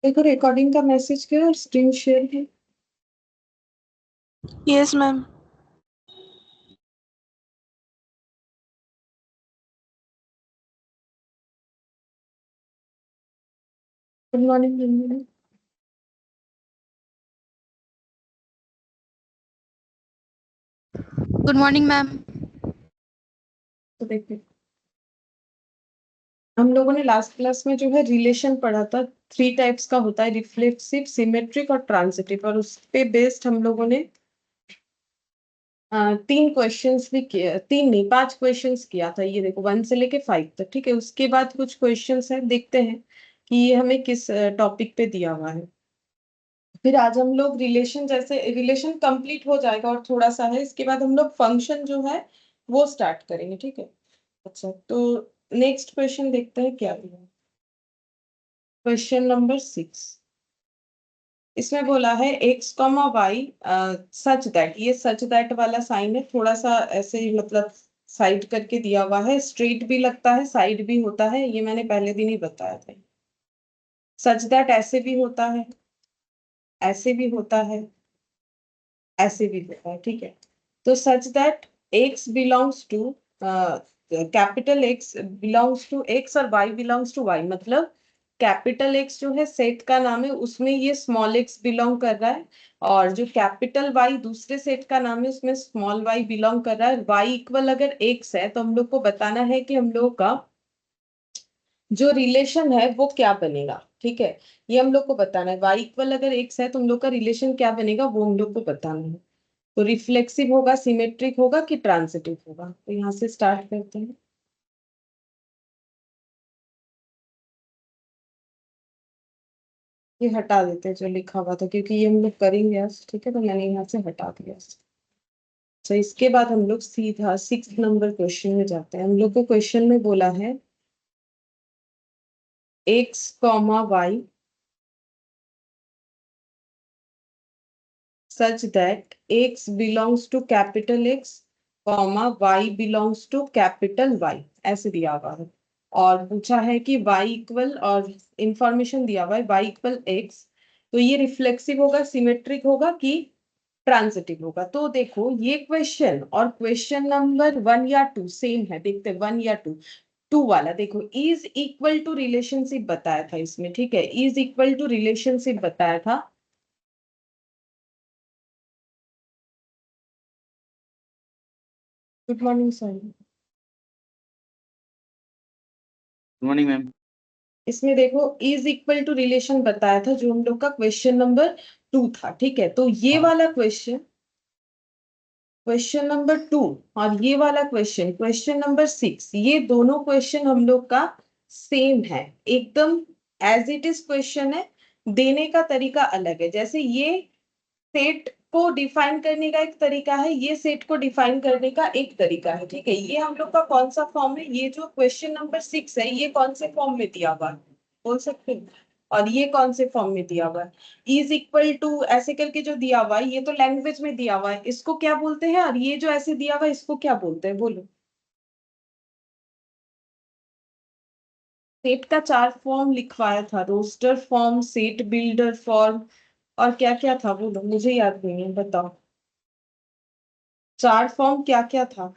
देखो रिकॉर्डिंग का मैसेज किया और स्क्रीन शेयर है। Yes ma'am. Good morning. Good morning ma'am. तो देखिए हम लोगों ने लास्ट क्लास में जो है रिलेशन पढ़ा था। 3 टाइप्स का होता है, रिफ्लेक्सिव, सिमेट्रिक और ट्रांजिटिव। और उस पे बेस्ड हम लोगों ने 3 क्वेश्चंस भी किए, 5 क्वेश्चंस किया था। ये देखो 1 से लेके 5 तक, ठीक है। उसके बाद कुछ क्वेश्चंस है, देखते हैं कि ये हमें किस टॉपिक पे दिया हुआ है। फिर आज हम लोग रिलेशन, जैसे रिलेशन कंप्लीट हो जाएगा और थोड़ा सा है, इसके बाद हम लोग फंक्शन जो है वो स्टार्ट करेंगे, ठीक है। अच्छा, तो नेक्स्ट क्वेश्चन देखते हैं क्या दिया है। क्वेश्चन नंबर 6, इसमें बोला है x comma y such that, ये सच दैट वाला साइन है, थोड़ा सा ऐसे ही मतलब साइड करके दिया हुआ है। स्ट्रेट भी लगता है, साइड भी होता है, ये मैंने पहले दिन ही बताया था। सच दैट ऐसे भी होता है, ऐसे भी होता है, ऐसे भी होता है, ठीक है। तो such that x belongs to, capital x belongs to x और वाई बिलोंग्स टू वाई, मतलब कैपिटल एक्स जो है सेट का नाम है, उसमें ये स्मॉल एक्स बिलोंग कर रहा है। और जो कैपिटल वाई दूसरे सेट का नाम है, उसमें स्मॉल वाई बिलोंग कर रहा है। वाई इक्वल अगर एक्स है तो हम लोग को बताना है कि हम लोग का जो रिलेशन है वो क्या बनेगा, ठीक है। ये हम लोग को बताना है, वाई इक्वल अगर एक्स है तो हम लोग का रिलेशन क्या बनेगा वो हम लोग को बताना है। तो रिफ्लेक्सिव होगा, सिमेट्रिक होगा कि ट्रांजिटिव होगा, तो यहाँ से स्टार्ट करते हैं। ये हटा देते हैं जो लिखा हुआ था, क्योंकि ये हम लोग करेंगे आज, ठीक है। तो मैंने यहाँ से हटा दिया। तो इसके बाद हम लोग सीधा 6 नंबर क्वेश्चन में जाते हैं। हम लोग को क्वेश्चन में बोला है x comma y such that x belongs to capital X, comma y belongs to capital Y, ऐसे दिया हुआ है। और पूछा है कि y इक्वल, और इंफॉर्मेशन दिया हुआ है y इक्वल x, तो ये रिफ्लेक्सिव होगा, सिमेट्रिक होगा कि ट्रांजिटिव होगा। तो देखो ये क्वेश्चन और क्वेश्चन नंबर 1 या 2 सेम है, देखते हैं 1 या 2। 2 वाला देखो, इज इक्वल टू रिलेशनशिप बताया था इसमें, ठीक है। इज इक्वल टू रिलेशनशिप बताया था। Good morning sir. Morning ma'am. इसमें देखो इज इक्वल टू रिलेशन बताया था, जो हम लोग का क्वेश्चन नंबर 2 था, ठीक है। तो ये वाला क्वेश्चन, क्वेश्चन नंबर 2, और ये वाला क्वेश्चन, क्वेश्चन नंबर 6, ये दोनों क्वेश्चन हम लोग का सेम है एकदम, एज इट इज क्वेश्चन है। देने का तरीका अलग है, जैसे ये सेट को डिफाइन करने का एक तरीका है, ये सेट को डिफाइन करने का एक तरीका है, ठीक है। ये हम लोग का कौन सा फॉर्म है, ये जो क्वेश्चन नंबर 6 है, ये कौन से फॉर्म में दिया हुआ है बोल सकते हैं। और ये कौन से फॉर्म में दिया हुआ है, इज इक्वल टू ऐसे करके जो दिया हुआ है, ये तो लैंग्वेज में दिया हुआ है, इसको क्या बोलते हैं। और ये जो ऐसे दिया हुआ है, इसको क्या बोलते हैं बोलो। सेट का 4 फॉर्म लिखवाया था, roster form, set builder form, और क्या क्या था बोलो, मुझे याद नहीं है, बताओ। 4 फॉर्म क्या क्या था।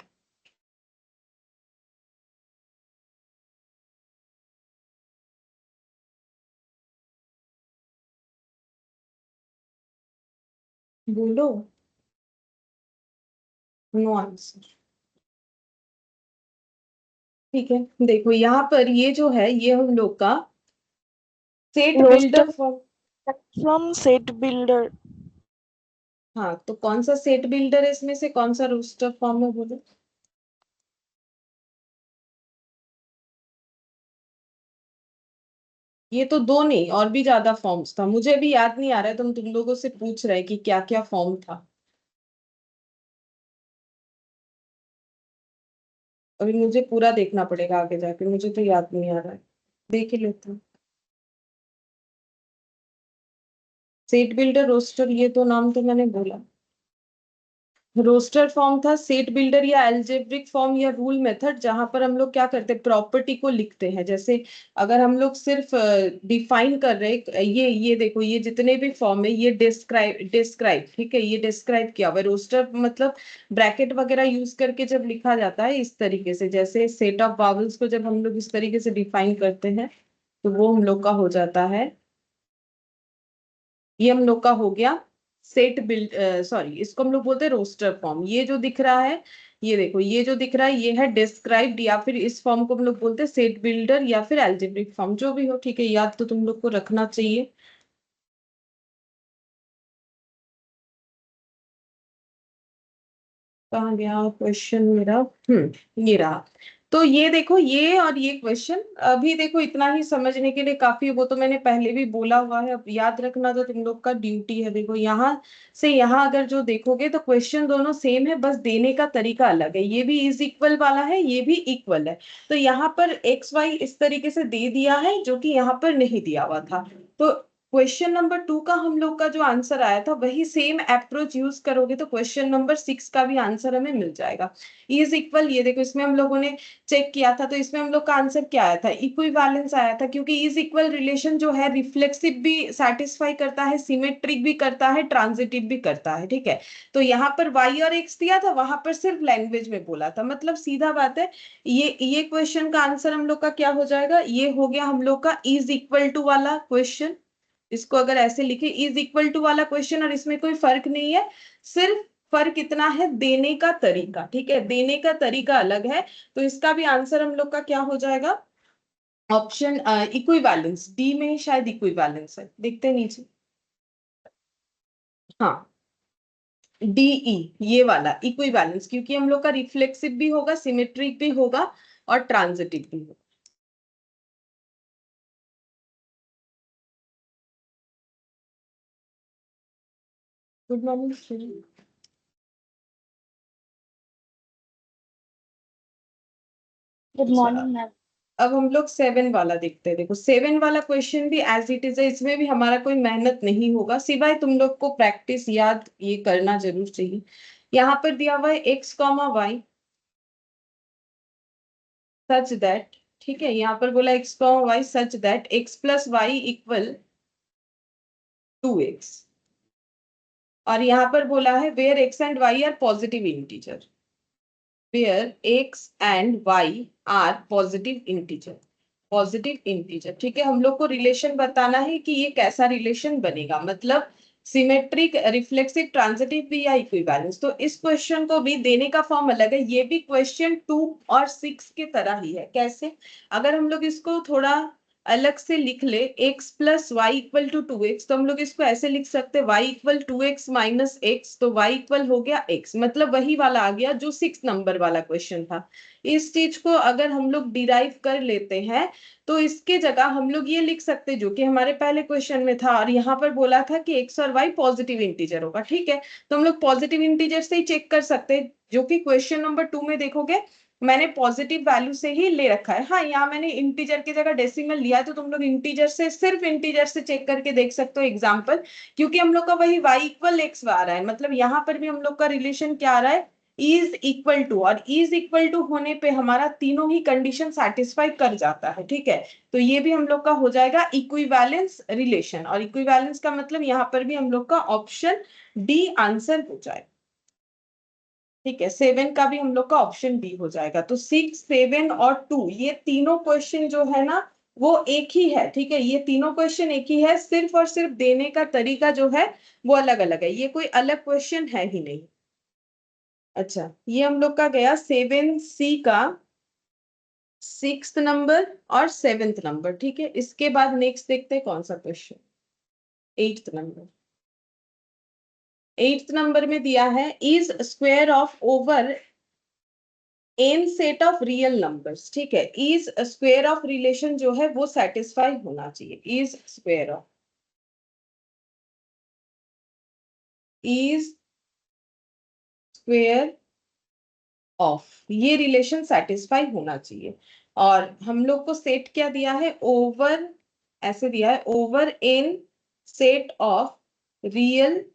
बोलो। No answer. ठीक है, देखो यहाँ पर ये जो है, ये हम लोग का set roster builder form. From set builder. हाँ, तो कौन सा सेट बिल्डर है इसमें से, कौन सा रोस्टर फॉर्म है बोलो। ये तो दो नहीं, और भी ज्यादा फॉर्म्स था, मुझे भी याद नहीं आ रहा है, तुम लोगों से पूछ रहे कि क्या क्या फॉर्म था। अभी मुझे पूरा देखना पड़ेगा आगे जाके, मुझे तो याद नहीं आ रहा है, देख ही लेते हैं। सेट बिल्डर, रोस्टर, ये तो नाम तो मैंने बोला। रोस्टर फॉर्म था, सेट बिल्डर या एल्जेब्रिक फॉर्म या रूल मेथड, जहां पर हम लोग क्या करते हैं, प्रॉपर्टी को लिखते हैं। जैसे अगर हम लोग सिर्फ डिफाइन कर रहे, ये देखो, ये जितने भी फॉर्म है ये डिस्क्राइब, ठीक है, ये डिस्क्राइब किया हुआ है। रोस्टर मतलब ब्रैकेट वगैरह यूज करके जब लिखा जाता है इस तरीके से, जैसे सेट ऑफ वावल्स को जब हम लोग इस तरीके से डिफाइन करते हैं तो वो हम लोग का हो जाता है, ये हम लोग का हो गया सेट बिल्ड, सॉरी, इसको हम लोग बोलते हैं रोस्टर फॉर्म। ये जो दिख रहा है, ये देखो, ये जो दिख रहा है ये है डिस्क्राइब्ड, या फिर इस फॉर्म को हम लोग बोलते हैं सेट बिल्डर या फिर एल्जेब्रिक फॉर्म, जो भी हो, ठीक है, याद तो तुम लोग को रखना चाहिए। कहाँ गया क्वेश्चन मेरा? ये रहा। तो ये देखो, ये और ये क्वेश्चन, अभी देखो इतना ही समझने के लिए काफी, वो तो मैंने पहले भी बोला हुआ है, अब याद रखना तो तुम लोग का ड्यूटी है। देखो यहाँ से यहाँ अगर जो देखोगे तो क्वेश्चन दोनों सेम है, बस देने का तरीका अलग है। ये भी इज इक्वल वाला है, ये भी इक्वल है। तो यहाँ पर एक्स वाई इस तरीके से दे दिया है, जो कि यहाँ पर नहीं दिया हुआ था। तो क्वेश्चन नंबर 2 का हम लोग का जो आंसर आया था वही सेम अप्रोच यूज करोगे तो क्वेश्चन नंबर 6 का भी आंसर हमें मिल जाएगा। इज इक्वल, ये देखो, इसमें हम लोगों ने चेक किया था, तो इसमें हम लोग का आंसर क्या आया था, इक्विवेलेंस आया था, क्योंकि इज इक्वल रिलेशन जो है रिफ्लेक्सिव भी सेटिस्फाई करता है, सिमेट्रिक भी करता है, ट्रांजिटिव भी करता है, ठीक है। तो यहाँ पर वाई और एक्स दिया था, वहां पर सिर्फ लैंग्वेज में बोला था, मतलब सीधा बात है। ये क्वेश्चन का आंसर हम लोग का क्या हो जाएगा, ये हो गया हम लोग का इज इक्वल टू वाला क्वेश्चन। इसको अगर ऐसे लिखे, इज इक्वल टू वाला क्वेश्चन, और इसमें कोई फर्क नहीं है, सिर्फ फर्क इतना है देने का तरीका, ठीक है, देने का तरीका अलग है। तो इसका भी आंसर हम लोग का क्या हो जाएगा, ऑप्शन इक्विवेलेंस, डी में ही शायद इक्विवेलेंस है, देखते हैं नीचे। हाँ, डीई, ये वाला इक्विवेलेंस, क्योंकि हम लोग का रिफ्लेक्सिव भी होगा, सिमेट्रिक भी होगा और ट्रांजिटिव भी होगा। Good morning. Good morning ma'am. अब हम लोग 7 वाला देखते हैं। देखो 7 वाला क्वेश्चन भी एज इट इज है, इसमें भी हमारा कोई मेहनत नहीं होगा, सिवाय तुम लोग को प्रैक्टिस याद ये करना जरूर चाहिए। यहाँ पर दिया हुआ है x comma y such that, ठीक है, यहाँ पर बोला x comma y such that x plus y equal 2x, और यहाँ पर बोला है where x and y are positive integer, where x and y are positive integer, ठीक है। हम लोग को रिलेशन बताना है कि ये कैसा रिलेशन बनेगा, मतलब सिमेट्रिक, रिफ्लेक्सिव, ट्रांजिटिव भी या इक्विवेलेंस। तो इस क्वेश्चन को भी देने का फॉर्म अलग है, ये भी क्वेश्चन 2 और 6 के तरह ही है। कैसे, अगर हम लोग इसको थोड़ा अलग से लिख ले, x plus y equal to 2x, तो हम लोग इसको ऐसे लिख सकते हैं y equal 2x minus x, तो y इक्वल हो गया x, मतलब वही वाला आ गया जो 6 नंबर वाला क्वेश्चन था। इस चीज को अगर हम लोग डिराइव कर लेते हैं तो इसके जगह हम लोग ये लिख सकते जो कि हमारे पहले क्वेश्चन में था, और यहाँ पर बोला था कि x और y पॉजिटिव इंटीजर होगा, ठीक है। तो हम लोग पॉजिटिव इंटीजर से ही चेक कर सकते हैं, जो कि क्वेश्चन नंबर 2 में देखोगे मैंने पॉजिटिव वैल्यू से ही ले रखा है। हाँ, यहाँ मैंने इंटीजर की जगह डेसिमल लिया है, तो तुम लोग इंटीजर से, सिर्फ इंटीजर से चेक करके देख सकते हो एग्जाम्पल, क्योंकि हम लोग का वही y इक्वल एक्स आ रहा है, मतलब यहाँ पर भी हम लोग का रिलेशन क्या आ रहा है, इज इक्वल टू, और इज इक्वल टू होने पे हमारा तीनों ही कंडीशन सेटिस्फाई कर जाता है, ठीक है। तो ये भी हम लोग का हो जाएगा इक्विवेलेंस रिलेशन, और इक्विवेलेंस का मतलब यहाँ पर भी हम लोग का ऑप्शन डी आंसर हो जाएगा, ठीक है। 7 का भी हम लोग का ऑप्शन डी हो जाएगा। तो 6, 7 और 2 ये तीनों क्वेश्चन जो है ना वो एक ही है, ठीक है, ये तीनों क्वेश्चन एक ही है, सिर्फ और सिर्फ देने का तरीका जो है वो अलग अलग है, ये कोई अलग क्वेश्चन है ही नहीं। अच्छा, ये हम लोग का गया 7C का 6th नंबर और 7th नंबर, ठीक है। इसके बाद नेक्स्ट देखते हैं कौन सा question, 8th number. 8th number में दिया है is square of over an set of real numbers, ठीक है। इज स्क्वायर ऑफ रिलेशन जो है वो सेटिस्फाई होना चाहिए, इज स्क्वायर ऑफ ये रिलेशन सेटिस्फाई होना चाहिए। और हम लोग को सेट क्या दिया है, ओवर, ऐसे दिया है over an set of real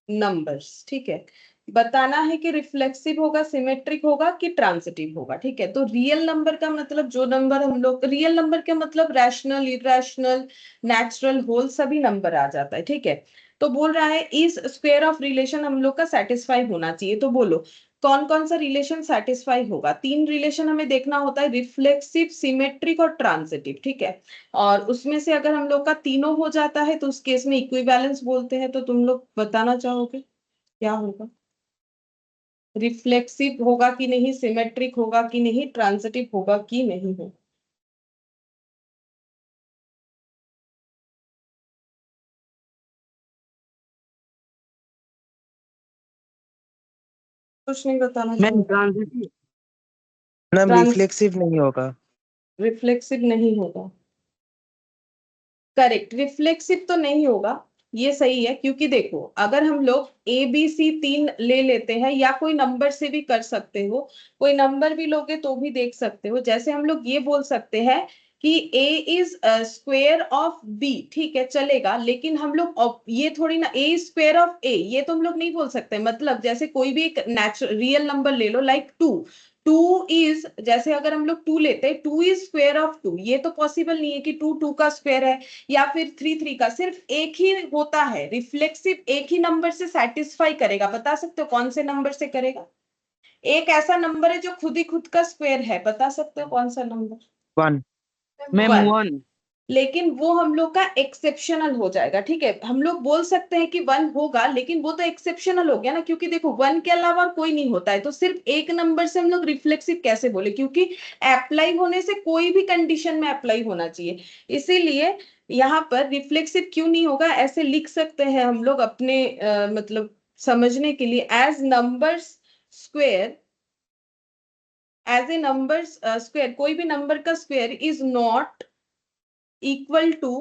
numbers, ठीक है। बताना है कि रिफ्लेक्सिव होगा, सिमेट्रिक होगा कि ट्रांजिटिव होगा। ठीक है, तो रियल नंबर का मतलब जो नंबर हम लोग, रियल नंबर के मतलब रैशनल, इरेशनल, नेचुरल, होल सभी नंबर आ जाता है। ठीक है, तो बोल रहा है इस स्क्वायर ऑफ रिलेशन हम लोग का सेटिस्फाई होना चाहिए। तो बोलो कौन कौन सा रिलेशन सेटिस्फाई होगा। तीन रिलेशन हमें देखना होता है, रिफ्लेक्सिव, सिमेट्रिक और ट्रांजिटिव। ठीक है, और उसमें से अगर हम लोग का तीनों हो जाता है तो उस केस में इक्विवेलेंस बोलते हैं। तो तुम लोग बताना चाहोगे क्या होगा, रिफ्लेक्सिव होगा कि नहीं, सिमेट्रिक होगा कि नहीं, ट्रांजिटिव होगा कि नहीं हो। कुछ नहीं बताना मैम चाहोगे। ट्रांजिटिव। मैम ट्रांस रिफ्लेक्सिव नहीं होगा। रिफ्लेक्सिव नहीं होगा, करेक्ट, रिफ्लेक्सिव तो नहीं होगा, ये सही है। क्योंकि देखो अगर हम लोग ए बी सी तीन ले लेते हैं, या कोई नंबर से भी कर सकते हो, कोई नंबर भी लोगे तो भी देख सकते हो। जैसे हम लोग ये बोल सकते हैं कि a is square of b, ठीक है चलेगा, लेकिन हम लोग ये थोड़ी ना a स्क्वेयर ऑफ a, ये तो हम लोग नहीं बोल सकते। मतलब जैसे कोई भी एक नेचुरल रियल नंबर ले लो, लाइक 2, 2 इज, जैसे अगर हम लोग 2 लेते हैं, 2 इज स्क्वेयर ऑफ 2, ये तो पॉसिबल नहीं है कि 2 2 का स्क्वायर है, या फिर 3 3 का। सिर्फ एक ही होता है रिफ्लेक्सिव, एक ही नंबर से सेटिस्फाई करेगा। बता सकते हो कौन से नंबर से करेगा। एक ऐसा नंबर है जो खुद ही खुद का स्क्वायर है, बता सकते हो कौन सा नंबर। वन। मैम 1। 1। लेकिन वो हम लोग का एक्सेप्शनल हो जाएगा। ठीक है, हम लोग बोल सकते हैं कि 1 होगा, लेकिन वो तो एक्सेप्शनल हो गया ना, क्योंकि देखो 1 के अलावा और कोई नहीं होता है। तो सिर्फ एक नंबर से हम लोग रिफ्लेक्सिव कैसे बोले, क्योंकि अप्लाई होने से कोई भी कंडीशन में अप्लाई होना चाहिए। इसीलिए यहाँ पर रिफ्लेक्सिव क्यों नहीं होगा, ऐसे लिख सकते हैं हम लोग अपने मतलब समझने के लिए, as numbers square, as a number square, कोई भी नंबर का square is not equal to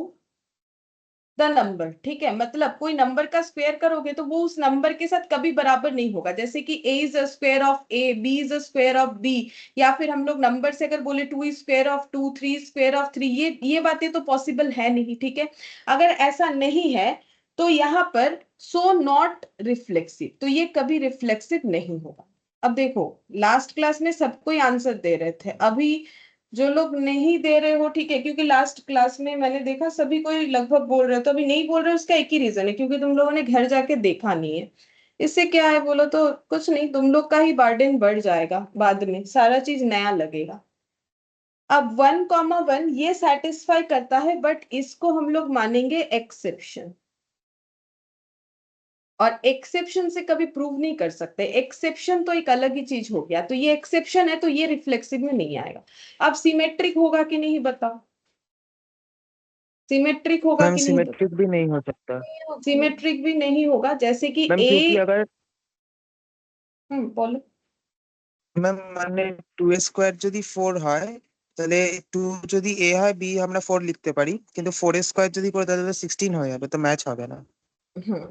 the number. ठीक है, मतलब कोई नंबर का स्क्वायर करोगे तो वो उस नंबर के साथ कभी बराबर नहीं होगा। जैसे कि a is a square of a, b is a square of b, या फिर हम लोग नंबर से अगर बोले 2 is square of 2, 3 square of 3, ये बातें तो पॉसिबल है नहीं। ठीक है, अगर ऐसा नहीं है तो यहाँ पर सो नॉट रिफ्लेक्सिव, तो ये कभी रिफ्लेक्सिव नहीं होगा। अब देखो लास्ट क्लास में सबको आंसर दे रहे थे, अभी जो लोग नहीं दे रहे हो, ठीक है, क्योंकि लास्ट क्लास में मैंने देखा सभी कोई लगभग बोल रहे हो, तो अभी नहीं बोल रहे, उसका एक ही रीजन है, क्योंकि तुम लोगों ने घर जाके देखा नहीं है। इससे क्या है बोलो तो, कुछ नहीं, तुम लोग का ही बर्डन बढ़ जाएगा, बाद में सारा चीज नया लगेगा। अब 1,1 ये सेटिस्फाई करता है, बट इसको हम लोग मानेंगे एक्सेप्शन, और एक्सेप्शन से कभी प्रूव नहीं कर सकते। एक्सेप्शन तो एक अलग ही चीज हो गया, तो ये एक्सेप्शन है, तो ये रिफ्लेक्सिव में नहीं आएगा। अब सिमेट्रिक होगा कि नहीं बताओ, सिमेट्रिक होगा मैम कि नहीं बताओ। सिमेट्रिक भी नहीं हो सकता। सिमेट्रिक भी नहीं होगा, जैसे कि मैम ए, क्योंकि अगर बोलो। ম্যাম মানে 2 স্কয়ার যদি 4 হয় তাহলে 2 যদি a হয় b আমরা 4 লিখতে পারি, কিন্তু 4 স্কয়ার যদি করে তাহলে তো 16 হয়ে যাবে, তো ম্যাচ হবে না। हम्म,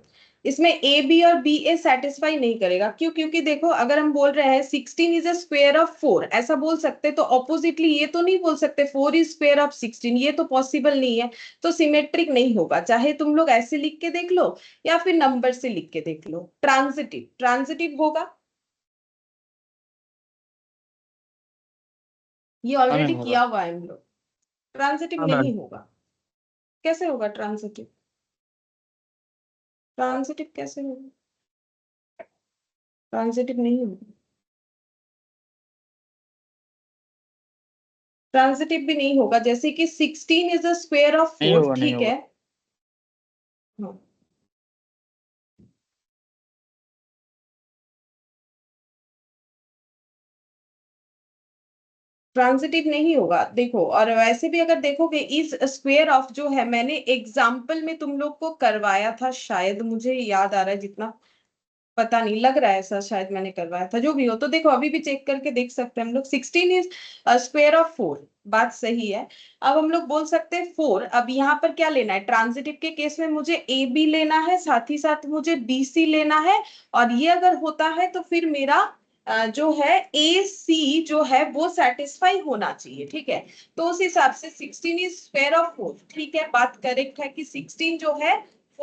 इसमें ए बी और बी ए सेटिस्फाई नहीं करेगा। क्यों, क्योंकि देखो अगर हम बोल रहे हैं 16 इज अ स्क्वायर ऑफ 4, ऐसा बोल सकते, तो ऑपोजिटली ये तो नहीं बोल सकते 4 इज स्क्वायर ऑफ 16, ये तो पॉसिबल नहीं है। तो सिमेट्रिक नहीं होगा, चाहे तुम लोग ऐसे लिख के देख लो या फिर नंबर से लिख के देख लो। ट्रांजिटिव, ट्रांजिटिव होगा, ये हाँ ऑलरेडी मैम होगा। किया हुआ है हम लोग। ट्रांजिटिव हाँ मैम। नहीं होगा, कैसे होगा ट्रांजिटिव, ट्रांजिटिव कैसे होगा, ट्रांजिटिव नहीं होगा, ट्रांजिटिव भी नहीं होगा। जैसे कि 16 इज अ स्क्वायर ऑफ नहीं 4, होगा, नहीं ठीक होगा। है, हाँ, ट्रांजिटिव नहीं होगा। देखो और वैसे भी अगर देखोगे इज स्क्वायर ऑफ जो है, मैंने एग्जाम्पल में तुम लोग को करवाया था, शायद मुझे याद आ रहा है, जितना पता नहीं लग रहा है ऐसा, शायद मैंने करवाया था। जो भी हो, तो देखो अभी भी चेक करके देख सकते हैं हम लोग। 16 इज स्क्वायर ऑफ 4, बात सही है। अब हम लोग बोल सकते हैं 4, अब यहाँ पर क्या लेना है, ट्रांजिटिव के केस में मुझे ए बी लेना है, साथ ही साथ मुझे बी सी लेना है, और ये अगर होता है तो फिर मेरा जो है ए सी जो है वो सेटिस्फाई होना चाहिए। ठीक है, तो उस हिसाब से 16 इज स्क्वायर ऑफ 4, ठीक है, बात करेक्ट है कि 16 जो है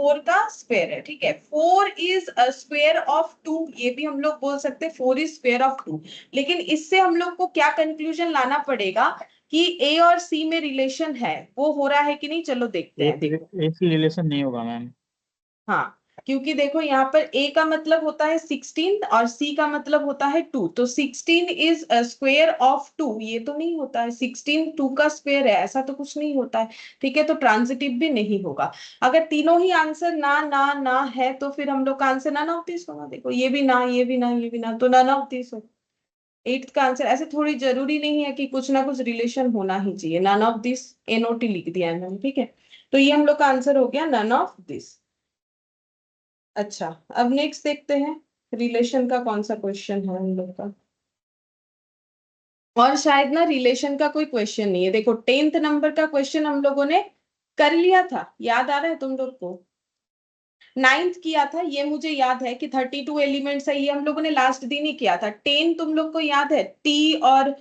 4 का स्क्वायर है, ठीक है। 4 इज अ स्क्वायर ऑफ 2, ये भी हम लोग बोल सकते हैं 4 इज स्क्वायर ऑफ 2। लेकिन इससे हम लोग को क्या कंक्लूजन लाना पड़ेगा कि ए और सी में रिलेशन है, वो हो रहा है कि नहीं, चलो देखते हैं। ऐसी रिलेशन नहीं होगा मैम। हाँ, क्योंकि देखो यहाँ पर a का मतलब होता है 16 और c का मतलब होता है 2, तो 16 इज स्क्वायर ऑफ 2, ये तो नहीं होता है। 16 2 का स्क्वायर है, ऐसा तो कुछ नहीं होता है, ठीक है। तो ट्रांजिटिव भी नहीं होगा। अगर तीनों ही आंसर ना ना ना है तो फिर हम लोग का आंसर नन ऑफ दिस होगा। देखो ये भी ना, ये भी ना, ये भी ना, तो नन ऑफ दिस हो। 8th का आंसर ऐसे थोड़ी जरूरी नहीं है कि कुछ ना कुछ रिलेशन होना ही चाहिए। नन ऑफ दिस एनओटी लिख दिया है मैंने, ठीक है। तो ये हम लोग का आंसर हो गया नन ऑफ दिस। अच्छा, अब नेक्स्ट देखते हैं रिलेशन का कौन सा क्वेश्चन है हम लोग का। और शायद ना रिलेशन का कोई क्वेश्चन नहीं है। देखो 10th नंबर का क्वेश्चन हम लोगों ने कर लिया था, याद आ रहा है तुम लोग को। 9th किया था, ये मुझे याद है कि 32 एलिमेंट्स है, ये हम लोगों ने लास्ट दिन ही किया था। 10 तुम लोग को याद है, टी और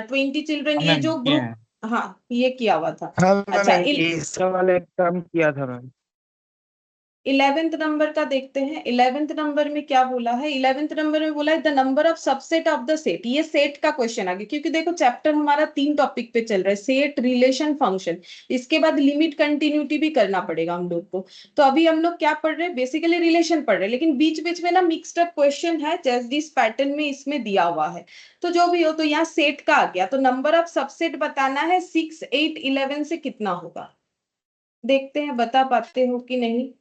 20 चिल्ड्रन, ये जो किए ग्रुप, हैं। हाँ ये किया हुआ था। हाँ अच्छा, मैम, इसका वाला काम किया था मैम। 11th नंबर का देखते हैं। 11th नंबर में क्या बोला है? 11th नंबर में बोला है the number of subset of the set. ये सेट का क्वेश्चन आ गया, क्योंकि देखो चैप्टर हमारा 3 टॉपिक पे चल रहा है, सेट, रिलेशन, फंक्शन। इसके बाद लिमिट, कंटिन्यूटी भी करना पड़ेगा हम लोग को। तो अभी हम लोग क्या पढ़ रहे हैं? बेसिकली रिलेशन पढ़ रहे हैं, लेकिन बीच बीच में ना मिक्सड अप क्वेश्चन है, जैसे जिस पैटर्न में इसमें दिया हुआ है। तो जो भी हो, तो यहाँ सेट का आ गया, तो नंबर ऑफ सबसेट बताना है। 6 8 11 से कितना होगा, देखते हैं बता पाते हो कि नहीं,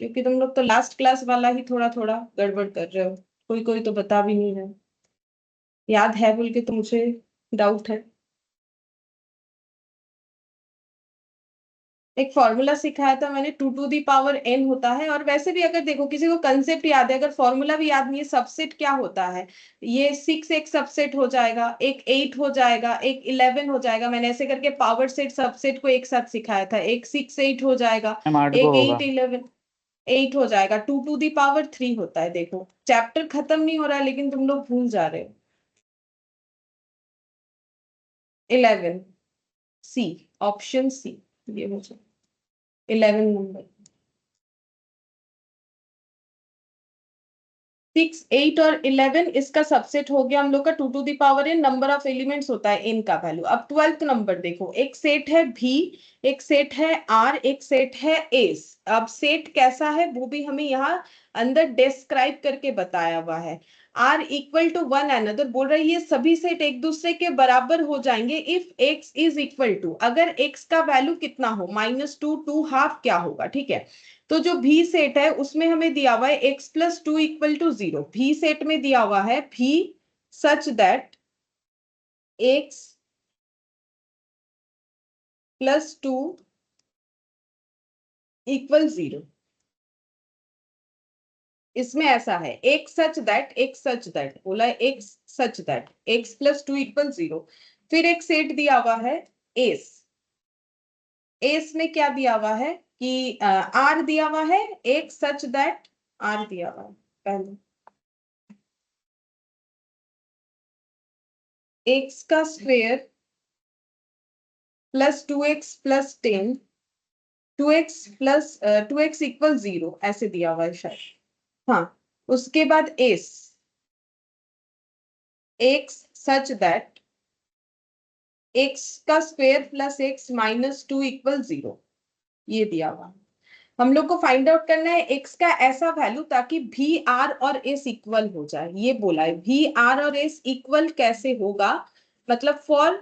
क्योंकि तुम लोग तो लास्ट क्लास वाला ही थोड़ा थोड़ा गड़बड़ कर रहे हो। कोई कोई तो बता भी नहीं रहे, याद है बोल के तो मुझे डाउट है। एक फॉर्मूला सिखाया था मैंने, 2 टू दी पावर n होता है। और वैसे भी अगर देखो किसी को कंसेप्ट याद है, अगर फॉर्मूला भी याद नहीं है, सबसेट क्या होता है, ये 6 एक सबसेट हो जाएगा, एक 8 हो जाएगा, एक 11 हो जाएगा। मैंने ऐसे करके पावर सेट सबसेट को एक साथ सिखाया था। एक 6 8 हो जाएगा, मैम 8 को एक होगा। 8 11 8 हो जाएगा। 2 टू दी पावर 3 होता है। देखो चैप्टर खत्म नहीं हो रहा है, लेकिन तुम लोग भूल जा रहे हो। 11 सी, ऑप्शन सी, ये हो जाए 11 नंबर। 6 8 और 11 इसका सबसेट हो गया हम लोग का। 2 to the power n number of elements होता है n का वैल्यू। अब 12th नंबर देखो, एक सेट है v, एक सेट है r, एक सेट है s। अब सेट कैसा है वो भी हमें यहाँ अंदर डिस्क्राइब करके बताया हुआ है। r equal to one another, बोल रहा है ये सभी सेट एक दूसरे के बराबर हो जाएंगे if x is equal to, अगर x का वैल्यू कितना हो, -2 2 हाफ क्या होगा, ठीक है। तो जो भी सेट है उसमें हमें दिया हुआ है x प्लस 2 इक्वल टू 0। भी सेट में दिया हुआ है भी सच दैट x प्लस 2 इक्वल 0। इसमें ऐसा है x सच दैट बोला है, x such that x plus 2 equal 0। फिर एक सेट दिया हुआ है एस। एस में क्या दिया हुआ है कि r दिया हुआ है, x सच दैट r दिया हुआ है पहले। x का square plus 2x plus 10, 2x plus 2x equal 0 ऐसे दिया हुआ है शायद। हाँ, उसके बाद s, x such that x का square plus x minus 2 equal 0, ये दिया हुआ। हम लोग को फाइंड आउट करना है x का ऐसा वैल्यू ताकि भी r और s इक्वल हो जाए। ये बोला है भी r और s इक्वल कैसे होगा, मतलब फॉर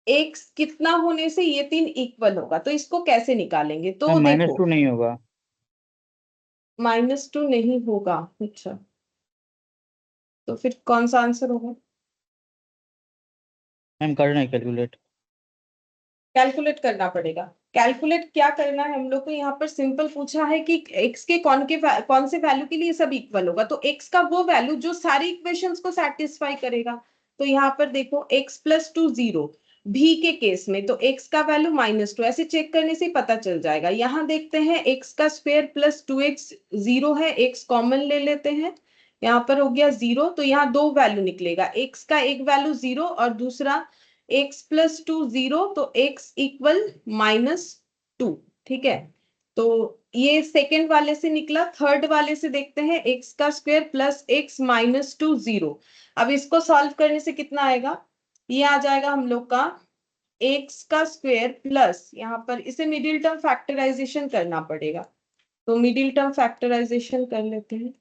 x कितना होने से ये तीन इक्वल होगा, तो इसको कैसे निकालेंगे? तो मैम देखो -2 नहीं होगा। -2 नहीं होगा, अच्छा तो फिर कौन सा आंसर होगा? मैम करना है कैलकुलेट। कैलकुलेट करना पड़ेगा। कैलकुलेट क्या करना है हम लोग को? यहाँ पर सिंपल पूछा है कि x के कौन से वैल्यू के लिए सब इक्वल होगा, तो x का वो वैल्यू जो सारी इक्वेशंस को सेटिस्फाई करेगा। तो यहाँ पर देखो x प्लस 2 0 भी के केस में, तो x का वैल्यू -2, ऐसे चेक करने से पता चल जाएगा। यहाँ देखते हैं x का स्क्वायर प्लस 2x 0 है, x कॉमन ले लेते हैं, यहाँ पर हो गया 0। तो यहाँ दो वैल्यू निकलेगा, x का एक वैल्यू 0 और दूसरा x प्लस 2 0, तो x इक्वल -2, ठीक है। तो ये सेकेंड वाले से निकला। थर्ड वाले से देखते हैं, एक्स का square plus x minus two zero. अब इसको सॉल्व करने से कितना आएगा, ये आ जाएगा हम लोग का एक्स का स्क्वायर प्लस, यहाँ पर इसे मिडिल टर्म फैक्टराइजेशन करना पड़ेगा, तो मिडिल टर्म फैक्टराइजेशन कर लेते हैं।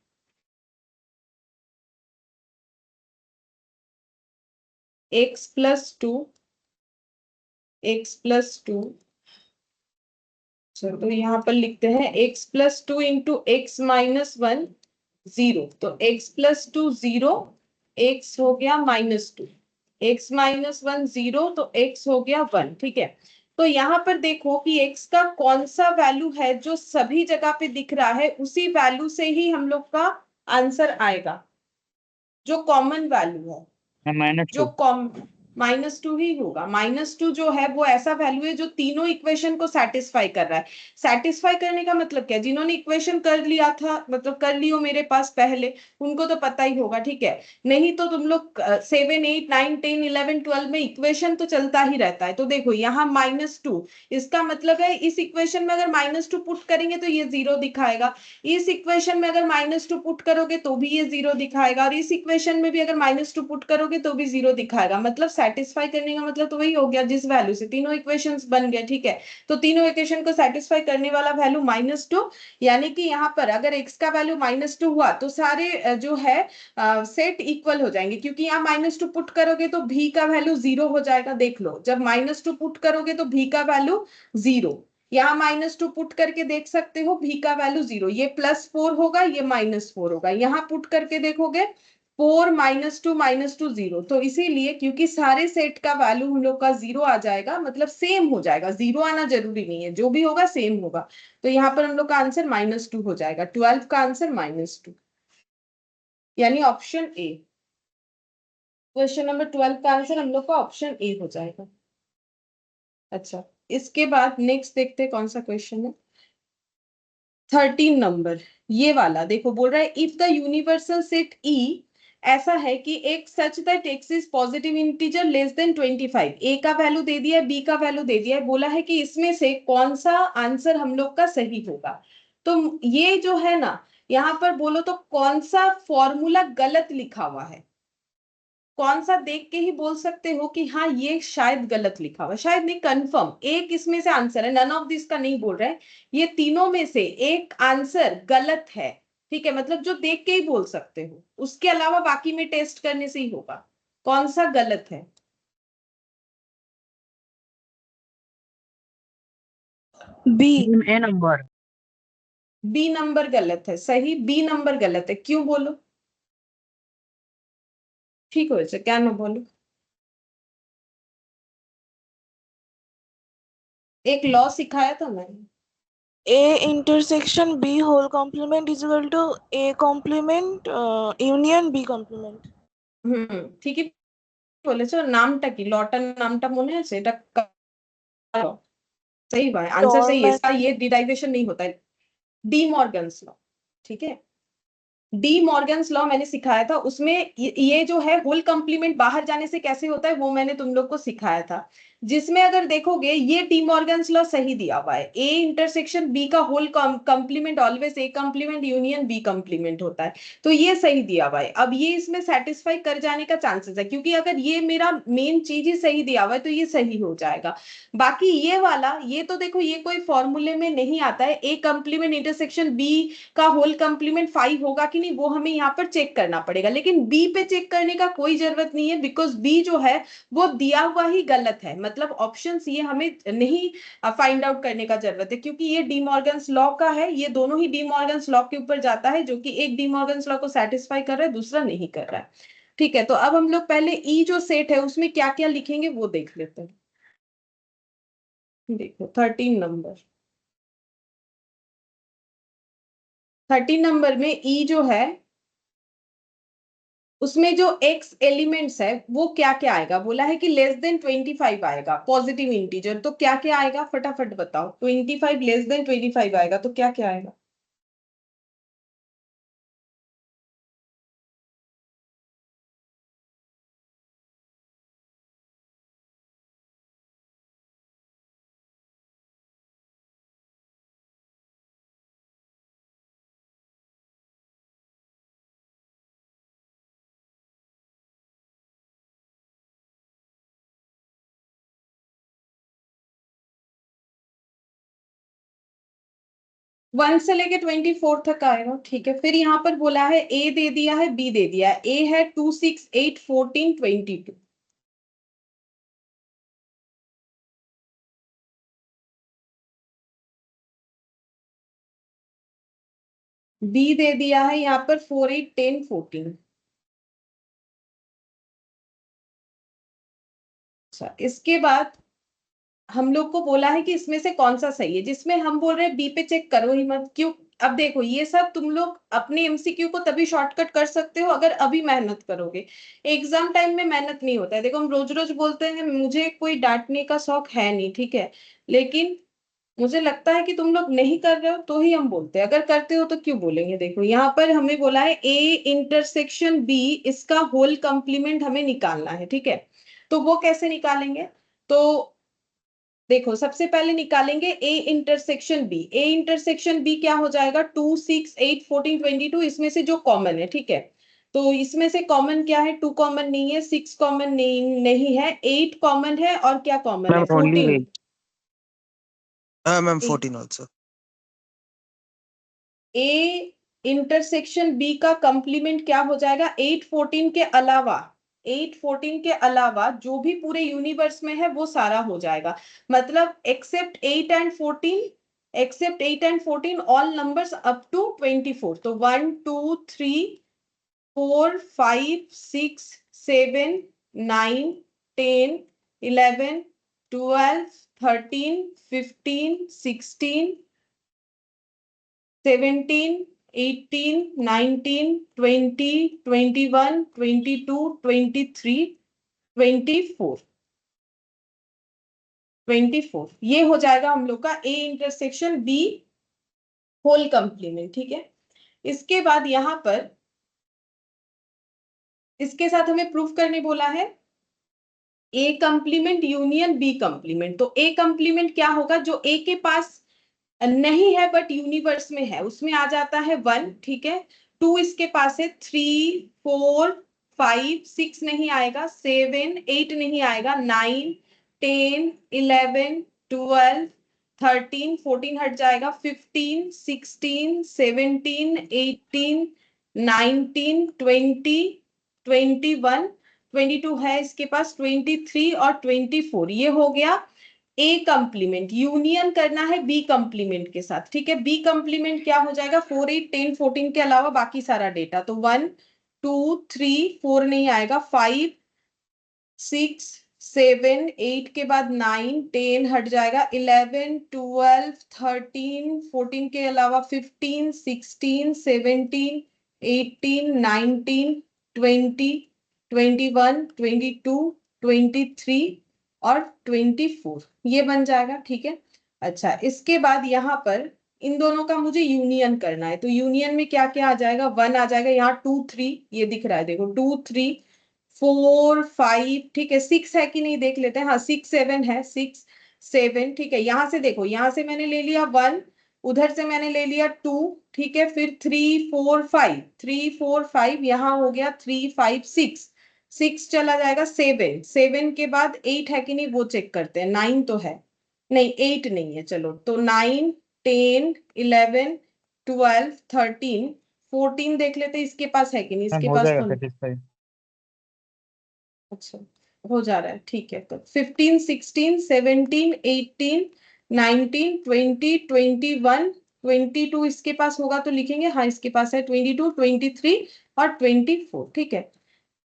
X plus two, x plus two, तो यहाँ पर लिखते हैं x plus two into x minus one zero, तो x plus two zero, x हो गया minus two, x minus one zero, तो एक्स हो गया वन। ठीक है, तो यहाँ पर देखो कि एक्स का कौन सा वैल्यू है जो सभी जगह पे दिख रहा है, उसी वैल्यू से ही हम लोग का आंसर आएगा, जो कॉमन वैल्यू है, माइनस जो टू। कॉम माइनस टू ही होगा। माइनस टू जो है वो ऐसा वैल्यू है जो तीनों इक्वेशन को सेटिस्फाई कर रहा है। सेटिस्फाई करने का मतलब क्या है, जिन्होंने इक्वेशन कर लिया था, मतलब कर लियो मेरे पास पहले, उनको तो पता ही होगा। ठीक है, नहीं तो तुम लोग 7 8 9 10 11 12 में इक्वेशन तो चलता ही रहता है। तो देखो यहाँ माइनस टू, इसका मतलब है इस इक्वेशन में अगर माइनस टू पुट करेंगे तो ये जीरो दिखाएगा, इस इक्वेशन में अगर माइनस टू पुट करोगे तो भी ये जीरो दिखाएगा, और इस इक्वेशन में भी अगर माइनस टू पुट करोगे तो भी जीरो दिखाएगा। मतलब सेटिस्फाई करने का मतलब तो वही हो गया, जिस वैल्यू से तीनों इक्वेशंस बन गए। ठीक है, तो तीनों इक्वेशन को सेटिस्फाई करने वाला वैल्यू माइनस टू, यानी कि यहाँ पर अगर x का वैल्यू माइनस टू हुआ तो सारे जो है सेट इक्वल हो जाएंगे, क्योंकि यहाँ माइनस टू पुट करोगे तो भी का वैल्यू जीरो हो जाएगा। देख लो, जब माइनस टू पुट करोगे तो भी का वैल्यू जीरो, यहाँ माइनस टू पुट करके देख सकते हो, भी का वैल्यू जीरो, ये प्लस फोर होगा, ये माइनस फोर होगा, यहाँ पुट करके देखोगे फोर माइनस टू जीरो। तो इसीलिए क्योंकि सारे सेट का वैल्यू हम लोग का जीरो आ जाएगा, मतलब सेम हो जाएगा, जीरो आना जरूरी नहीं है, जो भी होगा सेम होगा। तो यहाँ पर हम लोग का आंसर माइनस टू हो जाएगा, 12 का आंसर माइनस टू, यानी ऑप्शन ए। क्वेश्चन नंबर 12 का आंसर हम लोग का ऑप्शन ए हो जाएगा। अच्छा, इसके बाद नेक्स्ट देखते हैं कौन सा क्वेश्चन है। 13 नंबर, ये वाला देखो, बोल रहा है इफ द यूनिवर्सल सेट ई ऐसा है कि एक सच that x is positive integer less than 25, ए का वैल्यू दे दिया है, बी का वैल्यू दे दिया है, बोला है कि इसमें से कौन सा आंसर हम लोग का सही होगा। तो ये जो है ना, यहाँ पर बोलो तो कौन सा फॉर्मूला गलत लिखा हुआ है, कौन सा देख के ही बोल सकते हो कि हाँ ये शायद गलत लिखा हुआ, शायद नहीं, कंफर्म एक इसमें से आंसर है, नन ऑफ दिस का नहीं बोल रहे हैं, ये तीनों में से एक आंसर गलत है। ठीक है, मतलब जो देख के ही बोल सकते हो, उसके अलावा बाकी में टेस्ट करने से ही होगा, कौन सा गलत है। बी। ए नंबर। बी नंबर गलत है, सही, बी नंबर गलत है, क्यों बोलो, ठीक हो जाए क्या, ना बोलो। एक लॉ सिखाया था मैंने। A intersection B whole complement is equal to A complement union B complement. ठीक है, বলেছো নামটা কি, লটার নামটা মনে আছে, এটা सही बात, आंसर सही है Dorman. इसका, ये डिराइवेशन नहीं होता है, डी मॉर्गन्स लॉ। ठीक है, डी मॉर्गन्स लॉ मैंने सिखाया था, उसमें ये जो है होल कंप्लीमेंट बाहर जाने से कैसे होता है वो मैंने तुम लोग को सिखाया था, जिसमें अगर देखोगे ये डी मॉर्गन्स लॉ सही दिया हुआ है, ए इंटरसेक्शन बी का whole complement always A complement union B complement होता है, तो ये सही दिया हुआ है। अब ये इसमें सेटिस्फाई कर जाने का चांसेस है, क्योंकि अगर ये मेरा मेन चीज ही सही दिया हुआ है तो ये सही हो जाएगा। बाकी ये वाला, ये तो देखो ये कोई फॉर्मूले में नहीं आता है, ए कंप्लीमेंट इंटरसेक्शन बी का होल कंप्लीमेंट 5 होगा कि नहीं वो हमें यहाँ पर चेक करना पड़ेगा, लेकिन बी पे चेक करने का कोई जरूरत नहीं है, बिकॉज बी जो है वो दिया हुआ ही गलत है, मतलब ऑप्शन ये हमें नहीं फाइंड आउट करने का जरूरत है, क्योंकि ये डी मॉर्गन्स लॉ का है, ये दोनों ही डी मॉर्गन्स लॉ के ऊपर जाता है, जो कि एक डी मॉर्गन्स लॉ को सेटिस्फाई कर रहा है, दूसरा नहीं कर रहा है। ठीक है, तो अब हम लोग पहले ई जो सेट है उसमें क्या क्या लिखेंगे वो देख लेते हैं। देखो 13 नंबर, 13 नंबर में ई जो है उसमें जो एक्स एलिमेंट्स है वो क्या क्या आएगा, बोला है कि लेस देन 25 आएगा पॉजिटिव इंटीजर, तो क्या क्या आएगा फटाफट बताओ, 25 लेस देन 25 आएगा तो क्या क्या आएगा। 1 से लेके 24 तक आएगा, ठीक है। फिर यहाँ पर बोला है ए दे दिया है, बी दे दिया है। ए है 2, 6, 8, 14, 22। बी दे दिया है यहाँ पर 4, 8, 10, 14। अच्छा, इसके बाद हम लोग को बोला है कि इसमें से कौन सा सही है, जिसमें हम बोल रहे हैं बी पे चेक करो ही मत। क्यों? अब देखो, ये सब तुम लोग अपने एमसीक्यू को तभी शॉर्टकट कर सकते हो अगर अभी मेहनत करोगे। एग्जाम टाइम में मेहनत नहीं होता है। देखो, हम रोज रोज बोलते हैं, मुझे कोई डांटने का शौक है नहीं, ठीक है, लेकिन मुझे लगता है कि तुम लोग नहीं कर रहे हो तो ही हम बोलते हैं। अगर करते हो तो क्यों बोलेंगे। देखो, यहाँ पर हमें बोला है ए इंटरसेक्शन बी, इसका होल कंप्लीमेंट हमें निकालना है, ठीक है। तो वो कैसे निकालेंगे? तो देखो, सबसे पहले निकालेंगे A intersection B. A intersection B क्या हो जाएगा? 2, 6, 8, 14, 22, इसमें से जो कॉमन है, ठीक है। तो इसमें से कॉमन क्या है? 2 कॉमन नहीं है, 6 कॉमन नहीं है, 8 कॉमन है, और क्या कॉमन है? Ma'am only 14। 8। हाँ ma'am 14 also. A intersection B का कंप्लीमेंट क्या हो जाएगा? 8, 14 के अलावा, 8, 14 के अलावा जो भी पूरे यूनिवर्स में है वो सारा हो जाएगा। मतलब except 8 and 14, except 8 and 14, all numbers up to 24। तो 1, 2, 3, 4, 5, 6, 7, 9, 10, 11, 12, 13, 15, 16, 17, 18, 19, 20, 21, 22, 23, 24, 24, ये हो जाएगा हम लोग का A intersection B whole complement, ठीक है। इसके बाद यहाँ पर इसके साथ हमें प्रूफ करने बोला है ए कंप्लीमेंट यूनियन बी कंप्लीमेंट। तो ए कंप्लीमेंट क्या होगा? जो ए के पास नहीं है बट यूनिवर्स में है, उसमें आ जाता है 1, ठीक है। 2 इसके पास है, 3, 4, 5, 6 नहीं आएगा, 7, 8 नहीं आएगा, 9, 10, 11, 12, 13, 14 हट जाएगा, 15, 16, 17, 18, 19, 20, 21, 22 है इसके पास, 23 और 24। ये हो गया ए कंप्लीमेंट। यूनियन करना है बी कंप्लीमेंट के साथ, ठीक है। बी कंप्लीमेंट क्या हो जाएगा? 4, 8, 10, 14 के अलावा बाकी सारा डेटा। तो 1, 2, 3, 4 नहीं आएगा, 5, 6, 7, 8 के बाद 9, 10 हट जाएगा, 11, 12, 13, 14 के अलावा 15, 16, 17, 18, 19, 20, 21, 22, 23 और 24, ये बन जाएगा, ठीक है। अच्छा, इसके बाद यहाँ पर इन दोनों का मुझे यूनियन करना है। तो यूनियन में क्या क्या आ जाएगा? 1 आ जाएगा, यहाँ 2, 3 ये दिख रहा है, देखो 2, 3, 4, 5, ठीक है। 6 है कि नहीं देख लेते हैं। हाँ 6, 7 है, 6, 7, ठीक है। यहां से देखो, यहां से मैंने ले लिया 1, उधर से मैंने ले लिया 2, ठीक है। फिर 3, 4, 5, 3, 4, 5, यहाँ हो गया 3, 5, 6, 6 चला जाएगा, 7, 7 के बाद 8 है कि नहीं वो चेक करते हैं। 9 तो है नहीं, 8 नहीं है, चलो। तो 9, 10, 11, 12, 13, 14 देख लेते हैं इसके पास है कि नहीं। मैम इसके हो पास जाएगा तो नहीं। सेटिस्फाई। अच्छा, हो जा रहा है, ठीक है। तो 15, 16, 17, 18, 19, 20, 21, 22 इसके पास होगा तो लिखेंगे। हाँ इसके पास है 22, 23 और 24, ठीक है।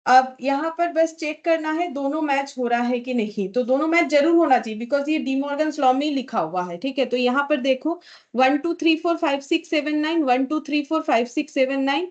अब यहाँ पर बस चेक करना है दोनों मैच हो रहा है कि नहीं। तो दोनों मैच जरूर होना चाहिए, बिकॉज ये डी मॉर्गन्स लॉ में ही लिखा हुआ है, ठीक है। तो यहाँ पर देखो 1, 2, 3, 4, 5, 6, 7, 9, 1, 2, 3, 4, 5, 6, 7, 9,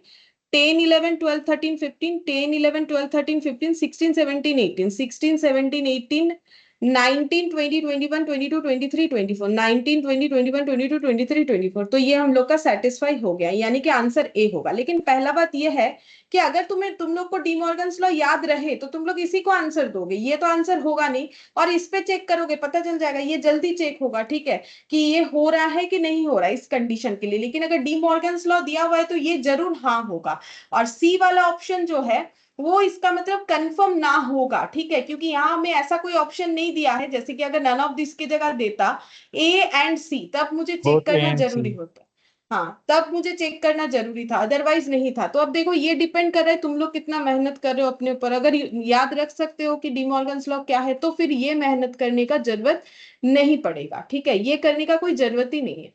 10, 11, 12, 13, 15, 10, 11, 12, 13, 15, 16, 17, 18, 16, 17, 18, 19, 20, 21, 22, 23, 24, 19, 20, 21, 22, 23, 24। तो ये हम लोग का सेटिस्फाई हो गया, यानी कि आंसर ए होगा। लेकिन पहला बात ये है कि अगर तुम लोग को डी मॉर्गन्स लॉ याद रहे तो तुम लोग इसी को आंसर दोगे, ये तो आंसर होगा नहीं। और इस पे चेक करोगे पता चल जाएगा, ये जल्दी चेक होगा, ठीक है, कि ये हो रहा है कि नहीं हो रहा है इस कंडीशन के लिए। लेकिन अगर डी मॉर्गन्स लॉ दिया हुआ है तो ये जरूर हाँ होगा। और सी वाला ऑप्शन जो है वो इसका मतलब कंफर्म ना होगा, ठीक है, क्योंकि यहाँ हमें ऐसा कोई ऑप्शन नहीं दिया है। जैसे कि अगर नन ऑफ दिस की जगह देता ए एंड सी, तब मुझे चेक बोथ ए करना एंड सी। जरूरी होता। हाँ, तब मुझे चेक करना जरूरी था, अदरवाइज नहीं था। तो अब देखो ये डिपेंड कर रहा है तुम लोग कितना मेहनत कर रहे हो अपने ऊपर। अगर याद रख सकते हो कि डी मॉर्गन्स लॉ क्या है तो फिर ये मेहनत करने का जरूरत नहीं पड़ेगा, ठीक है, ये करने का कोई जरूरत ही नहीं है।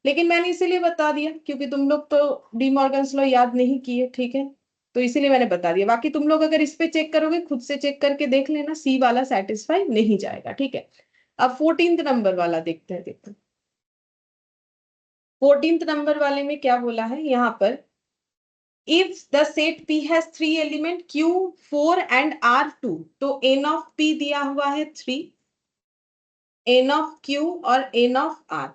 लेकिन मैंने इसीलिए बता दिया क्योंकि तुम लोग तो डी मॉर्गन्स लॉ याद नहीं किए, ठीक है, तो इसीलिए मैंने बता दिया। बाकी तुम लोग अगर इस पे चेक करोगे, खुद से चेक करके देख लेना, सी वाला सेटिस्फाई नहीं जाएगा, ठीक है। अब 14th नंबर वाला देखते हैं। देखो 14th नंबर वाले में क्या बोला है यहाँ पर, if the set P has 3 element Q, 4 and R2, तो n of P दिया हुआ है 3, n of Q और n of R।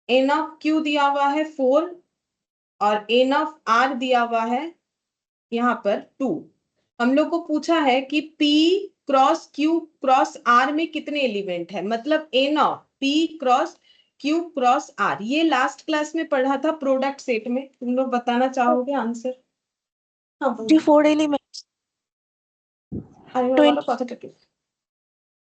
n of Q दिया हुआ है 4 और n of R दिया हुआ है यहाँ पर 2। हम लोग को पूछा है कि P cross Q cross R में कितने एलिमेंट है, मतलब n of P cross Q cross R। ये लास्ट क्लास में पढ़ा था प्रोडक्ट सेट में, तुम लोग बताना चाहोगे आंसर? हाँ, 24 elements. अरे वाला कथा टके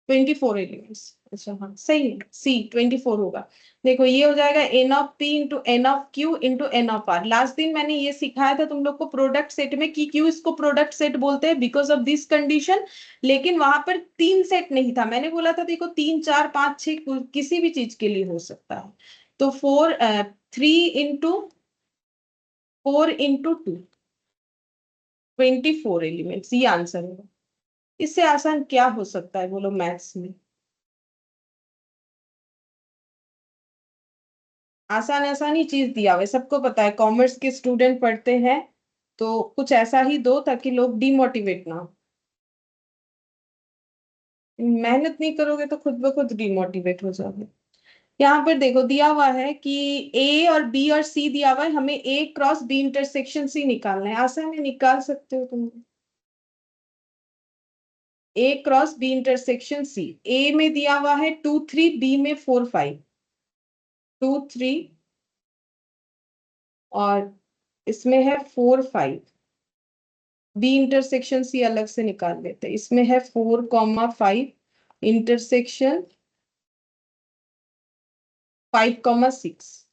24 एलिमेंट्स। अच्छा हाँ सही है, सी 24 होगा। देखो ये हो जाएगा n of p into n of q into n of r। Last दिन मैंने ये सिखाया था तुम लोग को प्रोडक्ट सेट में कि क्यों इसको प्रोडक्ट सेट बोलते हैं, बिकॉज ऑफ दिस कंडीशन। लेकिन वहां पर 3 सेट नहीं था, मैंने बोला था देखो 3 4 5 6 किसी भी चीज के लिए हो सकता है। तो 4 इंटू 2 24 एलिमेंट्स, ये आंसर होगा। इससे आसान क्या हो सकता है बोलो मैथ्स में? आसान आसान ही चीज दिया हुआ है, सबको पता है, कॉमर्स के स्टूडेंट पढ़ते हैं तो कुछ ऐसा ही दो ताकि लोग डिमोटिवेट ना हो। मेहनत नहीं करोगे तो खुद ब खुद डिमोटिवेट हो जाओगे। यहाँ पर देखो दिया हुआ है कि ए और बी और सी दिया हुआ है, हमें ए क्रॉस बी इंटरसेक्शन सी निकालना है। आसान है, निकाल सकते हो तुम। ए क्रॉस बी इंटरसेक्शन सी, ए में दिया हुआ है 2 3, बी में 4 5, 2 3 और इसमें है 4 5। बी इंटरसेक्शन सी अलग से निकाल लेते हैं, इसमें है 4,5 इंटरसेक्शन 5,6।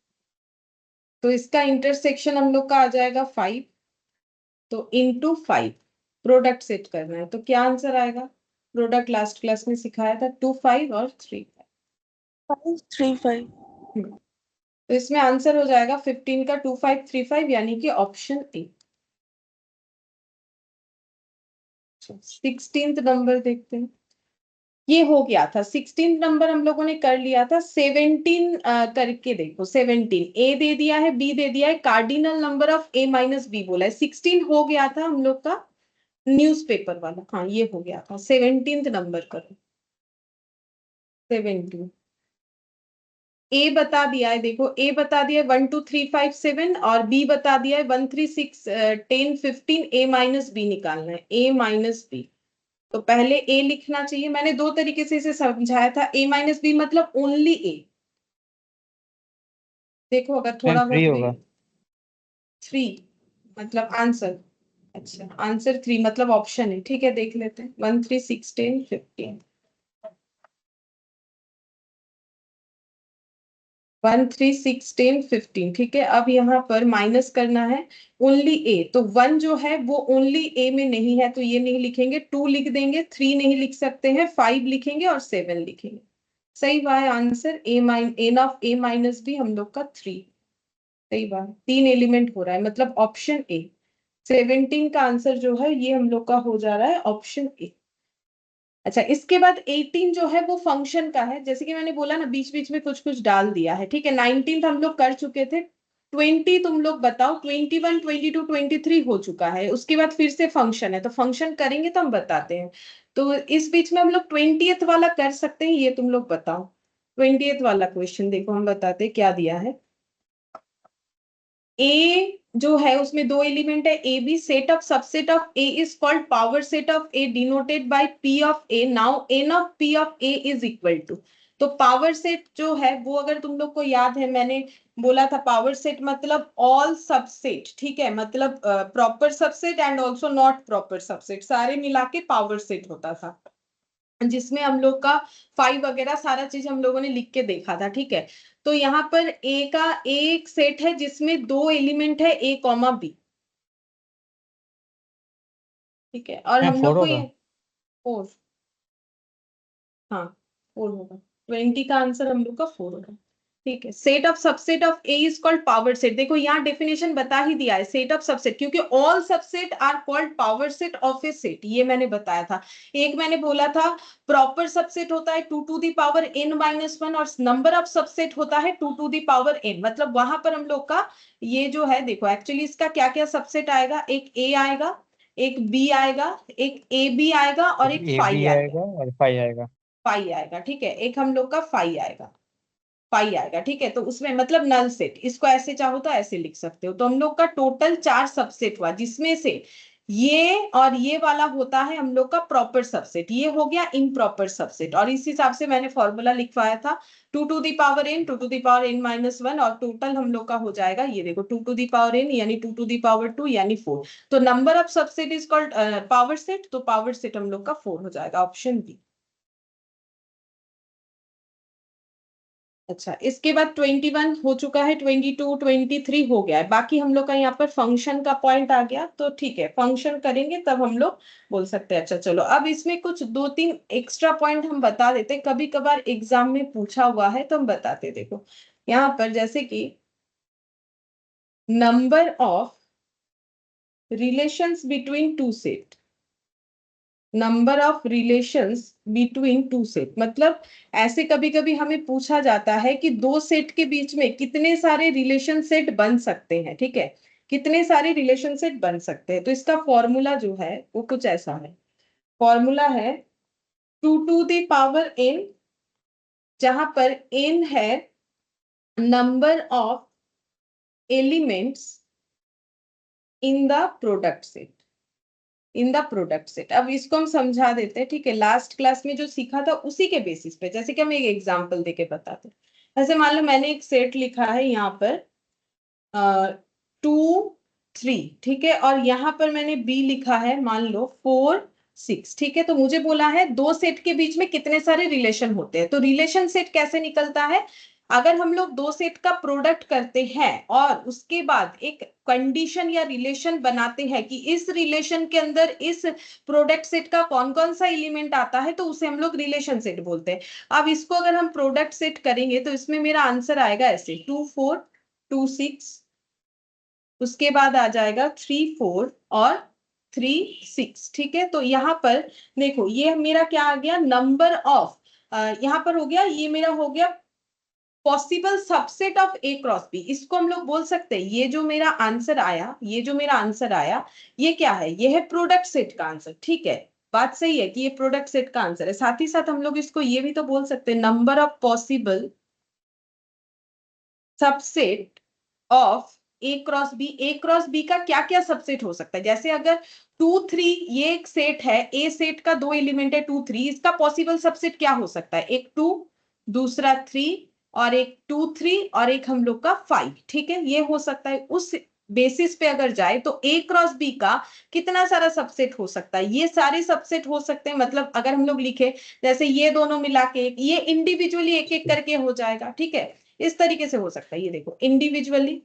तो इसका इंटरसेक्शन हम लोग का आ जाएगा 5, तो इंटू 5 प्रोडक्ट सेट करना है। तो क्या आंसर आएगा? प्रोडक्ट लास्ट क्लास में सिखाया था 2 5 और 3 5। 5 3 5. तो इसमें आंसर हो जाएगा 15 का 2 5 3 5, यानी कि ऑप्शन ए। 16th नंबर देखते हैं। ये हो गया था 16 नंबर हम लोगों ने कर लिया था। 17 करके देखो, 17 ए दे दिया है, बी दे दिया है, cardinal number of A minus B बोला है। 16 हो गया था हम लोग का न्यूज़पेपर वाला, हाँ ये हो गया था। 17th नंबर करो। 17 ए बता दिया है, देखो ए बता दिया है 1 2 3 5 7 और बी बता दिया है 1 3 6 10 15। ए माइनस बी निकालना है, ए माइनस बी। तो पहले ए लिखना चाहिए, मैंने दो तरीके से इसे समझाया था। ए माइनस बी मतलब ओनली ए। देखो अगर थोड़ा थ्री बहुत होगा। 3 मतलब आंसर, अच्छा आंसर 3 मतलब ऑप्शन है, ठीक है देख लेते हैं। 1 3 6 10 15, 1 3 6 10 15, ठीक है। अब यहाँ पर माइनस करना है ओनली ए, तो 1 जो है वो ओनली ए में नहीं है तो ये नहीं लिखेंगे, 2 लिख देंगे, 3 नहीं लिख सकते हैं, 5 लिखेंगे और 7 लिखेंगे। सही बात है, answer N of A minus B हम लोग का 3। सही बात, 3 एलिमेंट हो रहा है मतलब ऑप्शन ए। 17 का आंसर जो है ये हम लोग का हो जा रहा है ऑप्शन ए। अच्छा इसके बाद 18 जो है वो फंक्शन का है, जैसे कि मैंने बोला ना बीच बीच में कुछ कुछ डाल दिया है, ठीक है। 19 हम लोग कर चुके थे। 20 तुम लोग बताओ, 21 22 23 हो चुका है, उसके बाद फिर से फंक्शन है, तो फंक्शन करेंगे तो हम बताते हैं। तो इस बीच में हम लोग 20th वाला कर सकते हैं, ये तुम लोग बताओ। 20th वाला क्वेश्चन देखो, हम बताते हैं क्या दिया है। ए जो है उसमें 2 एलिमेंट है, A B, set of subset of A is called power set of A denoted by P of A. Now N of P of A is equal to, तो पावर सेट जो है वो अगर तुम लोग को याद है, मैंने बोला था पावर सेट मतलब ऑल सबसेट, ठीक है, मतलब proper subset and also not proper subset, सारे मिला के पावर सेट होता था, जिसमें हम लोग का 5 वगैरह सारा चीज हम लोगों ने लिख के देखा था, ठीक है। तो यहाँ पर ए का एक सेट है जिसमें 2 एलिमेंट है ए कॉमा बी, ठीक है, और मैम हम 4 लोग को होगा। ये 4, हाँ 4 होगा, 20 का आंसर हम लोग का 4 होगा, ठीक है। Set of subset of A is called power set. देखो यहाँ डेफिनेशन बता ही दिया है, सेट ऑफ सबसेट, क्योंकि all subset are called power set of A set, ये मैंने बताया था। एक मैंने बोला था प्रॉपर सबसेट होता है 2 टू द पावर n-1 और नंबर ऑफ सबसेट होता है 2 टू द पावर n। मतलब वहां पर हम लोग का ये जो है, देखो एक्चुअली इसका क्या क्या सबसेट आएगा, एक ए आएगा, एक बी आएगा, एक ए बी आएगा और एक ए फाई बी आएगा, आएगा और 5 आएगा। फाई आएगा, ठीक है, एक हम लोग का फाई आएगा, पाई आएगा, ठीक है। तो उसमें मतलब नल सेट, इसको ऐसे चाहो तो ऐसे लिख सकते हो। तो हम लोग का टोटल 4 सबसेट हुआ, जिसमें से ये और ये वाला होता है हम लोग का प्रॉपर सबसेट, ये हो गया इम्प्रॉपर सबसेट। और इस हिसाब से मैंने फॉर्मूला लिखवाया था 2 to the power n, 2 to the power n-1, और टोटल हम लोग का हो जाएगा ये देखो 2 टू द पावर n यानी 2 टू द पावर 2 यानी 4। तो number of subset is called power set, तो पावर सेट हम लोग का 4 हो जाएगा, ऑप्शन बी। अच्छा, इसके बाद 21 हो चुका है, 22 23 हो गया है, बाकी हम लोग का यहाँ पर फंक्शन का पॉइंट आ गया, तो ठीक है फंक्शन करेंगे तब हम लोग बोल सकते हैं। अच्छा चलो, अब इसमें कुछ 2-3 एक्स्ट्रा पॉइंट हम बता देते, कभी कभार एग्जाम में पूछा हुआ है तो हम बताते। देखो यहाँ पर जैसे कि number of relations between two set, number of relations between two set, मतलब ऐसे कभी कभी हमें पूछा जाता है कि दो सेट के बीच में कितने सारे रिलेशन सेट बन सकते हैं, ठीक है, कितने सारे रिलेशन सेट बन सकते हैं। तो इसका फॉर्मूला जो है वो कुछ ऐसा है, फॉर्मूला है 2 टू द पावर n, जहां पर n है number of elements in the product set, in the product set. अब इसको हम समझा देते हैं, ठीक है, लास्ट क्लास में जो सीखा था उसी के बेसिस पे, जैसे कि हम एक एग्जांपल देके बताते हैं। ऐसे मान लो मैंने एक सेट लिखा है यहाँ पर 2 3, ठीक है, और यहाँ पर मैंने बी लिखा है मान लो 4 6, ठीक है। तो मुझे बोला है दो सेट के बीच में कितने सारे रिलेशन होते हैं। तो रिलेशन सेट कैसे निकलता है, अगर हम लोग दो सेट का प्रोडक्ट करते हैं और उसके बाद एक कंडीशन या रिलेशन बनाते हैं कि इस रिलेशन के अंदर इस प्रोडक्ट सेट का कौन कौन सा एलिमेंट आता है, तो उसे हम लोग रिलेशन सेट बोलते हैं। अब इसको अगर हम प्रोडक्ट सेट करेंगे तो इसमें मेरा आंसर आएगा ऐसे 2 4 2 6, उसके बाद आ जाएगा 3 4 और 3 6, ठीक है। तो यहाँ पर देखो ये मेरा क्या आ गया, नंबर ऑफ, यहाँ पर हो गया, ये मेरा हो गया possible subset of A cross B. इसको हम लोग बोल सकते हैं, ये जो मेरा आंसर आया, ये जो मेरा आंसर आया, ये क्या है, ये है प्रोडक्ट सेट का आंसर, ठीक है। बात सही है कि ये प्रोडक्ट सेट का आंसर है। साथ ही साथ हम लोग इसको ये भी तो बोल सकते हैं, number of possible subset of A cross B. A cross B का क्या क्या सबसेट हो सकता है, जैसे अगर 2 3 ये एक सेट है, ए सेट का 2 एलिमेंट है 2 3, इसका पॉसिबल सबसेट क्या हो सकता है, एक 2, दूसरा 3, और एक 2 3 और एक हम लोग का 5, ठीक है, ये हो सकता है। उस बेसिस पे अगर जाए तो ए क्रॉस बी का कितना सारा सबसेट हो सकता है, ये सारे सबसेट हो सकते हैं। मतलब अगर हम लोग लिखे जैसे ये दोनों मिला के ये इंडिविजुअली एक एक करके हो जाएगा, ठीक है, इस तरीके से हो सकता है। ये देखो इंडिविजुअली,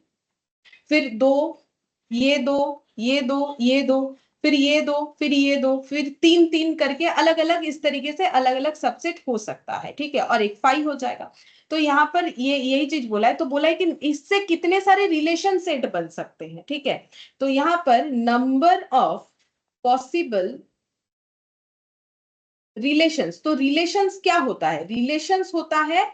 फिर दो, ये दो, ये दो, ये दो, फिर ये दो, फिर ये दो, फिर 3 3 करके अलग अलग, इस तरीके से अलग अलग सबसेट हो सकता है, ठीक है, और एक 5 हो जाएगा। तो यहाँ पर ये यही चीज बोला है, तो बोला है कि इससे कितने सारे रिलेशन सेट बन सकते हैं, ठीक है। तो यहाँ पर नंबर ऑफ पॉसिबल रिलेशंस, तो रिलेशंस क्या होता है, रिलेशंस होता है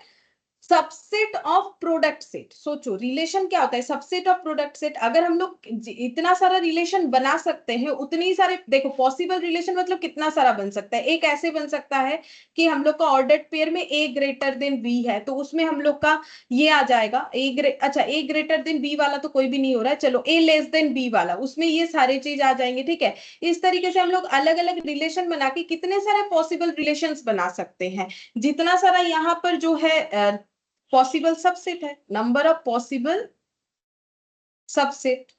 सबसेट ऑफ प्रोडक्ट सेट। सोचो रिलेशन क्या होता है, सबसेट ऑफ प्रोडक्ट सेट। अगर हम लोग इतना सारा रिलेशन बना सकते हैं, उतने ही सारे, देखो पॉसिबल रिलेशन मतलब कितना सारा बन सकता है। एक ऐसे बन सकता है कि हम लोग का ऑर्डर्ड पेयर में ए ग्रेटर देन बी है, तो उसमें हम लोग का ये आ जाएगा अच्छा ए ग्रेटर देन बी वाला तो कोई भी नहीं हो रहा है, चलो ए लेस देन बी वाला, उसमें ये सारे चीज आ जाएंगे, ठीक है। इस तरीके से हम लोग अलग अलग रिलेशन बना के कितने सारे पॉसिबल रिलेशन बना सकते हैं। जितना सारा यहाँ पर जो है पॉसिबल सबसेट है, नंबर ऑफ पॉसिबल सबसेट,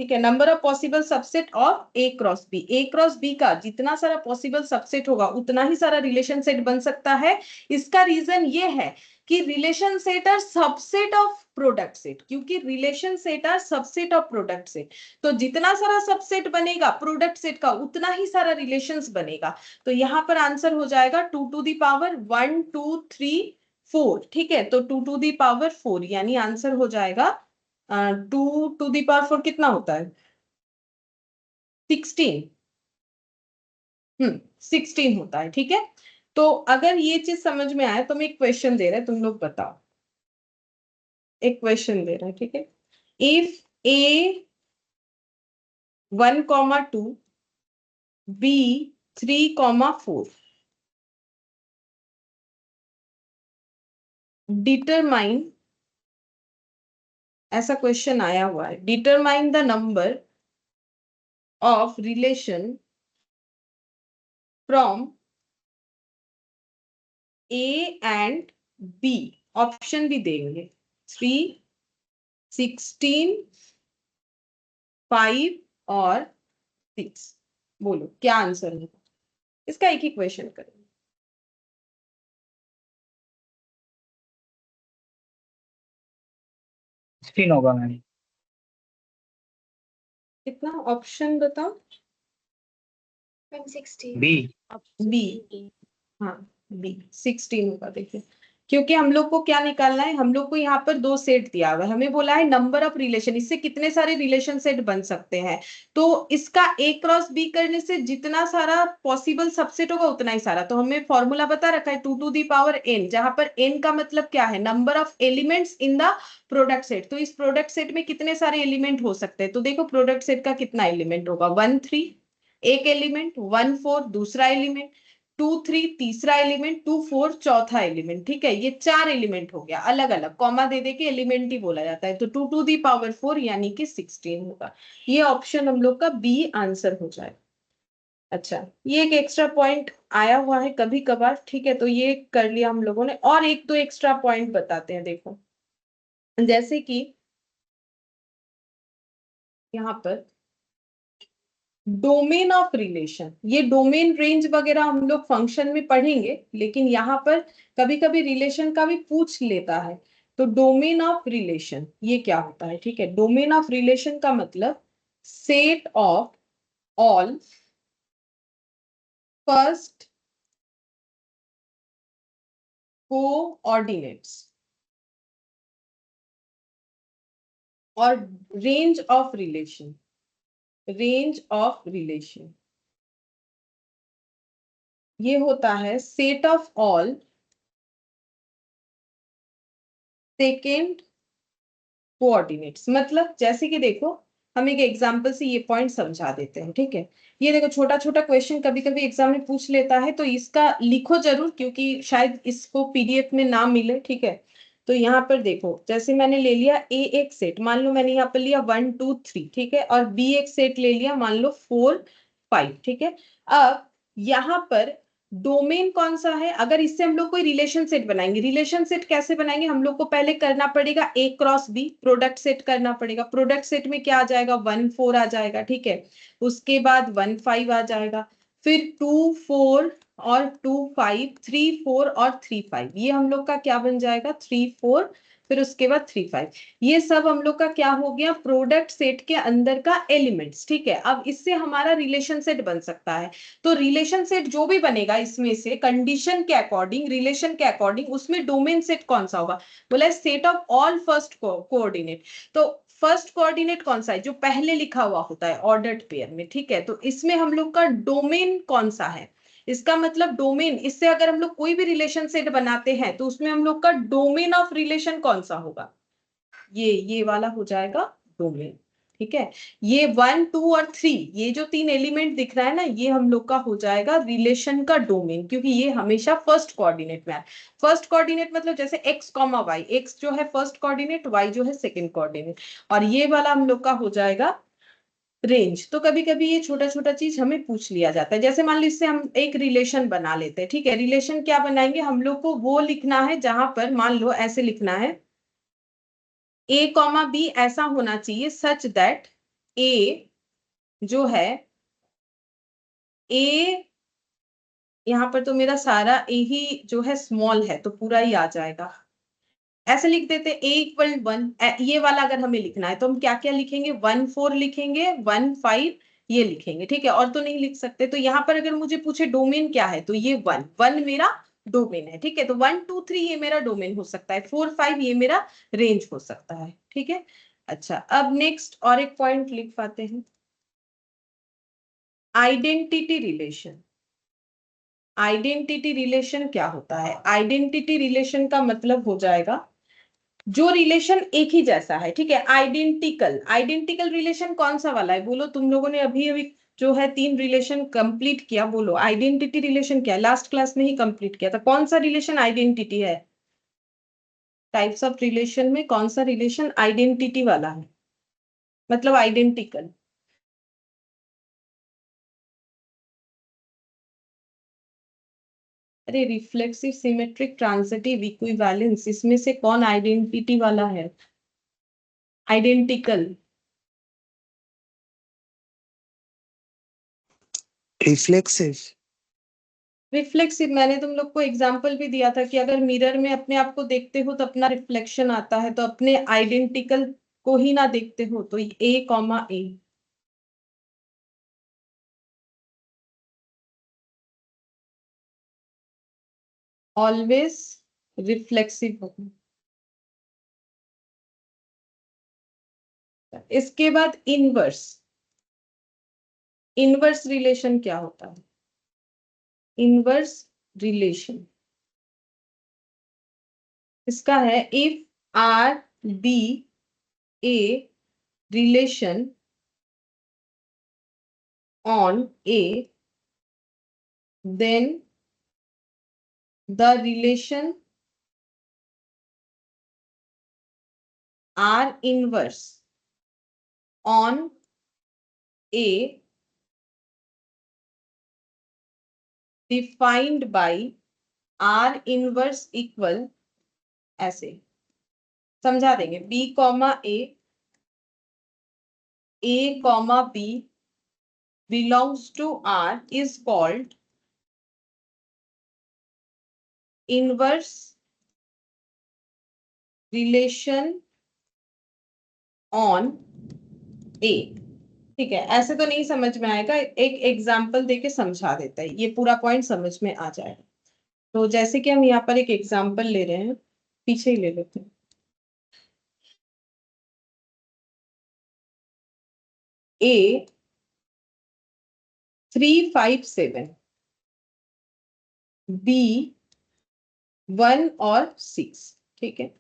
ठीक है, number of possible subset of A cross B, A cross B का जितना सारा पॉसिबल सबसेट होगा उतना ही सारा रिलेशन सेट बन सकता है। इसका रीजन ये है कि relation set are subset of product set, क्योंकि relation set are subset of product set, तो जितना सारा सबसेट बनेगा प्रोडक्ट सेट का उतना ही सारा रिलेशंस बनेगा। तो यहाँ पर आंसर हो जाएगा 2 to the power 1 2 3 4, ठीक है, तो 2 to the power 4 यानी आंसर हो जाएगा 2 to the power 4 कितना होता है 16, 16 होता है, ठीक है। तो अगर ये चीज समझ में आए तो मैं एक क्वेश्चन दे रहा है, तुम लोग बताओ, एक क्वेश्चन दे रहा है, ठीक है। इफ ए 1,2 बी 3,4 डिटरमाइन, ऐसा क्वेश्चन आया हुआ है, determine the number of relation from A and B, option भी देंगे 3, 16, 5 और 6, बोलो क्या आंसर है इसका, एक ही क्वेश्चन करेंगे। स्क्रीन होगा मैम। कितना ऑप्शन बताओ, 16 बी। बी, हाँ बी 16 होगा। देखिए क्योंकि हम लोग को क्या निकालना है, हम लोग को यहाँ पर 2 सेट दिया हुआ है, हमें बोला है नंबर ऑफ रिलेशन, इससे कितने सारे रिलेशन सेट बन सकते हैं, तो इसका ए क्रॉस बी करने से जितना सारा पॉसिबल सबसेट होगा उतना ही सारा, तो हमें फॉर्मूला बता रखा है 2 to the power n, जहां पर n का मतलब क्या है, number of elements in the product set. तो इस प्रोडक्ट सेट में कितने सारे एलिमेंट हो सकते हैं, तो देखो प्रोडक्ट सेट का कितना एलिमेंट होगा, 1 3 एक एलिमेंट, 1 4 दूसरा एलिमेंट, 2 3 तीसरा एलिमेंट, 2 4 चौथा एलिमेंट, ठीक है, ये 4 एलिमेंट हो गया, अलग अलग कॉमा दे दे के एलिमेंट ही बोला जाता है, तो 2 to the power 4 यानी कि 16 होगा। ये ऑप्शन हम लोग का बी आंसर हो जाए। अच्छा, ये एक एक्स्ट्रा पॉइंट आया हुआ है कभी कभार, ठीक है, तो ये कर लिया हम लोगों ने, और एक दो एक्स्ट्रा पॉइंट बताते हैं। देखो जैसे कि यहाँ पर डोमेन ऑफ रिलेशन, ये डोमेन रेंज वगैरह हम लोग फंक्शन में पढ़ेंगे, लेकिन यहाँ पर कभी कभी रिलेशन का भी पूछ लेता है, तो डोमेन ऑफ रिलेशन ये क्या होता है, ठीक है, डोमेन ऑफ रिलेशन का मतलब set of all first coordinates और range of relation, range of relation ये होता है set of all second coordinates. मतलब जैसे कि देखो हम एक एग्जांपल से ये पॉइंट समझा देते हैं, ठीक है। ये देखो छोटा छोटा क्वेश्चन कभी कभी एग्जाम में पूछ लेता है, तो इसका लिखो जरूर क्योंकि शायद इसको पीडीएफ में ना मिले, ठीक है। तो यहाँ पर देखो जैसे मैंने ले लिया ए एक सेट, मान लो मैंने यहाँ पर लिया 1 2 3, ठीक है, और बी एक सेट ले लिया मान लो 4 5, ठीक है। अब यहाँ पर डोमेन कौन सा है, अगर इससे हम लोग कोई रिलेशन सेट बनाएंगे, रिलेशन सेट कैसे बनाएंगे, हम लोग को पहले करना पड़ेगा ए क्रॉस बी, प्रोडक्ट सेट करना पड़ेगा। प्रोडक्ट सेट में क्या आ जाएगा, 1 4 आ जाएगा, ठीक है, उसके बाद 1 5 आ जाएगा, फिर 2 4 और 2 5, 3 4 और 3 5, ये हम लोग का क्या बन जाएगा 3 4, फिर उसके बाद 3 5, ये सब हम लोग का क्या हो गया प्रोडक्ट सेट के अंदर का एलिमेंट्स, ठीक है। अब इससे हमारा रिलेशन सेट बन सकता है, तो रिलेशन सेट जो भी बनेगा इसमें से कंडीशन के अकॉर्डिंग, रिलेशन के अकॉर्डिंग, उसमें डोमेन सेट कौन सा होगा, बोला set of all first coordinate. तो फर्स्ट कोऑर्डिनेट कौन सा है, जो पहले लिखा हुआ होता है ऑर्डर्ड पेयर में, ठीक है, तो इसमें हम लोग का डोमेन कौन सा है, इसका मतलब डोमेन, इससे अगर हम लोग कोई भी रिलेशन सेट बनाते हैं तो उसमें हम लोग का डोमेन ऑफ रिलेशन कौन सा होगा, ये वाला हो जाएगा डोमेन, ठीक है। ये 1 2 और 3, ये जो 3 एलिमेंट दिख रहा है ना, ये हम लोग का हो जाएगा रिलेशन का डोमेन, क्योंकि ये हमेशा फर्स्ट कोऑर्डिनेट में है। फर्स्ट कोऑर्डिनेट मतलब जैसे x कॉमा y, x जो है फर्स्ट कोऑर्डिनेट, y जो है सेकंड कोऑर्डिनेट, और ये वाला हम लोग का हो जाएगा रेंज। तो कभी कभी ये छोटा छोटा चीज हमें पूछ लिया जाता है, जैसे मान लो इससे हम एक रिलेशन बना लेते हैं, ठीक है। रिलेशन क्या बनाएंगे, हम लोग को वो लिखना है जहां पर मान लो ऐसे लिखना है a कॉमा बी ऐसा होना चाहिए सच दैट ए जो है, ए यहाँ पर तो मेरा सारा ए ही जो है स्मॉल है, तो पूरा ही आ जाएगा। ऐसे लिख देते ए इक्वल 1, ये वाला अगर हमें लिखना है तो हम क्या क्या लिखेंगे, 1 4 लिखेंगे, 1 5 ये लिखेंगे, ठीक है, और तो नहीं लिख सकते। तो यहाँ पर अगर मुझे पूछे डोमेन क्या है, तो ये 1 1 मेरा डोमेन है, ठीक है। तो 1 2 3 ये मेरा डोमेन हो सकता है, 4 5 ये मेरा रेंज हो सकता है, ठीक है। अच्छा, अब नेक्स्ट और एक पॉइंट लिख पाते हैं, आइडेंटिटी रिलेशन। आइडेंटिटी रिलेशन क्या होता है? आइडेंटिटी रिलेशन का मतलब हो जाएगा जो रिलेशन एक ही जैसा है, ठीक है, आइडेंटिकल। आइडेंटिकल रिलेशन कौन सा वाला है, बोलो। तुम लोगों ने अभी अभी जो है 3 रिलेशन कंप्लीट किया, बोलो आइडेंटिटी रिलेशन क्या है? लास्ट क्लास में ही कंप्लीट किया था। कौन सा रिलेशन आइडेंटिटी है? टाइप्स ऑफ रिलेशन में कौन सा रिलेशन आइडेंटिटी वाला है, मतलब आइडेंटिकल? अरे रिफ्लेक्सिव, सिमेट्रिक, ट्रांजिटिव, इक्विवेलेंस, इसमें से कौन आइडेंटिटी वाला है? आइडेंटिकल। रिफ्लेक्सिव। रिफ्लेक्सिव मैंने तुम लोग को एग्जांपल भी दिया था कि अगर मिरर में अपने आप को देखते हो तो अपना रिफ्लेक्शन आता है, तो अपने आइडेंटिकल को ही ना देखते हो, तो ए कॉमा ए। ऑलवेज रिफ्लेक्सिव होगा। इसके बाद इनवर्स। इनवर्स रिलेशन क्या होता है? इनवर्स रिलेशन इसका है, if R be a relation on A, then the relation R inverse on A defined by R inverse equal, ऐसे समझा देंगे, B comma A comma B belongs to R is called inverse relation on A। ठीक है, ऐसे तो नहीं समझ में आएगा, एक एग्जाम्पल देके समझा देता है, ये पूरा पॉइंट समझ में आ जाएगा। तो जैसे कि हम यहाँ पर एक एग्जाम्पल ले रहे हैं, पीछे ही ले लेते हैं। A 3 5 7, B 1 और 6, ठीक है।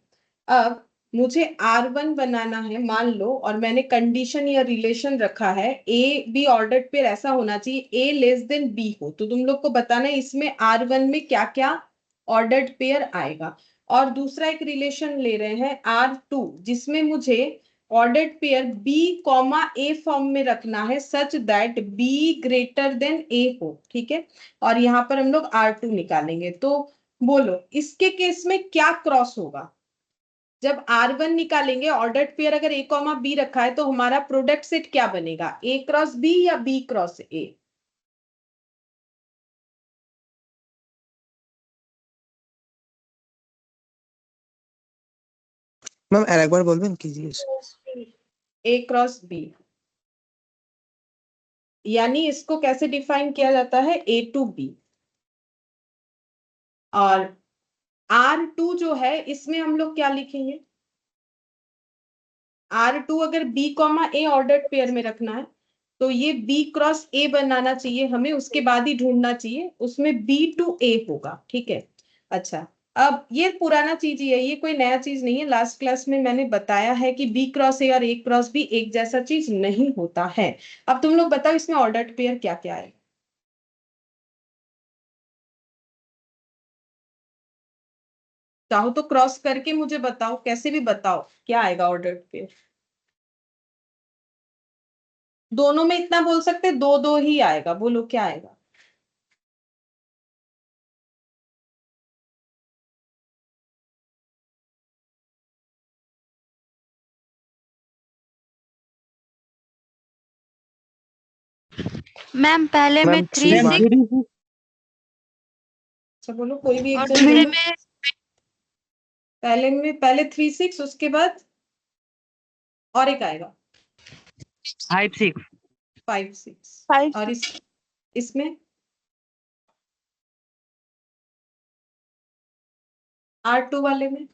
अब मुझे R1 बनाना है, मान लो, और मैंने कंडीशन या रिलेशन रखा है ए बी ऑर्डर्ड पेयर ऐसा होना चाहिए ए लेस देन बी हो। तो तुम लोग को बताना है इसमें R1 में क्या क्या ऑर्डर्ड पेयर आएगा। और दूसरा एक रिलेशन ले रहे हैं R2, जिसमें मुझे ordered pair b comma a form में रखना है such that b greater than a हो, ठीक है। और यहाँ पर हम लोग R2 निकालेंगे। तो बोलो इसके केस में क्या क्रॉस होगा? जब R1 निकालेंगे, ऑर्डर्ड पेयर अगर ए कॉमा बी रखा है, तो हमारा प्रोडक्ट सेट क्या बनेगा, ए क्रॉस बी या बी क्रॉस ए? मैम एक बार बोलবেন কি জিজ্ঞেস? ए क्रॉस बी, यानी इसको कैसे डिफाइन किया जाता है, ए टू बी। और R2 जो है इसमें हम लोग क्या लिखेंगे, R2 अगर बी कॉमा ए ऑर्डर्ड पेयर में रखना है, तो ये बी क्रॉस ए बनाना चाहिए हमें, उसके बाद ही ढूंढना चाहिए उसमें बी टू ए होगा, ठीक है। अच्छा, अब ये पुराना चीज ही है, ये कोई नया चीज नहीं है, लास्ट क्लास में मैंने बताया है कि बी क्रॉस ए और ए क्रॉस बी एक जैसा चीज नहीं होता है। अब तुम लोग बताओ इसमें ऑर्डर्ड पेयर क्या क्या है? चाहो तो क्रॉस करके मुझे बताओ, कैसे भी बताओ क्या आएगा ऑर्डर्ड पेयर। दोनों में इतना बोल सकते, दो दो ही आएगा, बोलो क्या आएगा? मैम पहले में मैम 3 मैम 6 अच्छा बोलो, कोई भी एक और जन दूसरे बोलो। में पहले 3 6, उसके बाद और एक आएगा 5 6 5 6। 5 और इसमें R2 वाले में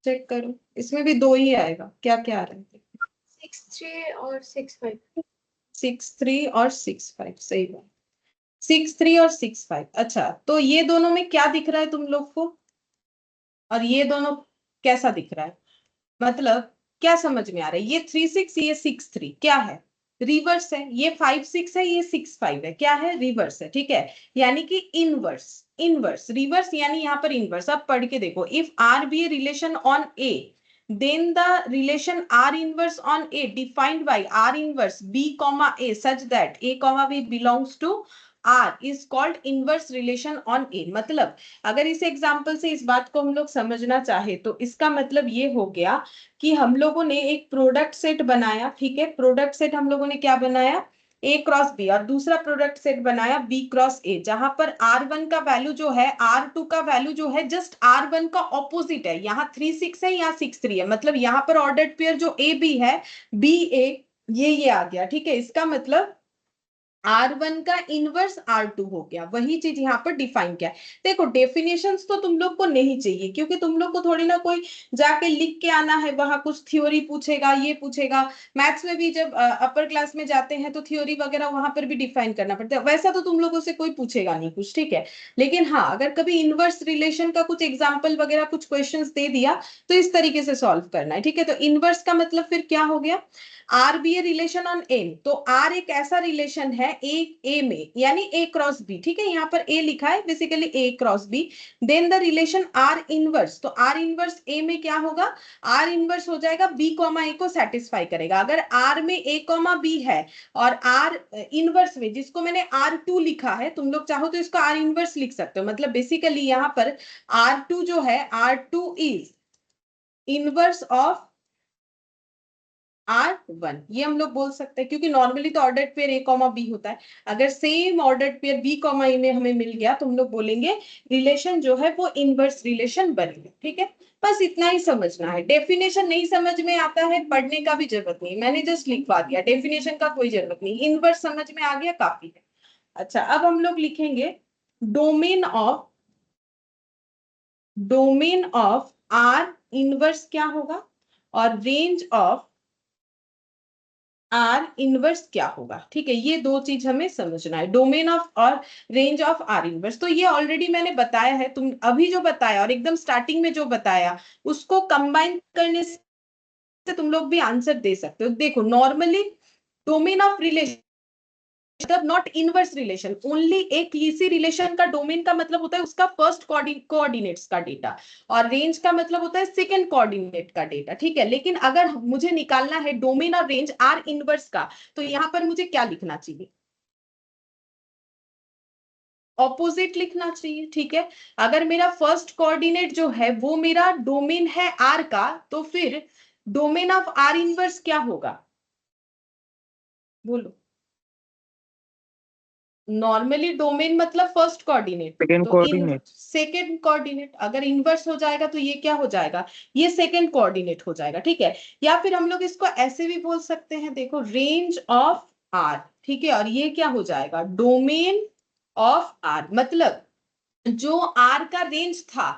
चेक करो, इसमें भी 2 ही आएगा। क्या क्या आ रहा है? 6 3 और 6 5। 6 3 और 6 5, सही बात। 6 3 और 6 5। अच्छा, तो ये दोनों में क्या दिख रहा है तुम लोग को, और ये दोनों कैसा दिख रहा है? मतलब क्या समझ में आ रहा है? ये 3 6, ये 6 3 क्या है? रिवर्स है। ये 5 6 है, ये 6 5 है। क्या है? रिवर्स है। ठीक है, यानी कि इनवर्स। इनवर्स रिवर्स यानी यहाँ पर इनवर्स। अब पढ़ के देखो, if R be a relation on A, then the relation R inverse on A defined by R inverse B comma A such that A comma B belongs to R is called inverse relation on A। मतलब अगर इस example से इस बात को हम लोग समझना चाहे तो इसका मतलब ये हो गया कि हम लोगों ने एक प्रोडक्ट सेट बनाया। ठीक है, प्रोडक्ट सेट हम लोगों ने क्या बनाया? A क्रॉस बी, और दूसरा प्रोडक्ट सेट बनाया B क्रॉस A, जहां पर R1 का वैल्यू जो है R2 का वैल्यू जो है जस्ट R1 का ऑपोजिट है। यहाँ 3 6 है, यहाँ 6 3 है। मतलब यहाँ पर ऑर्डर्ड पेयर जो AB है, BA, ये आ गया। ठीक है, इसका मतलब R1 का इनवर्स R2 हो गया। वही चीज यहाँ पर डिफाइन किया है। देखो, डेफिनेशंस तो तुम लोग को नहीं चाहिए, क्योंकि तुम लोग को थोड़ी ना कोई जाके लिख के आना है, वहां कुछ थ्योरी पूछेगा, ये पूछेगा। मैथ्स में भी जब अपर क्लास में जाते हैं तो थ्योरी वगैरह वहां पर भी डिफाइन करना पड़ता है। वैसा तो तुम लोगों से कोई पूछेगा नहीं कुछ। ठीक है, लेकिन हाँ, अगर कभी इनवर्स रिलेशन का कुछ एग्जाम्पल वगैरह कुछ क्वेश्चन दे दिया तो इस तरीके से सॉल्व करना है। ठीक है, तो इनवर्स का मतलब फिर क्या हो गया? R be a relation on N, तो आर एक ऐसा रिलेशन है ए में, यानी ए क्रॉस बी। ठीक है, यहाँ पर ए लिखा है, basically A cross B. Then the relation R inverse, तो आर इनवर्स ए में क्या होगा? आर इनवर्स हो जाएगा बी कॉमा ए को सेटिस्फाई करेगा। अगर आर में ए कॉमा बी है और आर इनवर्स में, जिसको मैंने R2 लिखा है, तुम लोग चाहो तो इसको आर इनवर्स लिख सकते हो। मतलब बेसिकली यहाँ पर R2 जो है, R2 is inverse of R1, ये हम लोग बोल सकते हैं, क्योंकि नॉर्मली तो ordered pair A comma B होता है। अगर same ordered pair B comma A में हमें मिल गया तो हम लोग बोलेंगे रिलेशन जो है वो इनवर्स रिलेशन बनेगा। ठीक है, बस इतना ही समझना है। डेफिनेशन नहीं समझ में आता है, पढ़ने का भी जरूरत नहीं, मैंने जस्ट लिखवा दिया, डेफिनेशन का कोई जरूरत नहीं। इनवर्स समझ में आ गया, काफी है। अच्छा, अब हम लोग लिखेंगे डोमेन ऑफ R इनवर्स क्या होगा, और रेंज ऑफ आर इनवर्स क्या होगा। ठीक है, ये दो चीज हमें समझना है, डोमेन ऑफ और रेंज ऑफ आर इनवर्स। तो ये ऑलरेडी मैंने बताया है, तुम अभी जो बताया और एकदम स्टार्टिंग में जो बताया उसको कंबाइन करने से तुम लोग भी आंसर दे सकते हो। देखो, नॉर्मली डोमेन ऑफ रिलेशन मतलब नॉट इनवर्स रिलेशन, ओनली एक किसी रिलेशन का डोमेन का मतलब होता है उसका फर्स्ट कोऑर्डिनेट्स का डेटा, और रेंज का मतलब होता है सेकंड कोऑर्डिनेट का डेटा। ठीक है, लेकिन अगर मुझे निकालना है डोमेन और रेंज आर इनवर्स का, तो यहां पर मुझे क्या लिखना चाहिए? ऑपोजिट लिखना चाहिए। ठीक है, अगर मेरा फर्स्ट कोऑर्डिनेट जो है वो मेरा डोमेन है आर का, तो फिर डोमेन ऑफ आर इनवर्स क्या होगा? बोलो। नॉर्मली डोमेन मतलब फर्स्ट कोऑर्डिनेट, सेकेंड तो इन कोऑर्डिनेट। Second coordinate. अगर इनवर्स हो जाएगा तो ये क्या हो जाएगा? ये सेकेंड कोऑर्डिनेट हो जाएगा। ठीक है, या फिर हम लोग इसको ऐसे भी बोल सकते हैं, देखो, रेंज ऑफ आर। ठीक है, और ये क्या हो जाएगा? Domain of R. मतलब जो आर का रेंज था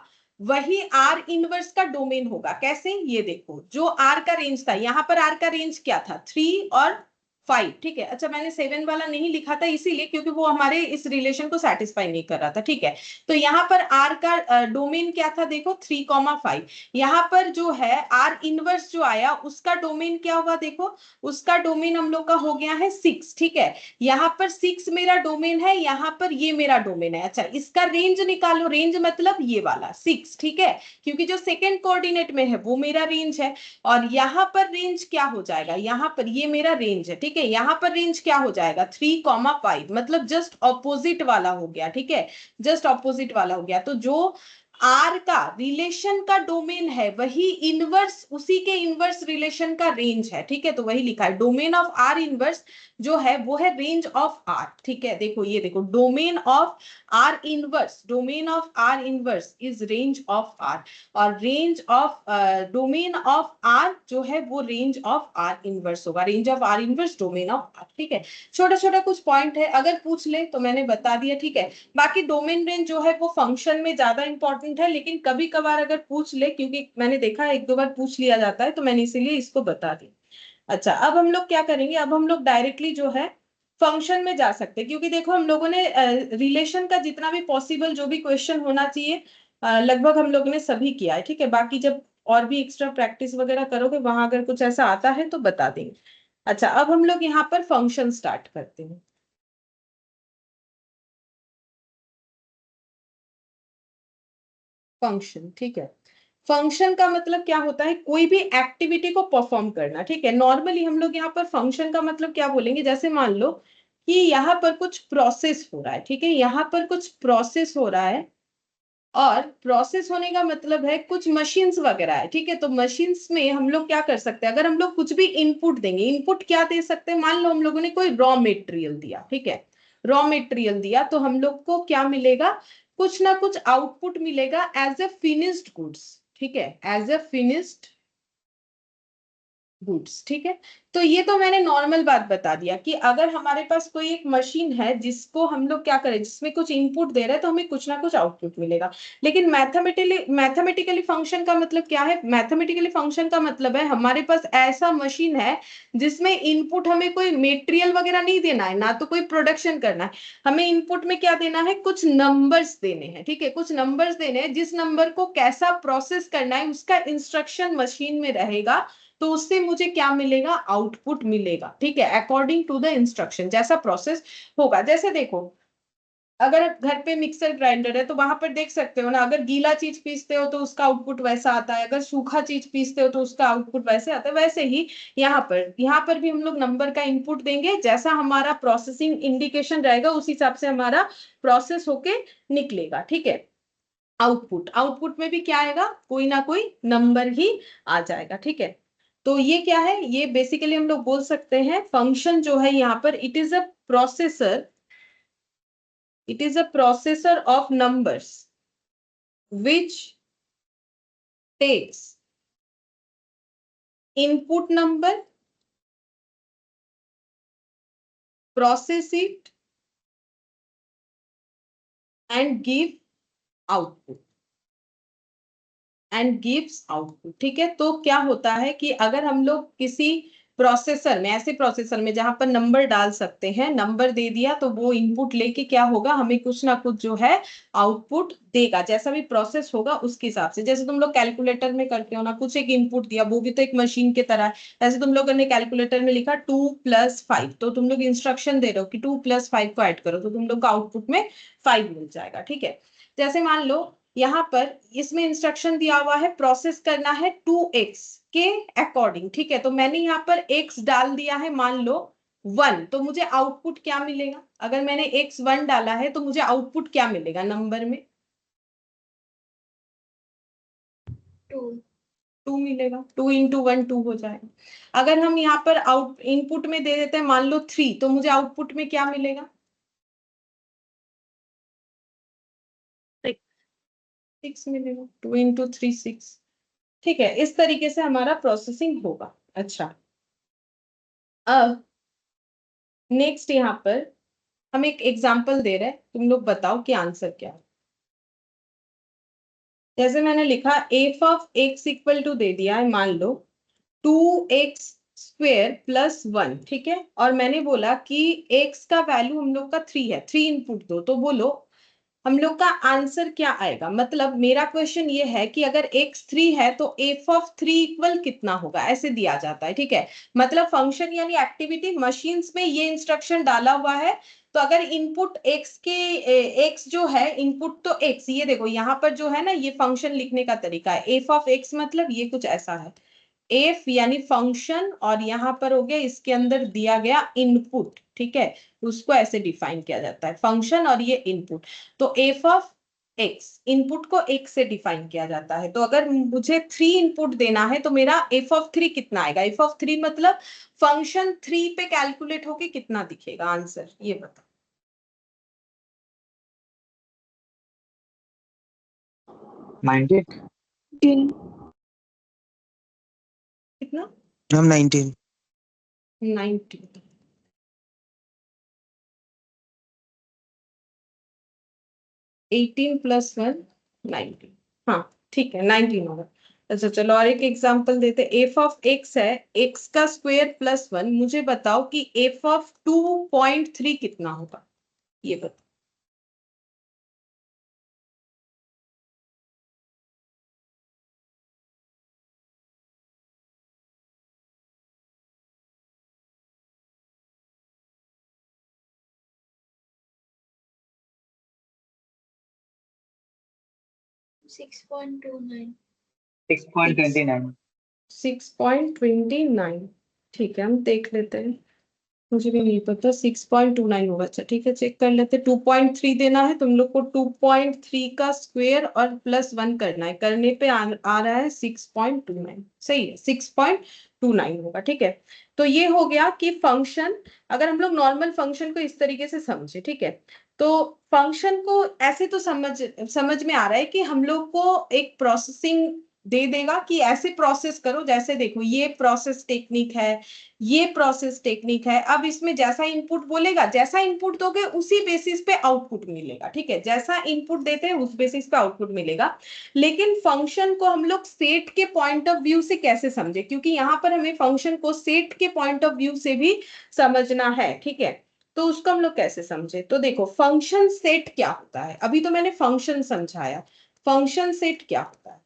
वही आर इनवर्स का डोमेन होगा। कैसे? ये देखो, जो आर का रेंज था, यहां पर आर का रेंज क्या था? 3 और 5। ठीक है, अच्छा मैंने 7 वाला नहीं लिखा था इसीलिए क्योंकि वो हमारे इस रिलेशन को सेटिस्फाई नहीं कर रहा था। ठीक है, तो यहाँ पर आर का डोमेन क्या था? देखो 3,5। यहाँ पर जो है आर इनवर्स जो आया उसका डोमेन क्या होगा? देखो, उसका डोमेन हम लोग का हो गया है 6। ठीक है, यहाँ पर 6 मेरा डोमेन है, यहाँ पर ये मेरा डोमेन है। अच्छा, इसका रेंज निकालो, रेंज मतलब ये वाला 6। ठीक है, क्योंकि जो सेकेंड कोऑर्डिनेट में है वो मेरा रेंज है, और यहाँ पर रेंज क्या हो जाएगा? यहाँ पर ये मेरा रेंज है। ठीक है, यहाँ पर रेंज क्या हो जाएगा? 3,5, मतलब जस्ट ऑपोजिट वाला हो गया। ठीक है, जस्ट ऑपोजिट वाला हो गया। तो जो आर का रिलेशन का डोमेन है वही इनवर्स, उसी के इनवर्स रिलेशन का रेंज है, ठीक है। तो वही लिखा है डोमेन ऑफ आर इनवर्स जो है वो है रेंज ऑफ आर, ठीक है। देखो ये देखो domain of R inverse, domain of R inverse is range of R, और range of domain of R जो है वो रेंज ऑफ आर इनवर्स होगा, range of R inverse domain of R, ठीक है। छोटा छोटा कुछ पॉइंट है, अगर पूछ ले तो मैंने बता दिया, ठीक है। बाकी डोमेन रेंज जो है वो फंक्शन में ज्यादा इंपॉर्टेंट है, लेकिन कभी कभार अगर पूछ ले, क्योंकि मैंने देखा है एक दो बार पूछ लिया जाता है, तो मैंने इसीलिए इसको बता दी। अच्छा, अब हम लोग क्या करेंगे, अब हम लोग डायरेक्टली जो है फंक्शन में जा सकते हैं, क्योंकि देखो हम लोगों ने रिलेशन का जितना भी पॉसिबल जो भी क्वेश्चन होना चाहिए लगभग हम लोगों ने सभी किया है, ठीक है। बाकी जब और भी एक्स्ट्रा प्रैक्टिस वगैरह करोगे वहां अगर कुछ ऐसा आता है तो बता देंगे। अच्छा, अब हम लोग यहाँ पर फंक्शन स्टार्ट करते हैं। फंक्शन, ठीक है। फंक्शन का मतलब क्या होता है, कोई भी एक्टिविटी को परफॉर्म करना, ठीक है। नॉर्मली हम लोग यहाँ पर फंक्शन का मतलब क्या बोलेंगे, जैसे मान लो कि यहाँ पर कुछ प्रोसेस हो रहा है, ठीक है। यहाँ पर कुछ प्रोसेस हो रहा है, और प्रोसेस होने का मतलब है कुछ मशीन्स वगैरह है, ठीक है। तो मशीन्स में हम लोग क्या कर सकते हैं, अगर हम लोग कुछ भी इनपुट देंगे, इनपुट क्या दे सकते हैं, मान लो हम लोगों ने कोई रॉ मेटेरियल दिया, ठीक है। रॉ मेटेरियल दिया तो हम लोग को क्या मिलेगा, कुछ ना कुछ आउटपुट मिलेगा एज ए फिनिश्ड गुड्स, ठीक है, एज ए फिनिश्ड गुड्स, ठीक है। तो ये तो मैंने नॉर्मल बात बता दिया कि अगर हमारे पास कोई एक मशीन है जिसको हम लोग क्या करें, जिसमें कुछ इनपुट दे रहे हैं तो हमें कुछ ना कुछ आउटपुट मिलेगा। लेकिन मैथमेटिकली फंक्शन का मतलब क्या है, मैथमेटिकली फंक्शन का मतलब है हमारे पास ऐसा मशीन है जिसमें इनपुट हमें कोई मेटेरियल वगैरह नहीं देना है, ना तो कोई प्रोडक्शन करना है, हमें इनपुट में क्या देना है, कुछ नंबर्स देने हैं, ठीक है। कुछ नंबर्स देने हैं, जिस नंबर को कैसा प्रोसेस करना है उसका इंस्ट्रक्शन मशीन में रहेगा, तो उससे मुझे क्या मिलेगा, आउटपुट मिलेगा, ठीक है। अकॉर्डिंग टू द इंस्ट्रक्शन जैसा प्रोसेस होगा। जैसे देखो अगर घर पे मिक्सर ग्राइंडर है तो वहां पर देख सकते हो ना, अगर गीला चीज पीसते हो तो उसका आउटपुट वैसा आता है, अगर सूखा चीज पीसते हो तो उसका आउटपुट वैसे आता है। वैसे ही यहाँ पर भी हम लोग नंबर का इनपुट देंगे, जैसा हमारा प्रोसेसिंग इंडिकेशन रहेगा उस हिसाब से हमारा प्रोसेस होके निकलेगा, ठीक है। आउटपुट, आउटपुट में भी क्या आएगा, कोई ना कोई नंबर ही आ जाएगा, ठीक है। तो ये क्या है, ये बेसिकली हम लोग बोल सकते हैं फंक्शन जो है यहाँ पर it is a processor, it is a processor of numbers which takes input number, process it and give output and gives output, ठीक है। तो क्या होता है कि अगर हम लोग किसी प्रोसेसर में, ऐसे प्रोसेसर में जहां पर नंबर डाल सकते हैं, नंबर दे दिया तो वो इनपुट लेके क्या होगा, हमें कुछ ना कुछ जो है आउटपुट देगा, जैसा भी प्रोसेस होगा उसके हिसाब से। जैसे तुम लोग कैलकुलेटर में करते हो ना, कुछ एक इनपुट दिया, वो भी तो एक मशीन की तरह है। ऐसे तुम लोगों ने कैलकुलेटर में लिखा 2+5, तो तुम लोग इंस्ट्रक्शन दे रहे हो कि 2+5 को ऐड करो, तो तुम लोग का आउटपुट में 5 मिल जाएगा, ठीक है। जैसे मान लो यहाँ पर इसमें इंस्ट्रक्शन दिया हुआ है प्रोसेस करना है 2x के अकॉर्डिंग, ठीक है। तो मैंने यहाँ पर x डाल दिया है, मान लो 1, तो मुझे आउटपुट क्या मिलेगा, अगर मैंने x 1 डाला है तो मुझे आउटपुट क्या मिलेगा नंबर में, 2 मिलेगा। 2 into 1 2 हो जाएगा। अगर हम यहाँ पर आउट इनपुट में दे देते हैं मान लो 3, तो मुझे आउटपुट में क्या मिलेगा, 6 मिलेगा। 2 into 3 6, ठीक है। इस तरीके से हमारा प्रोसेसिंग होगा। अच्छा, अब नेक्स्ट यहाँ पर हम एक एग्जांपल दे रहे हैं, तुम लोग बताओ कि आंसर क्या है। जैसे मैंने लिखा f of x equal to दे दिया है, मान लो 2x² + 1, ठीक है। और मैंने बोला कि x का वैल्यू हम लोग का 3 है, 3 इनपुट दो, तो बोलो हम लोग का आंसर क्या आएगा। मतलब मेरा क्वेश्चन ये है कि अगर x 3 है तो f ऑफ 3 इक्वल कितना होगा, ऐसे दिया जाता है, ठीक है। मतलब फंक्शन यानी एक्टिविटी मशीन्स में ये इंस्ट्रक्शन डाला हुआ है, तो अगर इनपुट x के x जो है इनपुट तो x, ये देखो यहाँ पर जो है ना, ये फंक्शन लिखने का तरीका है। f ऑफ x मतलब ये कुछ ऐसा है, f यानी फंक्शन, और यहाँ पर हो गया इसके अंदर दिया गया इनपुट, ठीक है। उसको ऐसे डिफाइन किया जाता है, फंक्शन और ये इनपुट। तो f ऑफ x, इनपुट को x से डिफाइन किया जाता है। तो अगर मुझे 3 इनपुट देना है तो मेरा f ऑफ 3 कितना आएगा? f ऑफ 3 मतलब फंक्शन 3 पे कैलकुलेट होके कितना दिखेगा आंसर, ये बताओ। कितना? हम 19 90। 18 प्लस 1 19। हाँ ठीक है 19 होगा। अच्छा चलो और एक एग्जांपल देते। एफ ऑफ एक्स है, एक्स का स्क्वायर प्लस 1। मुझे बताओ कि एफ ऑफ 2.3 कितना होगा, ये बताओ। Six point two nine. 6.29. 6.29। ठीक है हम देख लेते हैं, मुझे भी नहीं पता। 6.29 होगा। अच्छा ठीक है चेक कर लेते। 2.3 देना है तुम लोग को, 2.3 का स्क्वायर और प्लस 1 करना है। करने पे आ रहा है 6.29। सही है 6.29 होगा। ठीक है तो ये हो गया कि फंक्शन, अगर हम लोग नॉर्मल फंक्शन को इस तरीके से समझे, ठीक है, तो फंक्शन को ऐसे तो समझ में आ रहा है कि हम लोग को एक प्रोसेसिंग दे देगा कि ऐसे प्रोसेस करो। जैसे देखो ये प्रोसेस टेक्निक है, ये प्रोसेस टेक्निक है। अब इसमें जैसा इनपुट बोलेगा, जैसा इनपुट दोगे उसी बेसिस पे आउटपुट मिलेगा। ठीक है जैसा इनपुट देते हैं उस बेसिस पे आउटपुट मिलेगा। लेकिन फंक्शन को हम लोग सेट के पॉइंट ऑफ व्यू से कैसे समझे, क्योंकि यहाँ पर हमें फंक्शन को सेट के पॉइंट ऑफ व्यू से भी समझना है। ठीक है तो उसको हम लोग कैसे समझे? तो देखो फंक्शन सेट क्या होता है, अभी तो मैंने फंक्शन समझाया। फंक्शन सेट क्या होता है?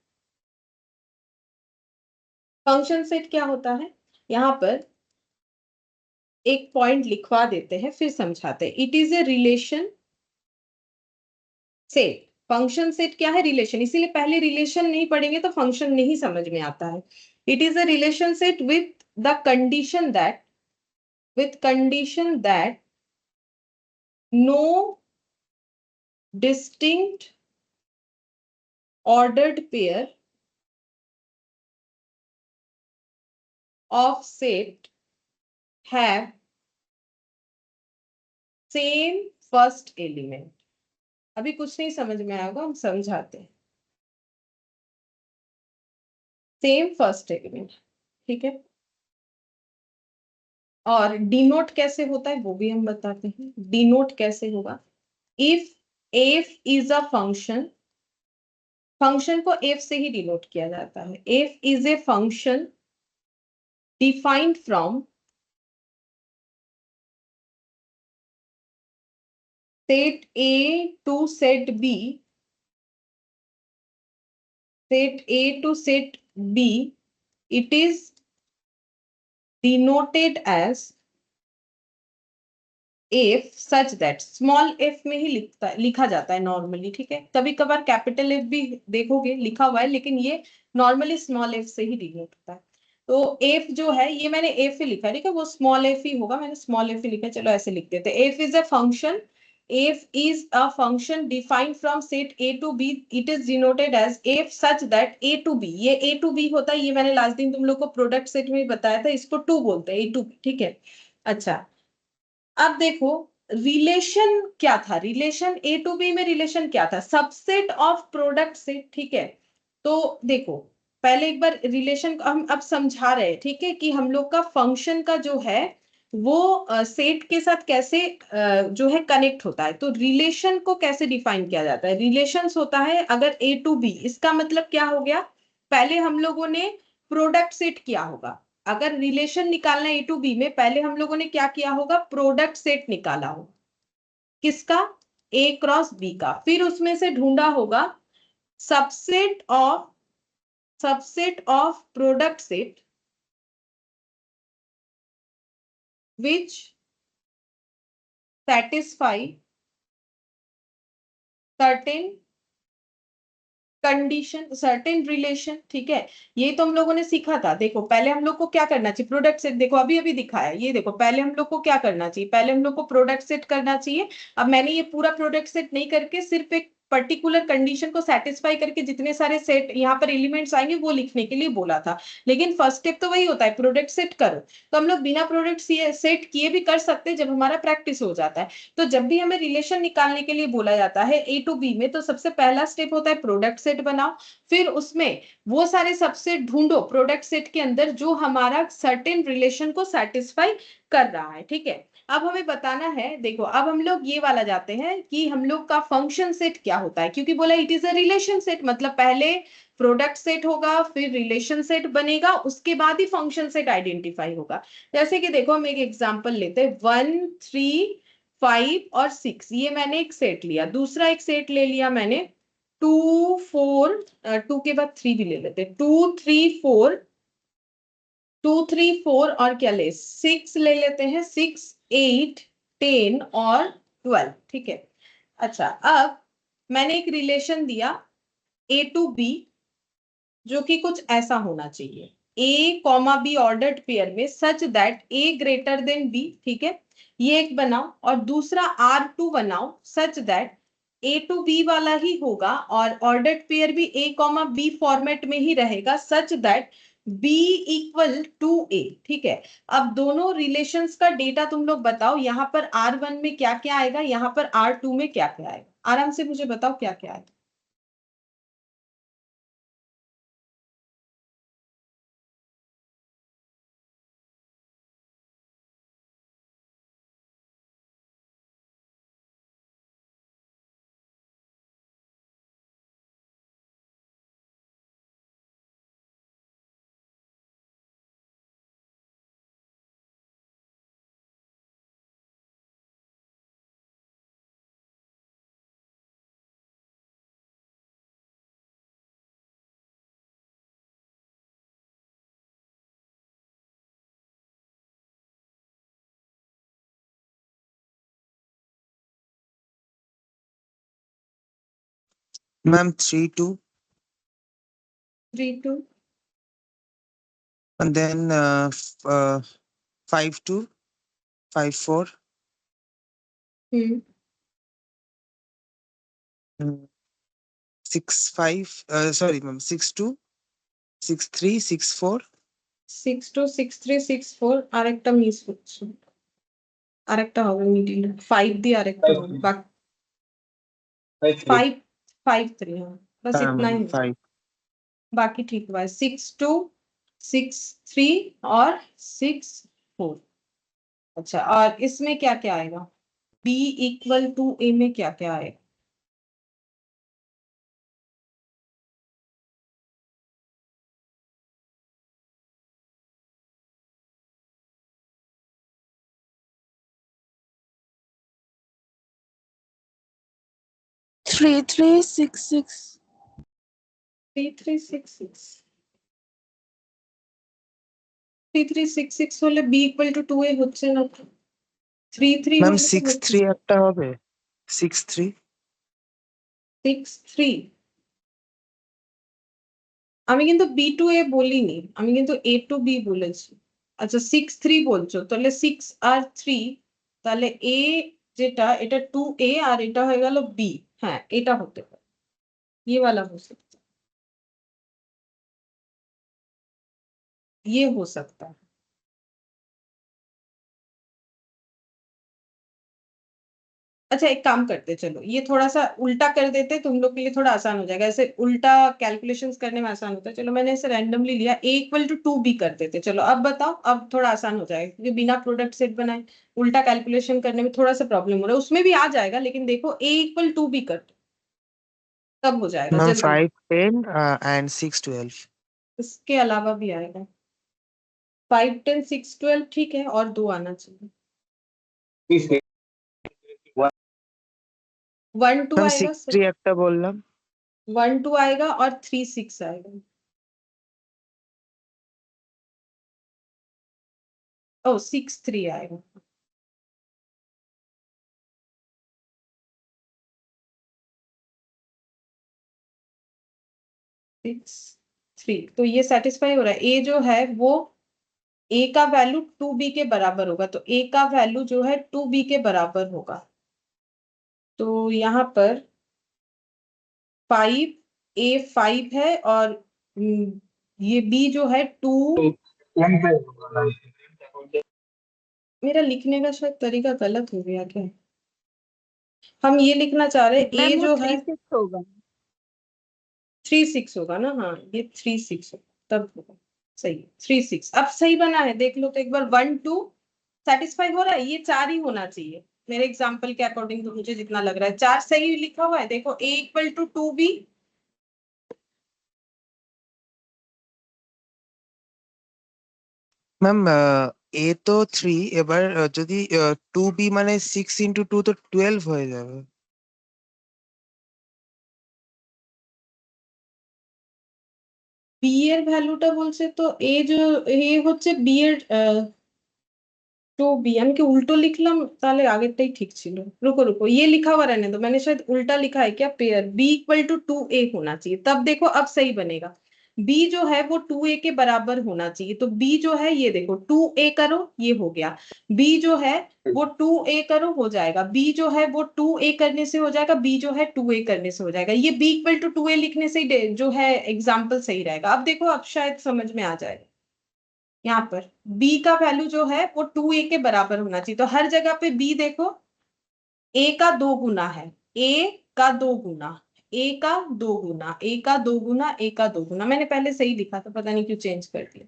फंक्शन सेट क्या होता है, यहाँ पर एक पॉइंट लिखवा देते हैं फिर समझाते हैं। It is a relation set. Function set क्या है? रिलेशन। इसीलिए पहले रिलेशन नहीं पढ़ेंगे तो फंक्शन नहीं समझ में आता है। It is a relation set with the condition that, no distinct ordered pair of set have same first element। अभी कुछ नहीं समझ में आएगा, हम समझाते हैं। सेम फर्स्ट एलिमेंट, ठीक है। और डिनोट कैसे होता है वो भी हम बताते हैं। डिनोट कैसे होगा? If f is a function, function को एफ से ही डिनोट किया जाता है। F is a function defined from set A to set B, set A to set B, it is denoted as f such that, small f में ही लिखा जाता है नॉर्मली। ठीक है कभी कभार कैपिटल F भी देखोगे लिखा हुआ है, लेकिन ये नॉर्मली स्मॉल f से ही डिनोट होता है। तो f जो है ये मैंने f ही लिखा है, ठीक है, वो स्मॉल f ही होगा, मैंने स्मॉल f ही लिखा है। चलो ऐसे लिख देते हैं। f is a function, f is a function defined from set a to b, it is denoted as f such that a to b, ये a to b होता है, ये मैंने लास्ट दिन तुम लोग को प्रोडक्ट सेट में बताया था, इसको 2 बोलते हैं, a to b। ठीक है अच्छा अब देखो रिलेशन क्या था, रिलेशन ए टू बी में रिलेशन क्या था? Subset of product set. ठीक है तो देखो पहले एक बार रिलेशन हम अब समझा रहे हैं, ठीक है, कि हम लोग का फंक्शन का जो है वो सेट के साथ कैसे जो है कनेक्ट होता है। तो रिलेशन को कैसे डिफाइन किया जाता है? रिलेशंस होता है अगर ए टू बी, इसका मतलब क्या हो गया, पहले हम लोगों ने प्रोडक्ट सेट किया होगा। अगर रिलेशन निकालना ए टू बी में, पहले हम लोगों ने क्या किया होगा? प्रोडक्ट सेट निकाला होगा। किसका? ए क्रॉस बी का। फिर उसमें से ढूंढा होगा subset of product set which satisfy certain condition, certain relation. ठीक है ये तो हम लोगों ने सीखा था। देखो पहले हम लोग को क्या करना चाहिए? प्रोडक्ट सेट, देखो अभी अभी दिखाया, ये देखो पहले हम लोग को क्या करना चाहिए? पहले हम लोग को प्रोडक्ट सेट करना चाहिए। अब मैंने ये पूरा प्रोडक्ट सेट नहीं करके सिर्फ एक पर्टिकुलर कंडीशन को सेटिस्फाई करके जितने सारे सेट यहाँ पर एलिमेंट्स आएंगे वो लिखने के लिए बोला था, लेकिन फर्स्ट स्टेप तो वही होता है, प्रोडक्ट सेट करो। तो हम लोग बिना प्रोडक्ट सेट किए भी कर सकते हैं जब हमारा प्रैक्टिस हो जाता है। तो जब भी हमें रिलेशन निकालने के लिए बोला जाता है ए टू बी में, तो सबसे पहला स्टेप होता है प्रोडक्ट सेट बनाओ, फिर उसमें वो सारे सबसेट ढूंढो प्रोडक्ट सेट के अंदर जो हमारा सर्टेन रिलेशन को सेटिस्फाई कर रहा है। ठीक है, अब हमें बताना है, देखो अब हम लोग ये वाला जाते हैं कि हम लोग का फंक्शन सेट क्या होता है, क्योंकि बोला it is a relation set, मतलब पहले प्रोडक्ट सेट होगा, फिर रिलेशन सेट बनेगा, उसके बाद ही फंक्शन सेट आइडेंटिफाई होगा। जैसे कि देखो हम एक एग्जांपल लेते हैं, 1 3 5 और 6, ये मैंने एक सेट लिया। दूसरा एक सेट ले लिया मैंने 2 4, 2 के बाद 3 भी ले लेते हैं, 2 3 4, 2 3 4 और क्या ले 6 ले लेते हैं, 6 8 10 और 12। ठीक है, अच्छा अब मैंने एक रिलेशन दिया ए टू बी, जो कि कुछ ऐसा होना चाहिए, A comma B ordered pair में such that A greater than B. ठीक है, ये एक बनाओ, और दूसरा R2 बनाओ such that A to B वाला ही होगा और ऑर्डर्ड पेयर भी ए कॉमा बी फॉर्मेट में ही रहेगा such that b equal to a. ठीक है, अब दोनों रिलेशंस का डेटा तुम लोग बताओ, यहाँ पर R1 में क्या क्या आएगा, यहाँ पर R2 में क्या क्या आएगा, आराम से मुझे बताओ क्या क्या आएगा। Ma'am 3 2 3 2 and then 5 2 5 4 6 5 sorry ma'am 6 2 6 3 6 4 6 2 6 3 6 4 আরেকটা মিস হচ্ছে, আরেকটা হবে মিডিল 5 দিয়ে আরেকটা হবে, বাকি 5 5 3, हाँ बस इतना ही है, 5 बाकी ठीक हुआ है। 6 2 6 3 और 6 4। अच्छा, और इसमें क्या क्या आएगा, B इक्वल टू A में क्या क्या आएगा। 3366 3 3 6 6 3 3 6 6 হলে B ইকুয়াল টু 2A হচ্ছে না তো, 3 3 ম্যাম হলে তো 6 হচ্ছে 3 একটা হবে 6 3 6 3। আমি কিন্তু B2A বলিনি, আমি কিন্তু A টু B বলেছি। আচ্ছা 6 3 বলছো, তাহলে 6 আর 3, তাহলে A যেটা এটা 2A আর এটা হয়ে গেল B। হ্যাঁ এটা হতে পারে, ये वाला हो सकता है, ये हो सकता है। अच्छा एक काम करते, चलो ये थोड़ा सा उल्टा कर देते, तुम लोग के लिए थोड़ा आसान हो जाएगा, ऐसे उल्टा कैलकुलेशंस करने में आसान होता है। चलो मैंने इसे रैंडमली लिया, A इक्वल टू 2 B कर देते। चलो अब बताओ, अब थोड़ा आसान हो जाएगा, क्योंकि बिना प्रोडक्ट सेट बनाए उल्टा कैलकुलेशन करने में थोड़ा सा प्रॉब्लम हो रहा है, उसमें भी आ जाएगा, लेकिन देखो A इक्वल टू B कर दो, तब हो जाएगा मैम जल्दी। 5 10 एंड 6 12 इसके अलावा भी आएगा 5 10 6 12, ठीक है, और 2 आना चाहिए। 1 2 मैम आएगा 6 3 একটা বললাম 1 2 आएगा और 3 6 आएगा। ओ 6 3 आएगा। 6 3, तो ये सेटिस्फाई हो रहा है। ए जो है वो ए का वैल्यू 2B के बराबर होगा, तो ए का वैल्यू जो है 2B के बराबर होगा। तो यहाँ पर 5, A 5 है और ये B जो है 2। मेरा लिखने का शायद तरीका गलत हो गया क्या? हम ये लिखना चाह रहे हैं A जो है 3 6 होगा। 3 6 होगा ना, हाँ ये 3 6 होगा तब होगा। सही है 3 6। अब सही बना है, देख लो तो एक बार 1 2 सेटिस्फाई हो रहा है। ये 4 ही होना चाहिए मेरे एग्जाम्पल के अकॉर्डिंग, तो मुझे जितना लग रहा है 4 सही लिखा हुआ है। देखो A equal to 2B, ma'am এ তো 3, এবার যদি 2B মানে 6 ইন্টু 2 তো 12 হয়ে যাবে। বি এর ভ্যালুটা বলছে তো এ হচ্ছে বি এর तो बी, আমি কি উল্টো লিখলাম? তাহলে আগেরটাই ঠিক ছিল। रुको रुको, ये लिखा हुआ रहने दो, मैंने शायद उल्टा लिखा है क्या? Pair b equal to 2a होना चाहिए, तब देखो अब सही बनेगा। b जो है वो 2a के बराबर होना चाहिए, तो b जो है ये देखो 2a करो, ये हो गया। b जो है वो 2a करो, हो जाएगा। b जो है वो 2a करने से हो जाएगा, b जो है 2a करने से हो जाएगा। ये b इक्वल टू 2a लिखने से ही जो है एग्जाम्पल सही रहेगा। अब देखो अब शायद समझ में आ जाएगा। यहाँ पर b का वैल्यू जो है वो 2a के बराबर होना चाहिए, तो हर जगह पे b देखो a का 2 गुना है, a का 2 गुना, a का 2 गुना, a का 2 गुना, a का 2 गुना। मैंने पहले सही लिखा था, पता नहीं क्यों चेंज कर दिया।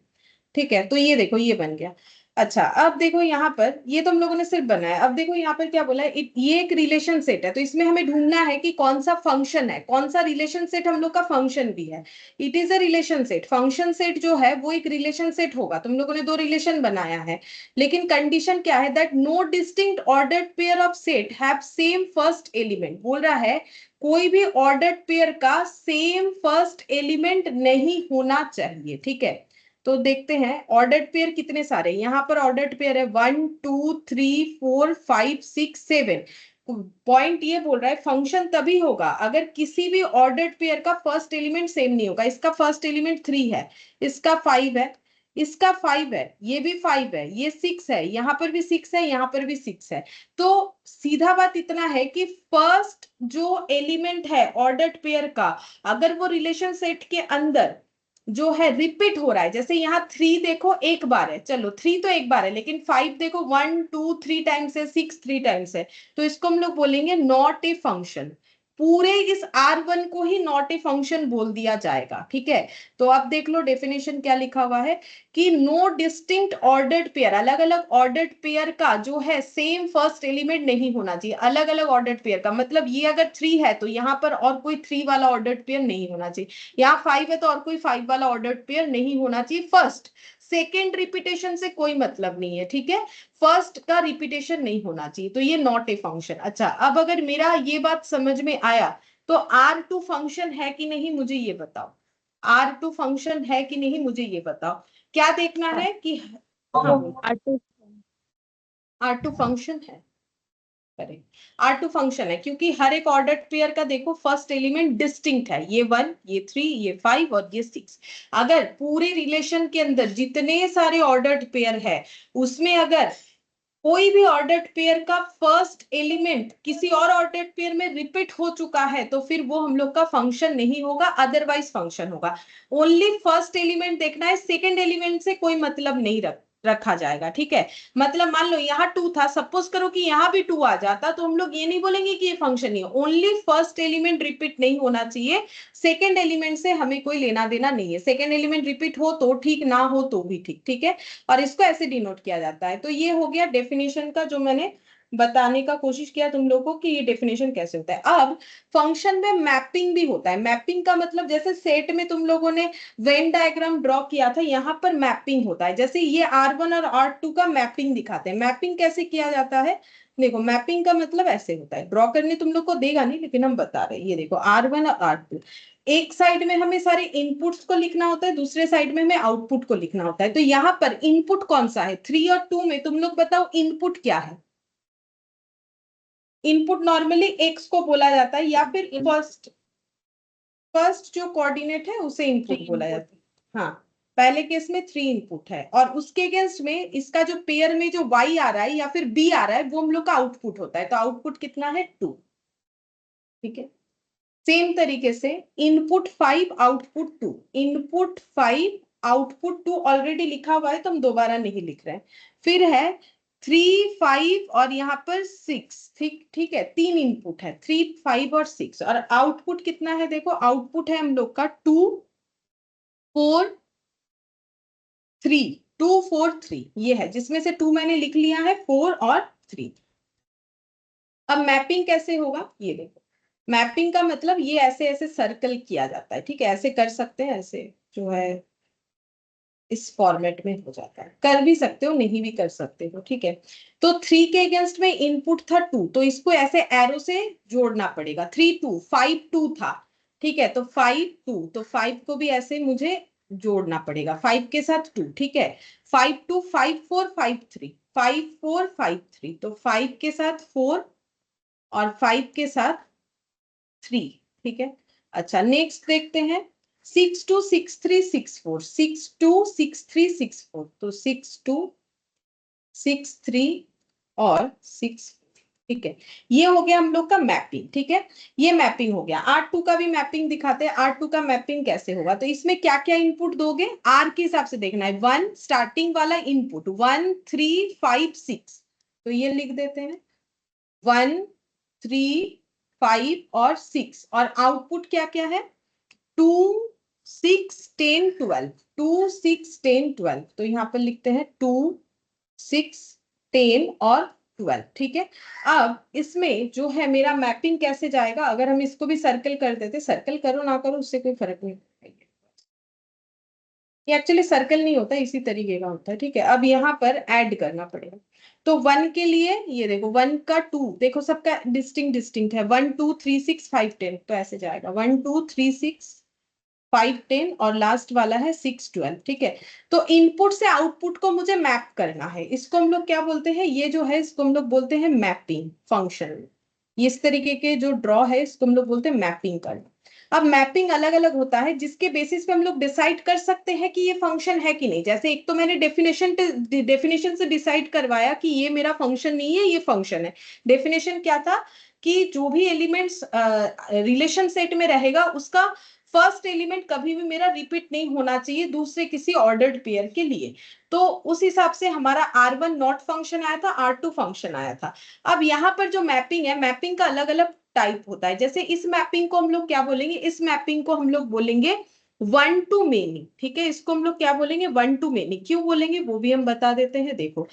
ठीक है, तो ये देखो ये बन गया। अच्छा अब देखो यहाँ पर, ये तो हम लोगों ने सिर्फ बनाया। अब देखो यहाँ पर क्या बोला है, ये एक रिलेशन सेट है, तो इसमें हमें ढूंढना है कि कौन सा फंक्शन है, कौन सा रिलेशन सेट हम लोग का फंक्शन भी है। It is a relation set. Function set जो है वो एक रिलेशन सेट होगा। तुम लोगों ने 2 रिलेशन बनाया है, लेकिन कंडीशन क्या है? That no distinct ordered pair of set have same first element. बोल रहा है कोई भी ऑर्डर्ड पेयर का सेम फर्स्ट एलिमेंट नहीं होना चाहिए। ठीक है, तो देखते हैं ऑर्डर्ड पेयर कितने सारे। यहाँ पर ऑर्डर्ड पेयर है 1 2 3 4 5 6 7। पॉइंट ये बोल रहा है फंक्शन तभी होगा अगर किसी भी ऑर्डर्ड पेयर का फर्स्ट एलिमेंट सेम नहीं होगा। इसका फर्स्ट एलिमेंट 3 है, इसका 5 है, इसका 5 है, ये भी 5 है, ये 6 है, यहाँ पर भी 6 है, यहाँ पर भी 6 है। तो सीधा बात इतना है कि फर्स्ट जो एलिमेंट है ऑर्डर्ड पेयर का, अगर वो रिलेशन सेट के अंदर जो है रिपीट हो रहा है, जैसे यहाँ 3 देखो एक बार है, चलो 3 तो एक बार है, लेकिन 5 देखो 1 2 3 टाइम्स है, 6 3 टाइम्स है, तो इसको हम लोग बोलेंगे नॉट ए फंक्शन। पूरे इस R1 को ही नॉट ए फंक्शन बोल दिया जाएगा। ठीक है, तो अब देख लो डेफिनेशन क्या लिखा हुआ है कि नो डिस्टिंक्ट ऑर्डर्ड पेयर, अलग अलग ऑर्डर्ड पेयर का जो है सेम फर्स्ट एलिमेंट नहीं होना चाहिए। अलग अलग ऑर्डर्ड पेयर का मतलब ये अगर 3 है तो यहाँ पर और कोई 3 वाला ऑर्डर्ड पेयर नहीं होना चाहिए, यहाँ 5 है तो और कोई 5 वाला ऑर्डर्ड पेयर नहीं होना चाहिए। फर्स्ट सेकेंड रिपीटेशन से कोई मतलब नहीं है। ठीक है, फर्स्ट का रिपीटेशन नहीं होना चाहिए, तो ये नॉट ए फंक्शन। अच्छा अब अगर मेरा ये बात समझ में आया तो R2 फंक्शन है कि नहीं मुझे ये बताओ। R2 फंक्शन है कि नहीं मुझे ये बताओ। क्या देखना है कि हाँ R2 फंक्शन है, करें R2 फंक्शन है, क्योंकि हर एक ऑर्डर्ड पेयर का देखो फर्स्ट एलिमेंट डिस्टिंक्ट है, ये 1 ये 3 ये 5 और ये 6। अगर पूरे रिलेशन के अंदर जितने सारे ऑर्डर्ड पेयर है उसमें अगर कोई भी ऑर्डर्ड पेयर का फर्स्ट एलिमेंट किसी और ऑर्डर्ड पेयर में रिपीट हो चुका है तो फिर वो हम लोग का फंक्शन नहीं होगा, अदरवाइज फंक्शन होगा। ओनली फर्स्ट एलिमेंट देखना है, सेकंड एलिमेंट से कोई मतलब नहीं रखा जाएगा। ठीक है, मतलब मान लो यहाँ 2 था, सपोज करो कि यहाँ भी 2 आ जाता तो हम लोग ये नहीं बोलेंगे कि ये फंक्शन ही है। ओनली फर्स्ट एलिमेंट रिपीट नहीं होना चाहिए, सेकेंड एलिमेंट से हमें कोई लेना देना नहीं है। सेकेंड एलिमेंट रिपीट हो तो ठीक, ना हो तो भी ठीक। ठीक है, और इसको ऐसे डिनोट किया जाता है। तो ये हो गया डेफिनेशन का, जो मैंने बताने का कोशिश किया तुम लोगों को कि ये डेफिनेशन कैसे होता है। अब फंक्शन में मैपिंग भी होता है। मैपिंग का मतलब जैसे सेट में तुम लोगों ने वेन डायग्राम ड्रॉ किया था, यहाँ पर मैपिंग होता है। जैसे ये R1 और R2 का मैपिंग दिखाते हैं। मैपिंग कैसे किया जाता है, देखो मैपिंग का मतलब ऐसे होता है, ड्रॉ करने तुम लोग को देगा नहीं लेकिन हम बता रहे हैं। ये देखो R1 और R2, एक साइड में हमें सारे इनपुट्स को लिखना होता है, दूसरे साइड में हमें आउटपुट को लिखना होता है। तो यहाँ पर इनपुट कौन सा है 3 और 2 में, तुम लोग बताओ इनपुट क्या है। इनपुट नॉर्मली एक्स को बोला जाता है या फिर फर्स्ट जो कोऑर्डिनेट है उसे इनपुट बोला जाता है। हाँ, पहले केस में 3 इनपुट है और उसके अगेंस्ट में इसका जो पेयर में जो y आ रहा है या फिर b आ रहा है वो हम लोग का आउटपुट होता है। तो आउटपुट कितना है 2। ठीक है, सेम तरीके से input 5 output 2, input 5 output 2 already लिखा हुआ है तो हम दोबारा नहीं लिख रहे हैं। फिर है 3 5 और यहाँ पर 6, ठीक ठीक है, 3 इनपुट है 3 5 और 6, और आउटपुट कितना है देखो, आउटपुट है हम लोग का 2 4 3, 2 4 3 ये है, जिसमें से 2 मैंने लिख लिया है, 4 और 3। अब मैपिंग कैसे होगा ये देखो, मैपिंग का मतलब ये ऐसे ऐसे सर्कल किया जाता है, ठीक है, ऐसे कर सकते हैं, ऐसे जो है इस फॉर्मेट में हो जाता है, कर भी सकते हो नहीं भी कर सकते हो, ठीक है। तो 3 के अगेंस्ट में इनपुट था 2, तो इसको ऐसे एरो से जोड़ना पड़ेगा, 3 2 5 2 था, ठीक है, तो 5 2, तो 5 को भी ऐसे मुझे जोड़ना पड़ेगा 5 के साथ 2, ठीक है, 5 2 5 4 5 3 5 4 5 3, तो 5 के साथ 4 और 5 के साथ 3, ठीक है। अच्छा नेक्स्ट देखते हैं 6 2 6 3 6 4 6 2 6 3 6 4, तो 6 2 6 3 और 6, ठीक है, ये हो गया हम लोग का मैपिंग, ठीक है, ये मैपिंग हो गया। R2 का भी मैपिंग दिखाते हैं, R2 का मैपिंग कैसे होगा, तो इसमें क्या क्या इनपुट दोगे, R के हिसाब से देखना है, 1 स्टार्टिंग वाला इनपुट 1 3 5 6, तो ये लिख देते हैं 1 3 5 और 6, और आउटपुट क्या क्या है 2 6 10 12, 2 6 10 12, तो यहाँ पर लिखते हैं 2 6 10 और 12, ठीक है। अब इसमें जो है मेरा मैपिंग कैसे जाएगा, अगर हम इसको भी सर्कल कर देते, सर्कल करो ना करो उससे कोई फर्क नहीं पड़ेगा, ये एक्चुअली सर्कल नहीं होता, इसी तरीके का होता है, ठीक है। अब यहाँ पर ऐड करना पड़ेगा, तो 1 के लिए ये देखो 1 का 2 देखो सबका डिस्टिंक्ट डिस्टिंक्ट है, 1 2 3 6 5 10, तो ऐसे जाएगा 1 2 3 6 5 10 और लास्ट वाला है 6 12, ठीक है। तो इनपुट से आउटपुट को मुझे मैप करना है, इसको हम लोग क्या बोलते हैं, ये जो है इसको हम लोग बोलते हैं मैपिंग फंक्शन, इस तरीके के जो ड्रॉ है इसको हम लोग बोलते हैं मैपिंग करना। अब मैपिंग अलग अलग होता है जिसके बेसिस पे हम लोग डिसाइड कर सकते हैं कि ये फंक्शन है कि नहीं, जैसे एक तो मैंने डेफिनेशन से डिसाइड करवाया कि ये मेरा फंक्शन नहीं है ये फंक्शन है। डेफिनेशन क्या था कि जो भी एलिमेंट्स रिलेशन सेट में रहेगा उसका फर्स्ट एलिमेंट कभी भी मेरा रिपीट नहीं होना चाहिए दूसरे किसी ऑर्डर्ड पेयर के लिए, तो उस हिसाब से हमारा R1 नॉट फंक्शन आया था, R2 फंक्शन आया था। अब यहाँ पर जो मैपिंग है, मैपिंग का अलग अलग टाइप होता है, जैसे इस मैपिंग को हम लोग क्या बोलेंगे, इस मैपिंग को हम लोग बोलेंगे 1 to many, ठीक है, इसको हम लोग क्या बोलेंगे 1 to many, क्यों बोलेंगे वो भी हम बता देते हैं। देखो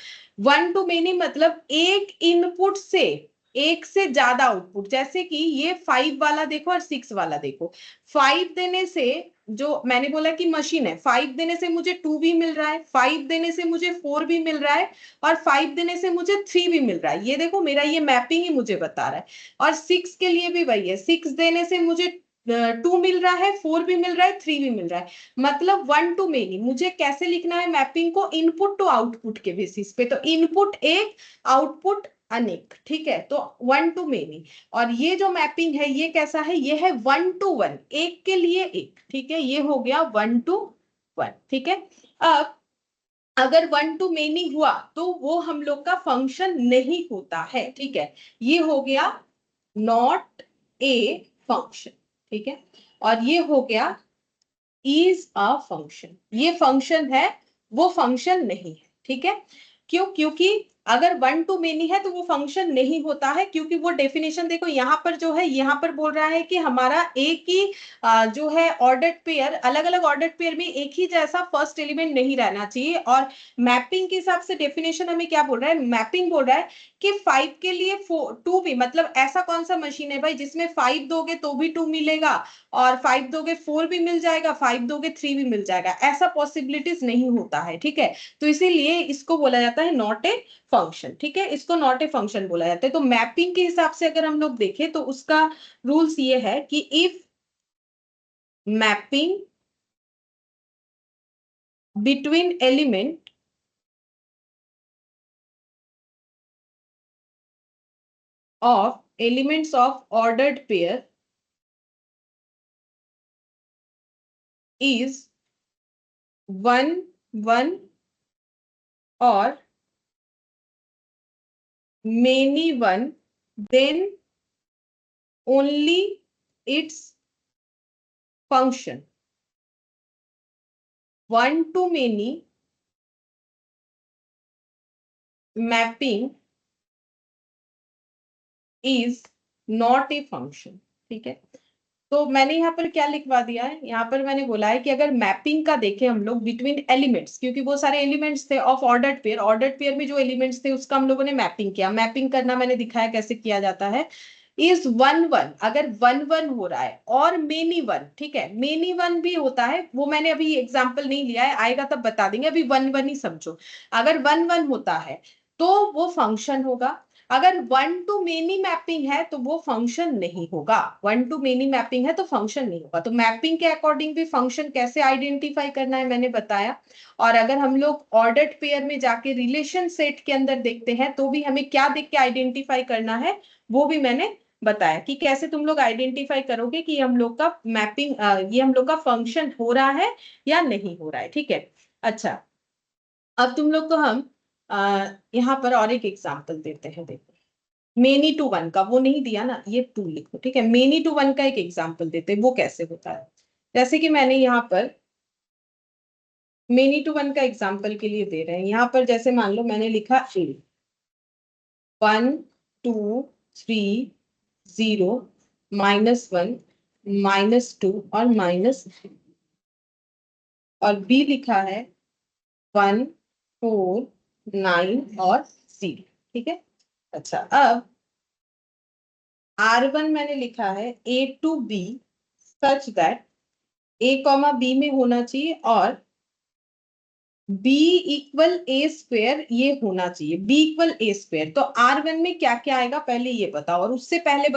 1 to many मतलब एक इनपुट से एक से ज्यादा आउटपुट, जैसे कि ये 5 वाला देखो और 6 वाला देखो, 5 देने से जो मैंने बोला कि मशीन है, 5 देने से मुझे 2 भी मिल रहा है, 5 देने से मुझे 4 भी मिल रहा है, और 5 देने से मुझे 3 भी मिल रहा है, ये देखो मेरा ये मैपिंग ही मुझे बता रहा है। और 6 के लिए भी वही है, 6 देने से मुझे 2 मिल रहा है, 4 भी मिल रहा है, 3 भी मिल रहा है, मतलब 1 to many। मुझे कैसे लिखना है मैपिंग को, इनपुट टू आउटपुट के बेसिस पे, तो इनपुट एक आउटपुट अनेक, ठीक है, तो 1 to many। और ये जो मैपिंग है ये कैसा है, ये है 1 to 1, एक के लिए एक, ठीक है, ये हो गया 1 to 1, ठीक है। अब अगर 1 to many हुआ तो वो हम लोग का फंक्शन नहीं होता है, ठीक है, ये हो गया नॉट ए फंक्शन, ठीक है, और ये हो गया इज अ फंक्शन, ये फंक्शन है वो फंक्शन नहीं है, ठीक है। क्यों, क्योंकि अगर 1 to many है तो वो फंक्शन नहीं होता है, क्योंकि वो डेफिनेशन देखो यहाँ पर जो है, यहाँ पर बोल रहा है कि हमारा एक ही जो है ऑर्डर्ड पेयर, अलग अलग ऑर्डर्ड पेयर में एक ही जैसा फर्स्ट एलिमेंट नहीं रहना चाहिए। और मैपिंग के हिसाब से डेफिनेशन हमें क्या बोल रहा है, मैपिंग बोल रहा है कि 5 के लिए 2 भी, मतलब ऐसा कौन सा मशीन है भाई जिसमें 5 दोगे तो भी 2 मिलेगा, और 5 दोगे 4 भी मिल जाएगा, 5 दोगे 3 भी मिल जाएगा, ऐसा पॉसिबिलिटीज नहीं होता है, ठीक है। तो इसीलिए इसको बोला जाता है नॉट ए फंक्शन, ठीक है, इसको नॉट ए फंक्शन बोला जाता है। तो मैपिंग के हिसाब से अगर हम लोग देखें तो उसका रूल्स ये है कि if mapping between element of elements of ordered pair is 1 1 or many 1, then only its function. One to many mapping is not a function. ठीक है, तो मैंने यहाँ पर क्या लिखवा दिया है, यहाँ पर मैंने बोला है कि अगर मैपिंग का देखें हम लोग बिटवीन एलिमेंट्स, क्योंकि वो सारे एलिमेंट्स थे of ordered pair, ordered pair में जो एलिमेंट्स थे उसका हम लोगों ने मैपिंग किया। मैपिंग करना मैंने दिखाया कैसे किया जाता है। इज 1 1, अगर 1 1 हो रहा है और मेनी 1, ठीक है, मेनी 1 भी होता है, वो मैंने अभी एग्जाम्पल नहीं लिया है, आएगा तब बता देंगे, अभी 1 1 ही समझो। अगर 1 1 होता है तो वो फंक्शन होगा। अगर 1 to मेनी मैपिंग है तो वो फंक्शन नहीं होगा। 1 to मेनी मैपिंग है तो फंक्शन नहीं होगा। तो मैपिंग के अकॉर्डिंग भी फंक्शन कैसे आइडेंटिफाई करना है मैंने बताया। और अगर हम लोग ऑर्डर्ड पेयर में जाके रिलेशन सेट के अंदर देखते हैं तो भी हमें क्या देख के आइडेंटिफाई करना है वो भी मैंने बताया कि कैसे तुम लोग आइडेंटिफाई करोगे कि हम लोग का मैपिंग ये हम लोग का फंक्शन हो रहा है या नहीं हो रहा है। ठीक है, अच्छा अब तुम लोग को हम यहाँ पर और एक एग्जाम्पल देते हैं। देखो मेनी टू 1 का, वो नहीं दिया ना, ये 2 लिखो। ठीक है, मेनी टू 1 का एक एग्जाम्पल देते हैं, वो कैसे होता है। जैसे कि मैंने यहाँ पर मेनी टू 1 का एग्जाम्पल के लिए दे रहे हैं। यहाँ पर जैसे मान लो मैंने लिखा ए 1 2 3 0 -1 -2 और -3, और बी लिखा है 1 4 9 और 0। ठीक है, अच्छा अब R1 मैंने लिखा है A to B such that A comma B में होना चाहिए और B इक्वल A स्क्वायर ये होना चाहिए, B इक्वल A स्क्वायर। तो R1 में क्या क्या आएगा पहले ये बताओ, और उससे पहले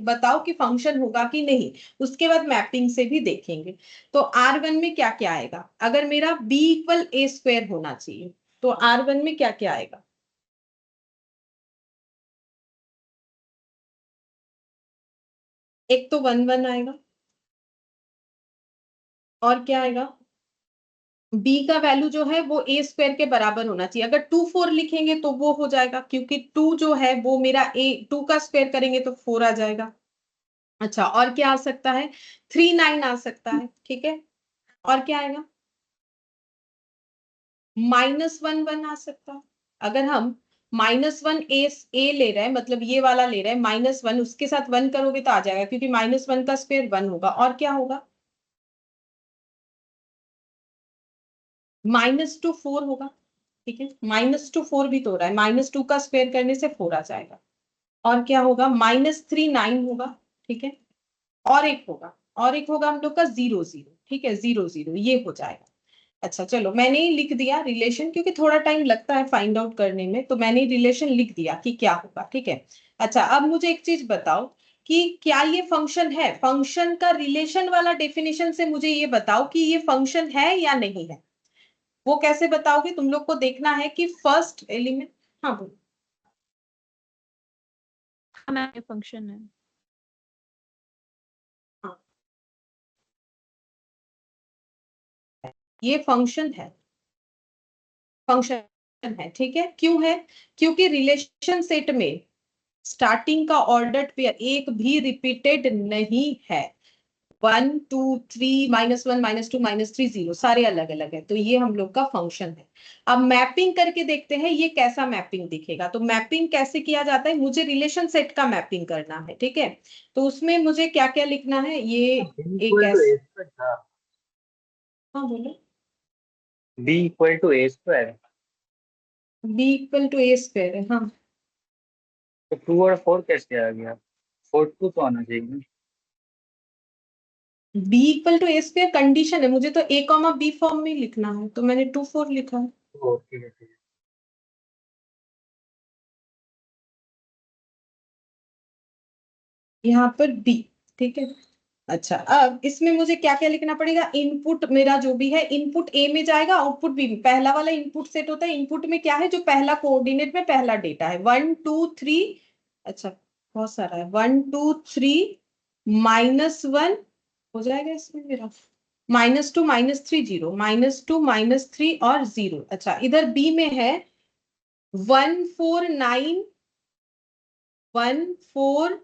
बताओ कि फंक्शन होगा कि नहीं, उसके बाद मैपिंग से भी देखेंगे। तो R1 में क्या क्या आएगा, अगर मेरा B इक्वल A स्क्वायर होना चाहिए तो R1 में क्या क्या आएगा। एक तो 1 1 आएगा, और क्या आएगा, b का वैल्यू जो है वो a स्क्वायर के बराबर होना चाहिए। अगर 2 4 लिखेंगे तो वो हो जाएगा, क्योंकि 2 जो है वो मेरा a 2 का स्क्वायर करेंगे तो 4 आ जाएगा। अच्छा और क्या आ सकता है, 3 9 आ सकता है। ठीक है, और क्या आएगा, -1 1 आ सकता है। अगर हम -1 a ले रहे हैं, मतलब ये वाला ले रहे हैं, -1 उसके साथ 1 करोगे तो आ जाएगा, क्योंकि -1 का स्क्वायर 1 होगा। और क्या होगा, -2 4 होगा। ठीक है, -2 4 भी तो हो रहा है, -2 का स्क्वायर करने से 4 आ जाएगा। और क्या होगा, -3 9 होगा। ठीक है, और एक होगा, और एक होगा हम लोग का 0 0। ठीक है, 0 0 ये हो जाएगा। अच्छा चलो मैंने ही लिख दिया रिलेशन, क्योंकि थोड़ा टाइम लगता है फाइंड आउट करने में, तो मैंने रिलेशन लिख दिया कि क्या होगा। ठीक है, अच्छा अब मुझे एक चीज बताओ कि क्या ये फंक्शन है। फंक्शन का रिलेशन वाला डेफिनेशन से मुझे ये बताओ कि ये फंक्शन है या नहीं है। वो कैसे बताओगे, तुम लोग को देखना है कि फर्स्ट एलिमेंट, हाँ बोलो। मैम फंक्शन है। हाँ, ये फंक्शन है, फंक्शन है। ठीक है, क्यों है, क्योंकि रिलेशन सेट में स्टार्टिंग का ऑर्डर्ड पेयर एक भी रिपीटेड नहीं है। 1 2 3 -1 -2 -3 0 सारे अलग अलग है, तो ये हम लोग का फंक्शन है। अब मैपिंग करके देखते हैं ये कैसा मैपिंग दिखेगा। तो मैपिंग कैसे किया जाता है, मुझे रिलेशन सेट का मैपिंग करना है। ठीक है, तो उसमें मुझे क्या क्या लिखना है, ये एक ऐसे, हाँ बोलो, b equal to a square। b equal to a square है। हाँ, तो 2 और 4 कैसे आ गया, 4 2 तो आना चाहिए ना। b equal to a square condition है, मुझे तो a कॉमा b फॉर्म में लिखना है, तो मैंने 2 4 लिखा है। ठीक है ठीक है। यहाँ पर b। ठीक है, अच्छा अब इसमें मुझे क्या क्या लिखना पड़ेगा, इनपुट मेरा जो भी है, इनपुट ए में जाएगा, आउटपुट बी में। पहला वाला इनपुट सेट होता है, इनपुट में क्या है, जो पहला कोऑर्डिनेट में पहला डेटा है 1 2 3। अच्छा बहुत सारा है, 1 2 3 -1 हो जाएगा इसमें मेरा, -2 -3 0 -2 -3 और 0। अच्छा इधर बी में है 1 4 9 1 4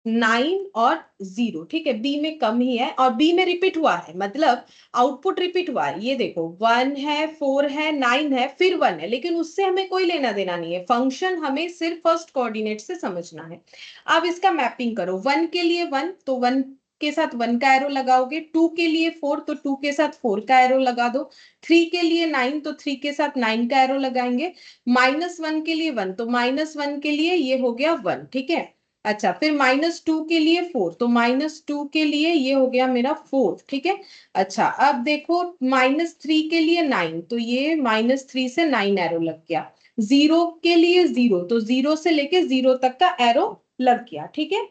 9 और 0, ठीक है, बी में कम ही है और बी में रिपीट हुआ है, मतलब आउटपुट रिपीट हुआ है। ये देखो 1 है, 4 है, 9 है, फिर 1 है, लेकिन उससे हमें कोई लेना देना नहीं है, फंक्शन हमें सिर्फ फर्स्ट कोऑर्डिनेट से समझना है। अब इसका मैपिंग करो, 1 के लिए 1 तो 1 के साथ 1 का एरो लगाओगे, 2 के लिए 4 तो 2 के साथ 4 का एरो लगा दो, 3 के लिए 9 तो 3 के साथ 9 का एरो लगाएंगे, -1 के लिए 1 तो -1 के लिए ये हो गया 1, ठीक है। अच्छा, फिर -2 के लिए 4 तो -2 के लिए ये हो गया मेरा 4, ठीक है। अच्छा, अब देखो -3 के लिए 9 तो ये -3 से 9 एरो लग गया, 0 के लिए 0 तो 0 से लेके 0 तक का एरो लग गया, ठीक है।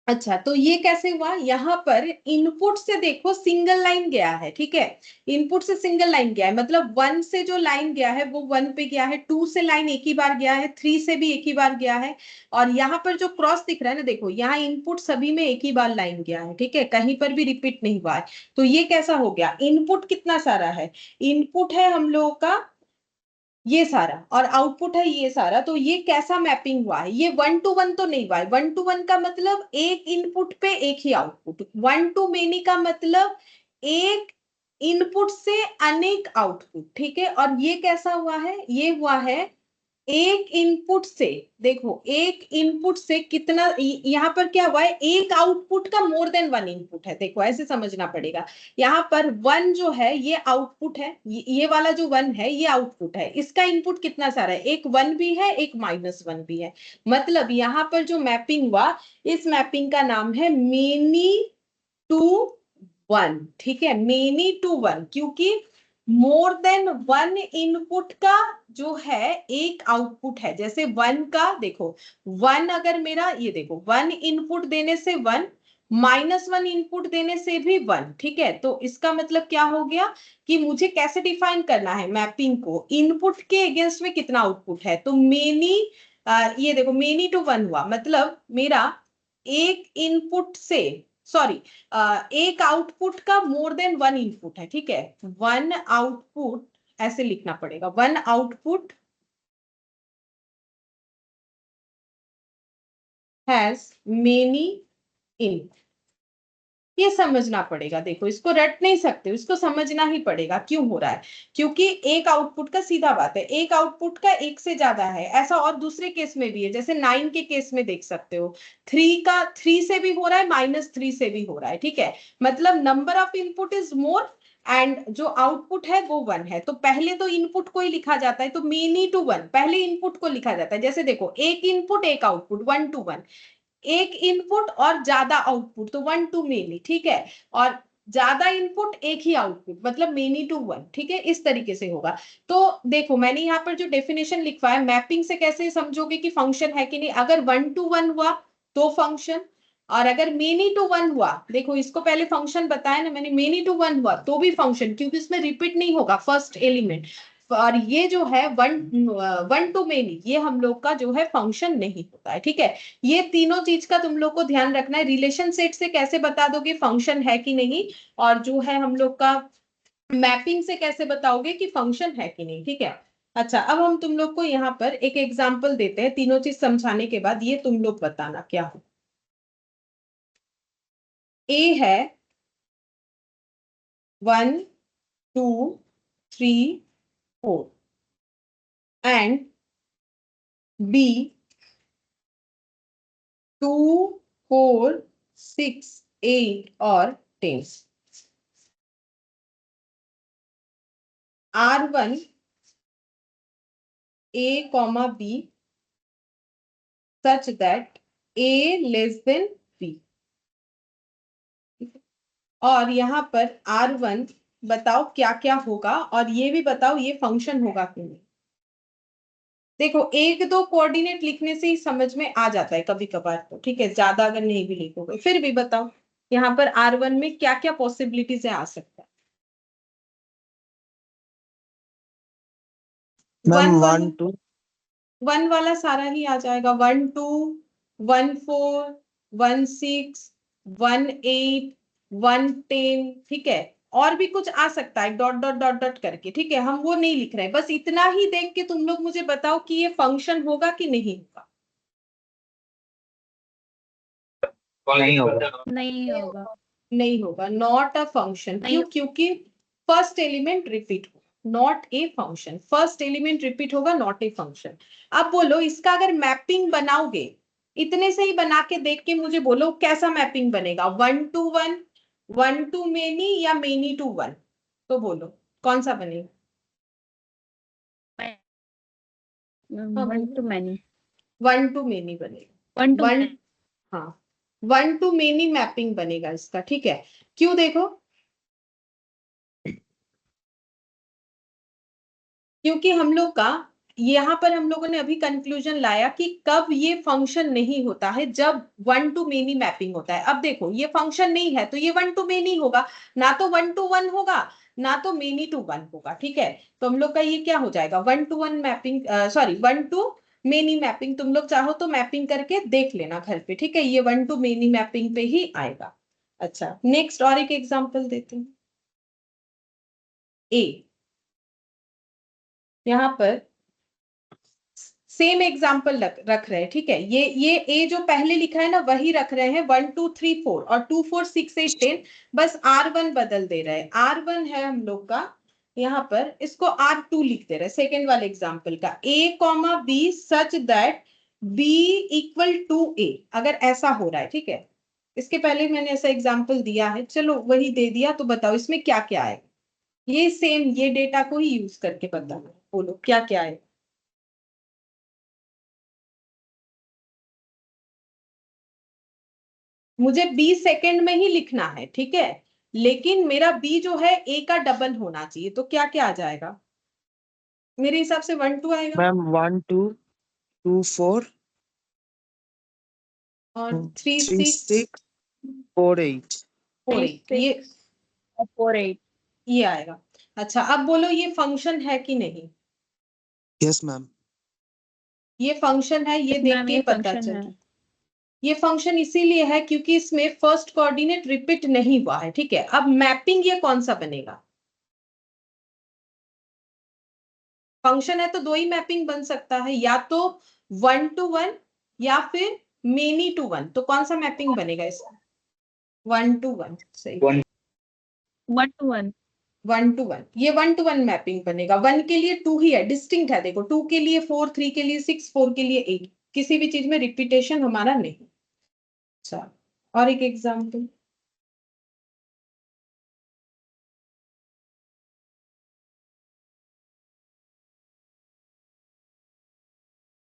अच्छा, तो ये कैसे हुआ, यहाँ पर इनपुट से देखो सिंगल लाइन गया है, ठीक है, इनपुट से सिंगल लाइन गया है, मतलब 1 से जो लाइन गया है वो 1 पे गया है, 2 से लाइन एक ही बार गया है, 3 से भी एक ही बार गया है, और यहाँ पर जो क्रॉस दिख रहा है ना, देखो यहाँ इनपुट सभी में एक ही बार लाइन गया है, ठीक है, कहीं पर भी रिपीट नहीं हुआ है। तो ये कैसा हो गया, इनपुट कितना सारा है, इनपुट है हम लोगों का ये सारा और आउटपुट है ये सारा, तो ये कैसा मैपिंग हुआ है, ये 1 to 1 तो नहीं हुआ है, 1 to 1 का मतलब एक इनपुट पे एक ही आउटपुट, 1 to many का मतलब एक इनपुट से अनेक आउटपुट, ठीक है। और ये कैसा हुआ है, ये हुआ है एक इनपुट से, देखो एक इनपुट से कितना, यहाँ पर क्या हुआ है, एक आउटपुट का मोर देन 1 इनपुट है, देखो ऐसे समझना पड़ेगा। यहाँ पर 1 जो है ये आउटपुट है, ये वाला जो 1 है ये आउटपुट है, इसका इनपुट कितना सारा है, एक 1 भी है एक -1 भी है, मतलब यहाँ पर जो मैपिंग हुआ इस मैपिंग का नाम है मेनी टू 1, ठीक है, मेनी टू 1, क्योंकि मोर देन 1 इनपुट का जो है एक आउटपुट है। जैसे 1 का देखो 1 अगर मेरा ये देखो 1 इनपुट देने से 1, -1 इनपुट देने से भी 1, ठीक है। तो इसका मतलब क्या हो गया कि मुझे कैसे डिफाइन करना है मैपिंग को, इनपुट के अगेंस्ट में कितना आउटपुट है, तो मेनी ये देखो मेनी टू 1 हुआ, मतलब मेरा एक इनपुट से सॉरी एक आउटपुट का मोर देन 1 इनपुट है, ठीक है, 1 आउटपुट ऐसे लिखना पड़ेगा, 1 आउटपुट हैज मेनी इनपुट, ये समझना पड़ेगा, देखो इसको रट नहीं सकते, इसको समझना ही पड़ेगा क्यों हो रहा है, क्योंकि एक आउटपुट का सीधा बात है, एक आउटपुट का एक से ज्यादा है, ऐसा और दूसरे केस में भी है, जैसे 9 के केस में देख सकते हो 3 का 3 से भी हो रहा है, -3 से भी हो रहा है, ठीक है, मतलब number of input is more and जो आउटपुट है वो 1 है, तो पहले तो इनपुट को ही लिखा जाता है, तो मेनी टू 1 पहले इनपुट को लिखा जाता है, जैसे देखो एक इनपुट एक आउटपुट 1 to 1, एक इनपुट और ज्यादा आउटपुट तो 1 to मेनी, ठीक है, और ज्यादा इनपुट एक ही आउटपुट मतलब मेनी टू 1, ठीक है, इस तरीके से होगा। तो देखो मैंने यहाँ पर जो डेफिनेशन लिखवा है, मैपिंग से कैसे समझोगे कि फंक्शन है कि नहीं, अगर 1 to 1 हुआ तो फंक्शन, और अगर मेनी टू 1 हुआ, देखो इसको पहले फंक्शन बताया ना मैंने, मेनी टू 1 हुआ तो भी फंक्शन, क्योंकि इसमें रिपीट नहीं होगा फर्स्ट एलिमेंट, और ये जो है 1 to मेनी ये हम लोग का जो है फंक्शन नहीं होता है, ठीक है। ये तीनों चीज का तुम लोग को ध्यान रखना है, रिलेशन सेट से कैसे बता दोगे फंक्शन है कि नहीं, और जो है हम लोग का मैपिंग से कैसे बताओगे कि फंक्शन है कि नहीं, ठीक है। अच्छा, अब हम तुम लोग को यहाँ पर एक एग्जांपल देते हैं, तीनों चीज समझाने के बाद ये तुम लोग बताना क्या हो। ए है 1 2 3 4 एंड बी 2 4 6 8 और 10, R1 A comma B such that A less than B, और यहाँ पर R1 बताओ क्या क्या होगा, और ये भी बताओ ये फंक्शन होगा कि नहीं। देखो एक दो कोऑर्डिनेट लिखने से ही समझ में आ जाता है कभी कभार, तो ठीक है, ज्यादा अगर नहीं भी लिखोगे फिर भी बताओ यहाँ पर R1 में क्या क्या पॉसिबिलिटीज आ सकता है। मैम 1 1 2 1 वाला सारा ही आ जाएगा, 1 2 1 4 1 6 1 8 1 10, ठीक है, और भी कुछ आ सकता है डॉट डॉट डॉट डॉट करके, ठीक है, हम वो नहीं लिख रहे हैं, बस इतना ही देख के तुम लोग मुझे बताओ कि ये फंक्शन होगा कि नहीं होगा। नहीं होगा। नहीं होगा। नहीं होगा, नॉट अ फंक्शन। नहीं। क्यों? क्योंकि फर्स्ट एलिमेंट रिपीट होगा, not a function. First element repeat होगा, नॉट ए फंक्शन। अब बोलो इसका अगर मैपिंग बनाओगे, इतने से ही बना के देख के मुझे बोलो कैसा मैपिंग बनेगा, 1 to 1, 1 to many या many to 1? तो बोलो कौन सा बनेगा? 1 to many। 1 to many बनेगा। 1 to 1, हाँ 1 to many मैपिंग बनेगा इसका, ठीक है। क्यों? देखो, क्योंकि हम लोग का यहाँ पर हम लोगों ने अभी कंक्लूजन लाया कि कब ये फंक्शन नहीं होता है, जब 1 to many मैपिंग होता है। अब देखो ये फंक्शन नहीं है तो ये 1 to many होगा, ना तो 1 to 1 होगा ना तो many to 1 होगा, ठीक है। तो हम लोग का ये क्या हो जाएगा, 1 to 1 mapping, sorry 1 to many mapping. तुम लोग चाहो तो मैपिंग करके देख लेना घर पे, ठीक है। ये 1 to many मैपिंग पे ही आएगा। अच्छा, नेक्स्ट और एक एग्जाम्पल देते हैं। ए, यहाँ पर सेम एग्जाम्पल रख रहे हैं, ठीक है। ये ए जो पहले लिखा है ना वही रख रहे हैं, 1 2 3 4 और 2 4 6 8 10, बस R1 बदल दे रहे हैं। R1 है हम लोग का, यहाँ पर इसको R2 लिख दे रहे हैं, सेकेंड वाले एग्जाम्पल का। A, B such that B equal to A, अगर ऐसा हो रहा है, ठीक है। इसके पहले मैंने ऐसा एग्जाम्पल दिया है, चलो वही दे दिया। तो बताओ इसमें क्या क्या है, ये सेम ये डेटा को ही यूज करके बताना, बोलो क्या क्या है। मुझे बी सेकंड में ही लिखना है, ठीक है, लेकिन मेरा बी जो है ए का डबल होना चाहिए। तो क्या क्या आ जाएगा मेरे हिसाब से? 1 2 आएगा मैम 1 2 2 4 और 3 3 6 6 4 8 4 8, ये 4 8। ये आएगा। अच्छा, अब बोलो ये फंक्शन है कि नहीं? Yes ma'am. ये फंक्शन है, ये Yes, देख ma'am, के ये पता function चल। है। ये फंक्शन इसीलिए है क्योंकि इसमें फर्स्ट कोऑर्डिनेट रिपीट नहीं हुआ है, ठीक है। अब मैपिंग ये कौन सा बनेगा? फंक्शन है तो दो ही मैपिंग बन सकता है, या तो 1 to 1 या फिर many to 1। तो कौन सा मैपिंग बनेगा इसका? 1 to 1, सही। 1 to 1। 1 to 1, ये 1 to 1 मैपिंग बनेगा। 1 के लिए 2 ही है, डिस्टिंक्ट है। देखो 2 के लिए 4, 3 के लिए 6, 4 के लिए 8, किसी भी चीज में रिपीटेशन हमारा नहीं। अच्छा, और एक example.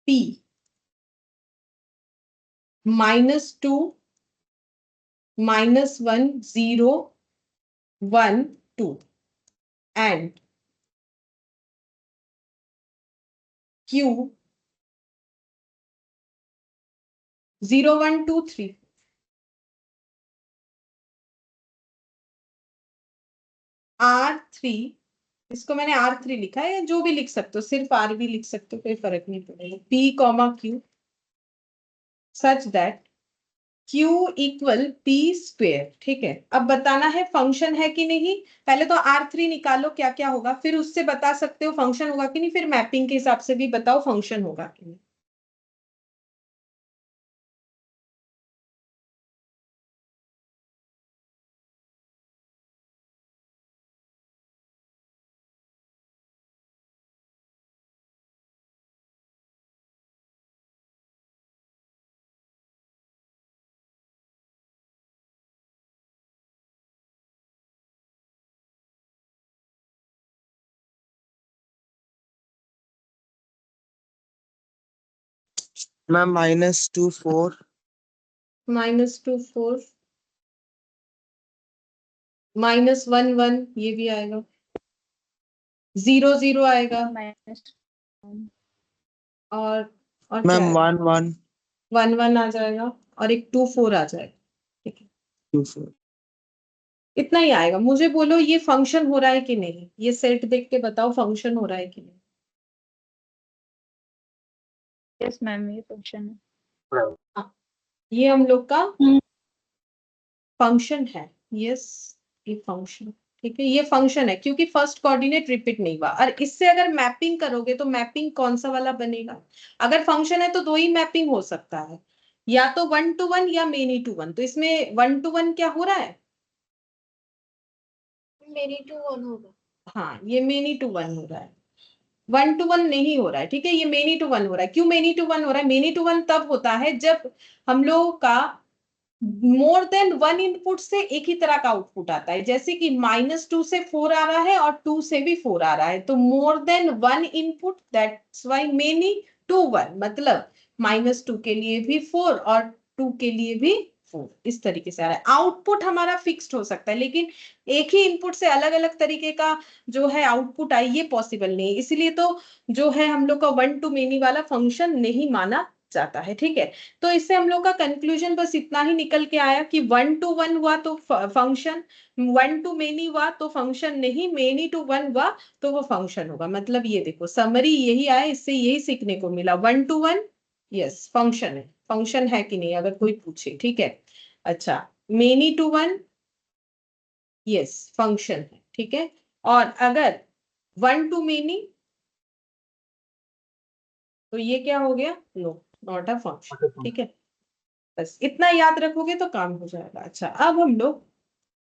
P -2 -1 0 1 2 and Q 0 1 2 3। R3, इसको मैंने R3 लिखा है, या जो भी लिख सकते हो, सिर्फ R भी लिख सकते हो, कोई फर्क नहीं पड़ेगा। P, Q such that Q equal P square, ठीक है। अब बताना है फंक्शन है कि नहीं। पहले तो R3 निकालो क्या क्या होगा, फिर उससे बता सकते हो फंक्शन होगा कि नहीं, फिर मैपिंग के हिसाब से भी बताओ फंक्शन होगा कि नहीं। मैम -2 4 -2 4 -1 1, ये भी आएगा। 0 0 आएगा। -1। और क्या मैम आएगा? 1 1 1 1 आ जाएगा, और एक 2 4 आ जाएगा, ठीक है। 2 4। इतना ही आएगा। मुझे बोलो ये फंक्शन हो रहा है कि नहीं, ये सेट देख के बताओ फंक्शन हो रहा है कि नहीं। यस मैम, ये फंक्शन है। ये हम लोग का हम्म। फंक्शन है, यस ये फंक्शन, ठीक है। ये फंक्शन है क्योंकि फर्स्ट कोऑर्डिनेट रिपीट नहीं हुआ। और इससे अगर मैपिंग करोगे तो मैपिंग कौन सा वाला बनेगा? अगर फंक्शन है तो दो ही मैपिंग हो सकता है, या तो 1 to 1 या मेनी टू वन। तो इसमें 1 to 1 क्या हो रहा है? मेनी टू वन होगा। हाँ, ये मेनी टू वन हो रहा है, 1 to 1 नहीं हो रहा है। ठीक है, ये मेनी टू वन हो रहा है। क्यों मेनी टू वन हो रहा है? मेनी टू वन तब होता है जब हम लोग का मोर देन वन इनपुट से एक ही तरह का आउटपुट आता है। जैसे कि -2 से 4 आ रहा है और 2 से भी 4 आ रहा है, तो more than one input, that's why many to one. मतलब -2 के लिए भी 4 और 2 के लिए भी 4, इस तरीके से आ रहा है। आउटपुट हमारा फिक्स्ड हो सकता है, लेकिन एक ही इनपुट से अलग अलग तरीके का जो है आउटपुट आए, ये पॉसिबल नहीं है। इसलिए तो जो है हम लोग का 1 to मेनी वाला फंक्शन नहीं माना जाता है। ठीक है, तो इससे हम लोग का कंक्लूजन बस इतना ही निकल के आया कि 1 to 1 हुआ तो फंक्शन, 1 to मेनी हुआ तो फंक्शन नहीं, मेनी टू 1 हुआ तो वो फंक्शन होगा। मतलब ये देखो, समरी यही आया, इससे यही सीखने को मिला। 1 to 1 यस फंक्शन है, फंक्शन है कि नहीं अगर कोई पूछे। ठीक है, अच्छा, मेनी टू 1 यस फंक्शन है। ठीक है, और अगर 1 to मेनी तो ये क्या हो गया? No, not a function. ठीक है, बस इतना याद रखोगे तो काम हो जाएगा। अच्छा, अब हम लोग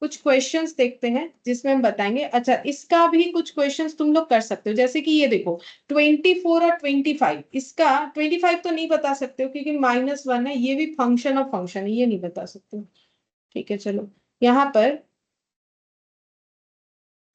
कुछ क्वेश्चंस देखते हैं जिसमें हम बताएंगे। अच्छा, इसका भी कुछ क्वेश्चंस तुम लोग कर सकते हो। जैसे कि ये देखो 24 और 25, इसका 25 तो नहीं बता सकते हो क्योंकि -1 है, ये भी फंक्शन ऑफ फंक्शन है, ये नहीं बता सकते हो। ठीक है, चलो यहाँ पर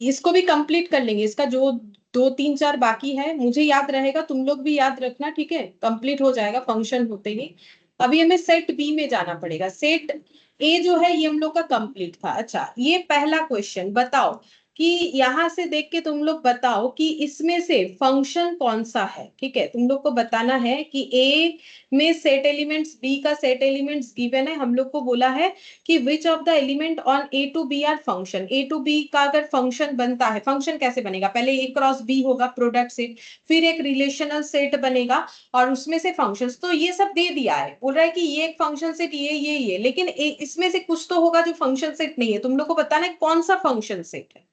इसको भी कंप्लीट कर लेंगे। इसका जो 2 3 4 बाकी है, मुझे याद रहेगा, तुम लोग भी याद रखना। ठीक है, कंप्लीट हो जाएगा फंक्शन होते ही। अभी हमें सेट बी में जाना पड़ेगा। सेट ए जो है ये हम लोग का कंप्लीट था। अच्छा, ये पहला क्वेश्चन बताओ कि यहां से देख के तुम लोग बताओ कि इसमें से फंक्शन कौन सा है। ठीक है, तुम लोग को बताना है कि ए में सेट एलिमेंट्स, बी का सेट एलिमेंट्स गिवन है। हम लोग को बोला है कि which of the element on A to B are function. A to B का अगर फंक्शन बनता है, फंक्शन कैसे बनेगा? पहले ए क्रॉस बी होगा प्रोडक्ट सेट, फिर एक रिलेशनल सेट बनेगा और उसमें से फंक्शंस। तो ये सब दे दिया है, बोल रहा है कि ये एक फंक्शन सेट, ये, लेकिन इसमें से कुछ तो होगा जो फंक्शन सेट नहीं है। तुम लोग को बताना है कौन सा फंक्शन सेट है।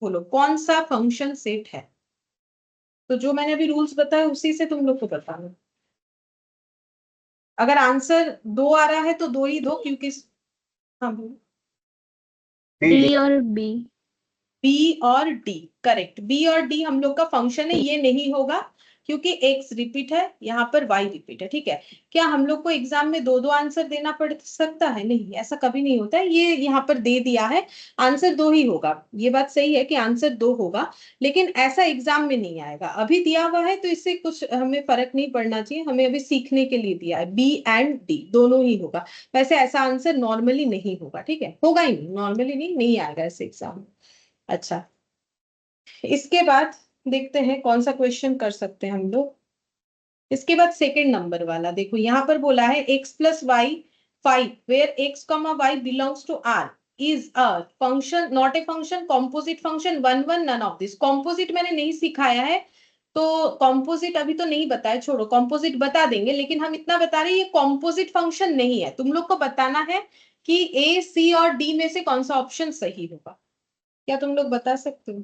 बोलो कौन सा फंक्शन सेट है। तो जो मैंने अभी रूल्स बताए उसी से तुम लोग को बताना। अगर आंसर 2 आ रहा है तो 2 ही दो, क्योंकि हाँ बोलो। डी और बी। बी और डी, करेक्ट। बी और डी हम लोग का फंक्शन है, ये नहीं होगा क्योंकि एक्स रिपीट है, यहाँ पर वाई रिपीट है। ठीक है, क्या हम लोग को एग्जाम में 2 2 आंसर देना पड़ सकता है? नहीं, ऐसा कभी नहीं होता है। ये यहाँ पर दे दिया है, आंसर 2 ही होगा। ये बात सही है कि आंसर 2 होगा, लेकिन ऐसा एग्जाम में नहीं आएगा। अभी दिया हुआ है तो इससे कुछ हमें फर्क नहीं पड़ना चाहिए, हमें अभी सीखने के लिए दिया है। बी एंड डी दोनों ही होगा। वैसे ऐसा आंसर नॉर्मली नहीं होगा। ठीक है, होगा ही नहीं, नॉर्मली नहीं आएगा ऐसे एग्जाम में। अच्छा, इसके बाद देखते हैं कौन सा क्वेश्चन कर सकते हैं हम लोग। इसके बाद सेकंड नंबर वाला देखो, यहाँ पर बोला है x + y 5 where x, y belongs to R is a function, not a function, composite function 1 1 none of this। composite मैंने नहीं सिखाया है, तो composite अभी तो नहीं बताया, छोड़ो, composite बता देंगे, लेकिन हम इतना बता रहे हैं ये composite function नहीं है। तुम लोग को बताना है कि A, C और D में से कौन सा ऑप्शन सही होगा। क्या तुम लोग बता सकते हो?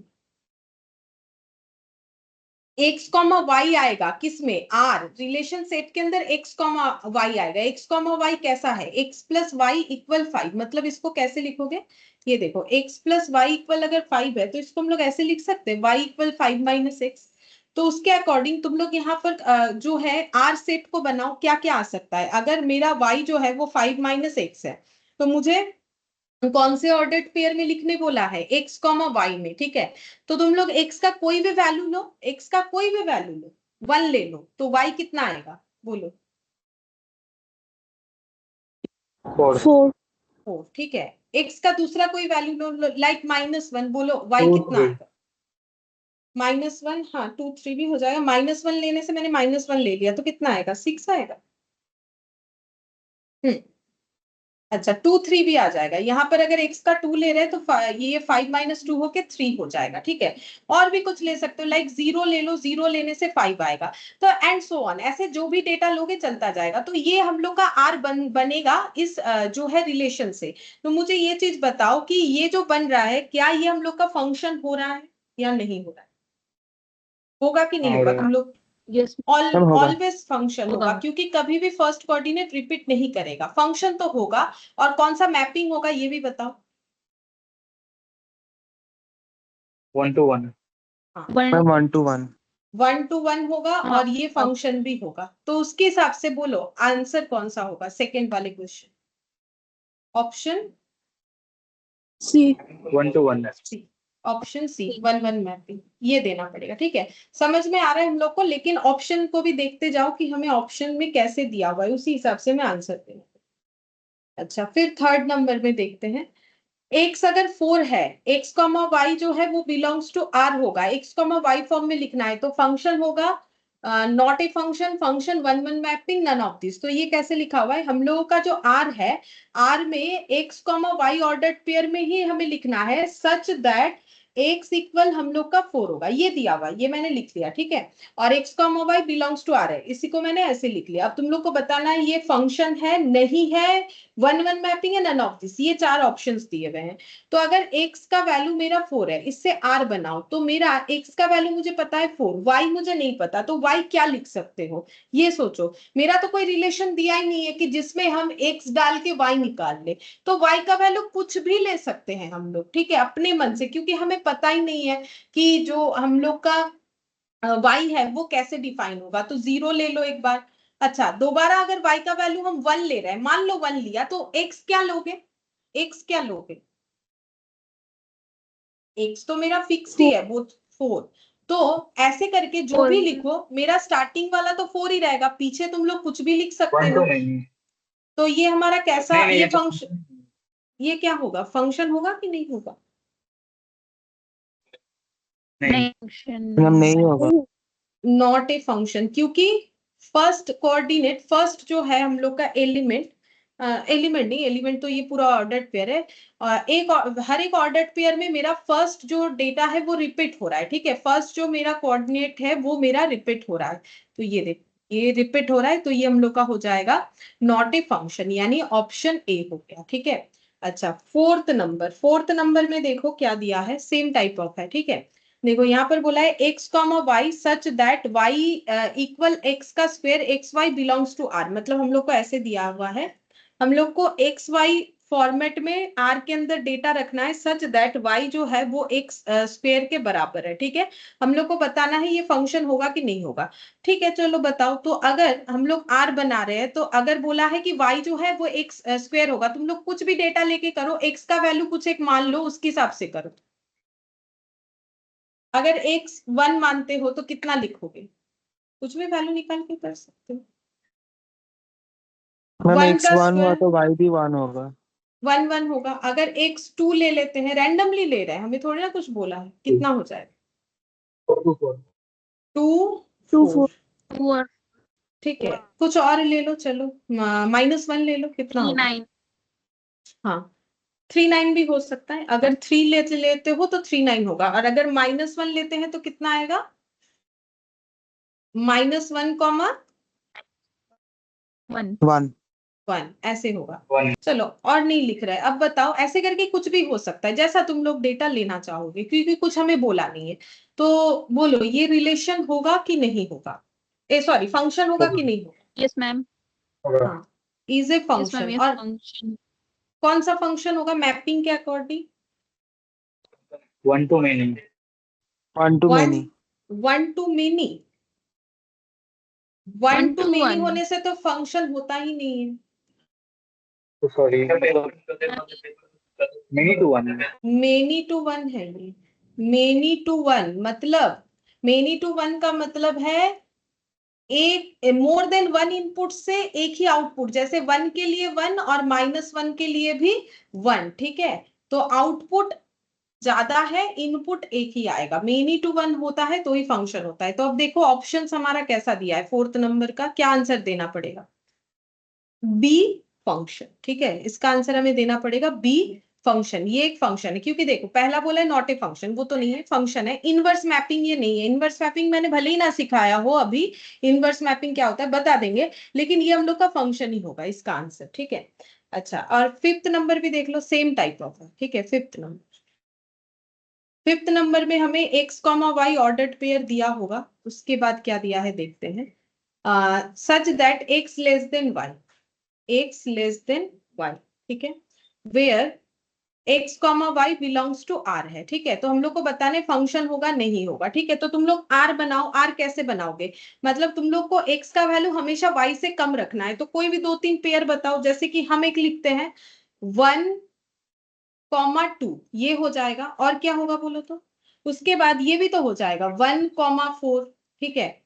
एक्स कॉमा वाई आएगा किसमें? आर रिलेशन सेट के अंदर एक्स कॉमा वाई आएगा। एक्स कॉमा वाई कैसा है? X plus y equal 5। मतलब इसको कैसे लिखोगे? ये देखो, एक्स प्लस वाई इक्वल अगर 5 है तो इसको हम लोग ऐसे लिख सकते हैं, वाई इक्वल 5 - x। तो उसके अकॉर्डिंग तुम लोग यहाँ पर जो है आर सेट को बनाओ, क्या क्या आ सकता है। अगर मेरा वाई जो है वो 5 - x है, तो मुझे कौन से ऑर्डर्ड पेयर में लिखने बोला है? एक्स कॉमा वाई में। ठीक है, तो तुम लोग एक्स का कोई भी वैल्यू लो, एक्स का कोई भी वैल्यू लो, 1 ले लो, तो वाई कितना आएगा? बोलो। 4 4 ठीक है, एक्स का दूसरा कोई वैल्यू लो, लाइक -1, बोलो वाई 2 कितना 3 आएगा? -1, हाँ 2 3 भी हो जाएगा। -1 लेने से मैंने -1 ले लिया तो कितना आएगा? 6 आएगा। अच्छा, 2 3 भी आ जाएगा। यहाँ पर अगर x का 2 ले रहे हैं तो ये 5 - 2 होके 3 हो जाएगा। ठीक है, और भी कुछ ले सकते हो, लाइक 0 ले लो, 0 लेने से 5 आएगा। तो एंड सो ऑन, ऐसे जो भी डेटा लोगे चलता जाएगा। तो ये हम लोग का r बनेगा इस जो है रिलेशन से। तो मुझे ये चीज बताओ कि ये जो बन रहा है, क्या ये हम लोग का फंक्शन हो रहा है या नहीं हो रहा है? होगा कि नहीं होगा तुम लोग? Yes. मैम होगा। ऑलवेज फंक्शन होगा होगा। क्योंकि कभी भी फर्स्ट कोऑर्डिनेट रिपीट नहीं करेगा, फंक्शन तो होगा। और कौन सा मैपिंग होगा ये भी बताओ। 1 to 1. One. Ma'am 1 to 1। 1 to 1 होगा हाँ, और ये फंक्शन भी होगा, तो उसके हिसाब से बोलो आंसर कौन सा होगा सेकेंड वाले question. Option C. 1 to 1. C, option C 1-1 mapping, ये देना पड़ेगा। ठीक है, समझ में आ रहा है हम लोग को, लेकिन ऑप्शन को भी देखते जाओ कि हमें ऑप्शन में कैसे दिया हुआ है, उसी हिसाब से मैं आंसर देना। अच्छा, फिर थर्ड नंबर में देखते हैं। एक्स अगर 4 है, एक्स कॉमा वाई जो है वो बिलोंग्स टू आर होगा, एक्स कॉमा वाई फॉर्म में लिखना है तो फंक्शन होगा not a function, function 1-1 mapping, none of this. तो ये कैसे लिखा हुआ है हम लोगों का जो आर है, आर में x comma y ordered pair में ही हमें लिखना है सच दैट एक्स इक्वल हम लोग का 4 होगा, ये दिया हुआ, ये मैंने लिख लिया। ठीक है, और x comma y belongs to R है, इसी को मैंने ऐसे लिख लिया। अब तुम लोग को बताना है ये फंक्शन है नहीं है, 1-1 मैपिंग है, नन ऑफ दिस, ये 4 ऑप्शंस दिए हुए हैं। तो अगर x का वैल्यू मेरा 4 है, इससे r बनाओ, तो मेरा x का वैल्यू मुझे पता है 4, y मुझे नहीं पता, तो y क्या लिख सकते हो ये सोचो। मेरा तो कोई रिलेशन दिया ही नहीं है कि जिसमें हम x डाल के y निकाल ले, तो y का वैल्यू कुछ भी ले सकते हैं हम लोग। ठीक है, अपने मन से, क्योंकि हमें पता ही नहीं है कि जो हम लोग का y है वो कैसे डिफाइन होगा, तो 0 ले लो एक बार। अच्छा, दोबारा अगर y का वैल्यू हम 1 ले रहे हैं, मान लो 1 लिया, तो x क्या लोगे, x क्या लोगे, x तो मेरा फिक्स्ड ही है वो 4। तो ऐसे करके जो भी 4. लिखो, मेरा स्टार्टिंग वाला तो 4 ही रहेगा, पीछे तुम लोग कुछ भी लिख सकते 1 हो। to नहीं। तो ये हमारा कैसा, नहीं, ये ये तो फंक्शन, ये क्या होगा, फंक्शन होगा कि नहीं होगा। नहीं। नहीं. Function मैम नहीं होगा। नॉट ए फंक्शन, क्योंकि फर्स्ट कोऑर्डिनेट, फर्स्ट जो है हम लोग का एलिमेंट, एलिमेंट नहीं, एलिमेंट तो ये पूरा ऑर्डर्ड पेयर है, हर एक ऑर्डर्ड पेयर में मेरा फर्स्ट जो डेटा है वो रिपीट हो रहा है। ठीक है, फर्स्ट जो मेरा कोऑर्डिनेट है वो मेरा रिपीट हो रहा है, तो ये देख, ये रिपीट हो रहा है, तो ये हम लोग का हो जाएगा नॉट ए फंक्शन, यानी ऑप्शन ए हो गया। ठीक है, अच्छा फोर्थ नंबर, फोर्थ नंबर में देखो क्या दिया है, सेम टाइप ऑफ है। ठीक है, देखो यहाँ पर बोला है x comma y such that y equal x का square x y belongs to R, मतलब हम लोग को ऐसे दिया हुआ है, हम लोग को एक्स वाई फॉर्मेट में आर के अंदर डेटा रखना है सच दैट वाई जो है वो एक्स स्क्वायर के बराबर है। ठीक है, हम लोग को बताना है ये फंक्शन होगा कि नहीं होगा। ठीक है, चलो बताओ, तो अगर हम लोग आर बना रहे हैं, तो अगर बोला है कि वाई जो है वो एक्स स्क्वायर होगा, तुम लोग कुछ भी डेटा लेके करो, एक्स का वैल्यू कुछ एक मान लो, उसके हिसाब से करो। अगर एक्स 1 मानते हो तो कितना लिखोगे, कुछ भी वैल्यू निकाल के कर सकते हो। मैम 1 x का 1 हुआ स्क्वायर तो y भी 1 होगा। 1-1 होगा। अगर एक्स 2 ले लेते हैं, रैंडमली ले रहे हैं, हमें थोड़ी ना कुछ बोला है, कितना हो जाएगा, 4 to 4. 2 2 4। 4 2 और ठीक है, कुछ और ले लो, चलो -1 ले लो, कितना 3 होगा। 9. हाँ, 3-9 भी हो सकता है, अगर 3 लेते हो तो 3-9 होगा, और अगर -1 लेते हैं तो कितना आएगा, -1 कॉमा 1. 1। 1 ऐसे होगा। 1. चलो, और नहीं लिख रहा है, अब बताओ, ऐसे करके कुछ भी हो सकता है, जैसा तुम लोग डेटा लेना चाहोगे, क्योंकि कुछ हमें बोला नहीं है। तो बोलो ये रिलेशन होगा कि नहीं होगा, ए सॉरी फंक्शन होगा कि नहीं होगा। Yes, ma'am. हाँ, is a Yes, ma'am. Function, Yes, और function. कौन सा फंक्शन होगा मैपिंग के according, 1 to many. 1 to one many। 1 to many, 1 1 to to many 1. होने से तो फंक्शन होता ही नहीं है। तो sorry, many to 1. Many to 1 है ये, मेनी टू 1 मतलब, मेनी टू 1 का मतलब है एक मोर देन 1 इनपुट से एक ही आउटपुट, जैसे 1 के लिए 1 और -1 के लिए भी 1। ठीक है, तो आउटपुट ज्यादा है, इनपुट एक ही आएगा, मेनी टू 1 होता है तो ही फंक्शन होता है। तो अब देखो ऑप्शंस हमारा कैसा दिया है, फोर्थ नंबर का क्या आंसर देना पड़ेगा, बी फंक्शन। ठीक है, इसका आंसर हमें देना पड़ेगा बी फंक्शन, ये एक फंक्शन है, क्योंकि देखो पहला बोला है नॉट ए फंक्शन, वो तो नहीं है, फंक्शन है। इनवर्स मैपिंग ये नहीं है, इनवर्स मैपिंग मैंने भले ही ना सिखाया हो अभी, इनवर्स मैपिंग क्या होता है बता देंगे, लेकिन ये हम लोग का फंक्शन ही होगा इसका आंसर। ठीक है, अच्छा, और फिफ्थ नंबर भी देख लो, सेम टाइप ऑफ है। ठीक है, फिफ्थ नंबर, 5th नंबर में हमें x, y ऑर्डर्ड पेयर दिया होगा, उसके बाद क्या दिया है देखते हैं। Such that x less than y, x less than y, ठीक है, where x, y belongs to r है, ठीक है। तो हम लोग को बताने फंक्शन होगा नहीं होगा, ठीक है। तो तुम लोग r बनाओ, r कैसे बनाओगे, मतलब तुम लोग को x का वैल्यू हमेशा y से कम रखना है। तो कोई भी 2-3 पेयर बताओ, जैसे कि हम एक लिखते हैं 1,2, ये हो जाएगा। और क्या होगा बोलो तो, उसके बाद ये भी तो हो जाएगा 1,4, ठीक है,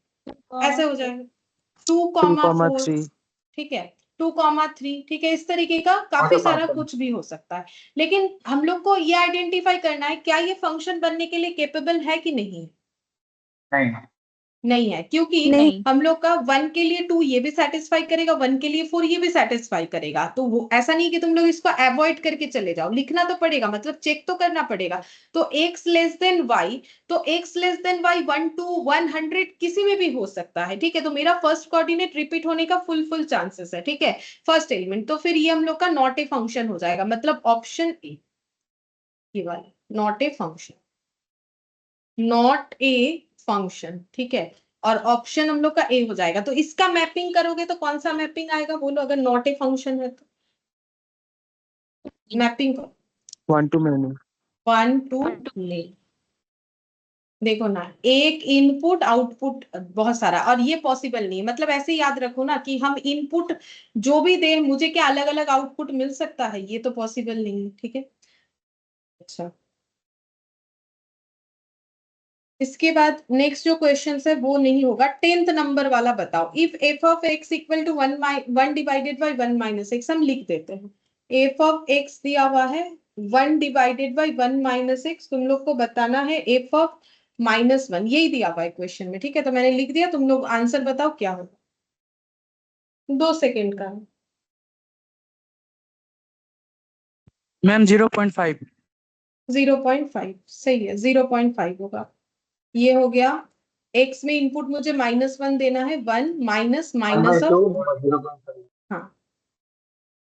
ऐसे हो जाएगा 2,4, 2,3 ठीक है, 2,3, ठीक है। इस तरीके का काफी सारा कुछ भी हो सकता है, लेकिन हम लोग को ये आइडेंटिफाई करना है क्या ये फंक्शन बनने के लिए केपेबल है कि नहीं, नहीं नहीं है, क्योंकि नहीं। हम लोग का 1 के लिए 2 ये भी सेटिस्फाई करेगा, 1 के लिए 4 ये भी सेटिस्फाई करेगा। तो वो ऐसा नहीं कि तुम लोग इसको अवॉइड करके चले जाओ, लिखना तो पड़ेगा, मतलब चेक तो करना पड़ेगा। तो x लेस देन y, तो x लेस देन y 1, 2, 100 किसी में भी हो सकता है, ठीक है। तो मेरा फर्स्ट कोऑर्डिनेट रिपीट होने का फुल चांसेस है, ठीक है, फर्स्ट एलिमेंट। तो फिर ये हम लोग का नॉट ए फंक्शन हो जाएगा, मतलब ऑप्शन ए, ये वाला not a function, not a function, ठीक है। और ऑप्शन हम लोग का ए हो जाएगा। तो इसका मैपिंग करोगे तो कौन सा मैपिंग आएगा बोलो, अगर नॉट ए फंक्शन है तो mapping 1 to many। 1 to many। देखो ना, एक इनपुट आउटपुट बहुत सारा, और ये पॉसिबल नहीं है, मतलब ऐसे याद रखो ना कि हम इनपुट जो भी दे मुझे क्या अलग अलग आउटपुट मिल सकता है, ये तो पॉसिबल नहीं है, ठीक है। अच्छा, इसके बाद नेक्स्ट जो क्वेश्चन है वो नहीं होगा। 10th नंबर वाला बताओ, if f of x equal to 1 divided by 1 minus x, हम लिख देते हैं एफ ऑफ एक्स दिया हुआ है 1 डिवाइडेड बाई 1 माइनस एक्स, तुम लोग को बताना है एफ ऑफ -1, यही दिया हुआ है क्वेश्चन में, ठीक है। तो मैंने लिख दिया, तुम लोग आंसर बताओ क्या होगा, 2 सेकेंड का है। मैम 0.5। 0.5 सही है, 0.5 होगा। ये हो गया, x में इनपुट मुझे -1 देना है, 1 माइनस ऑफ, हाँ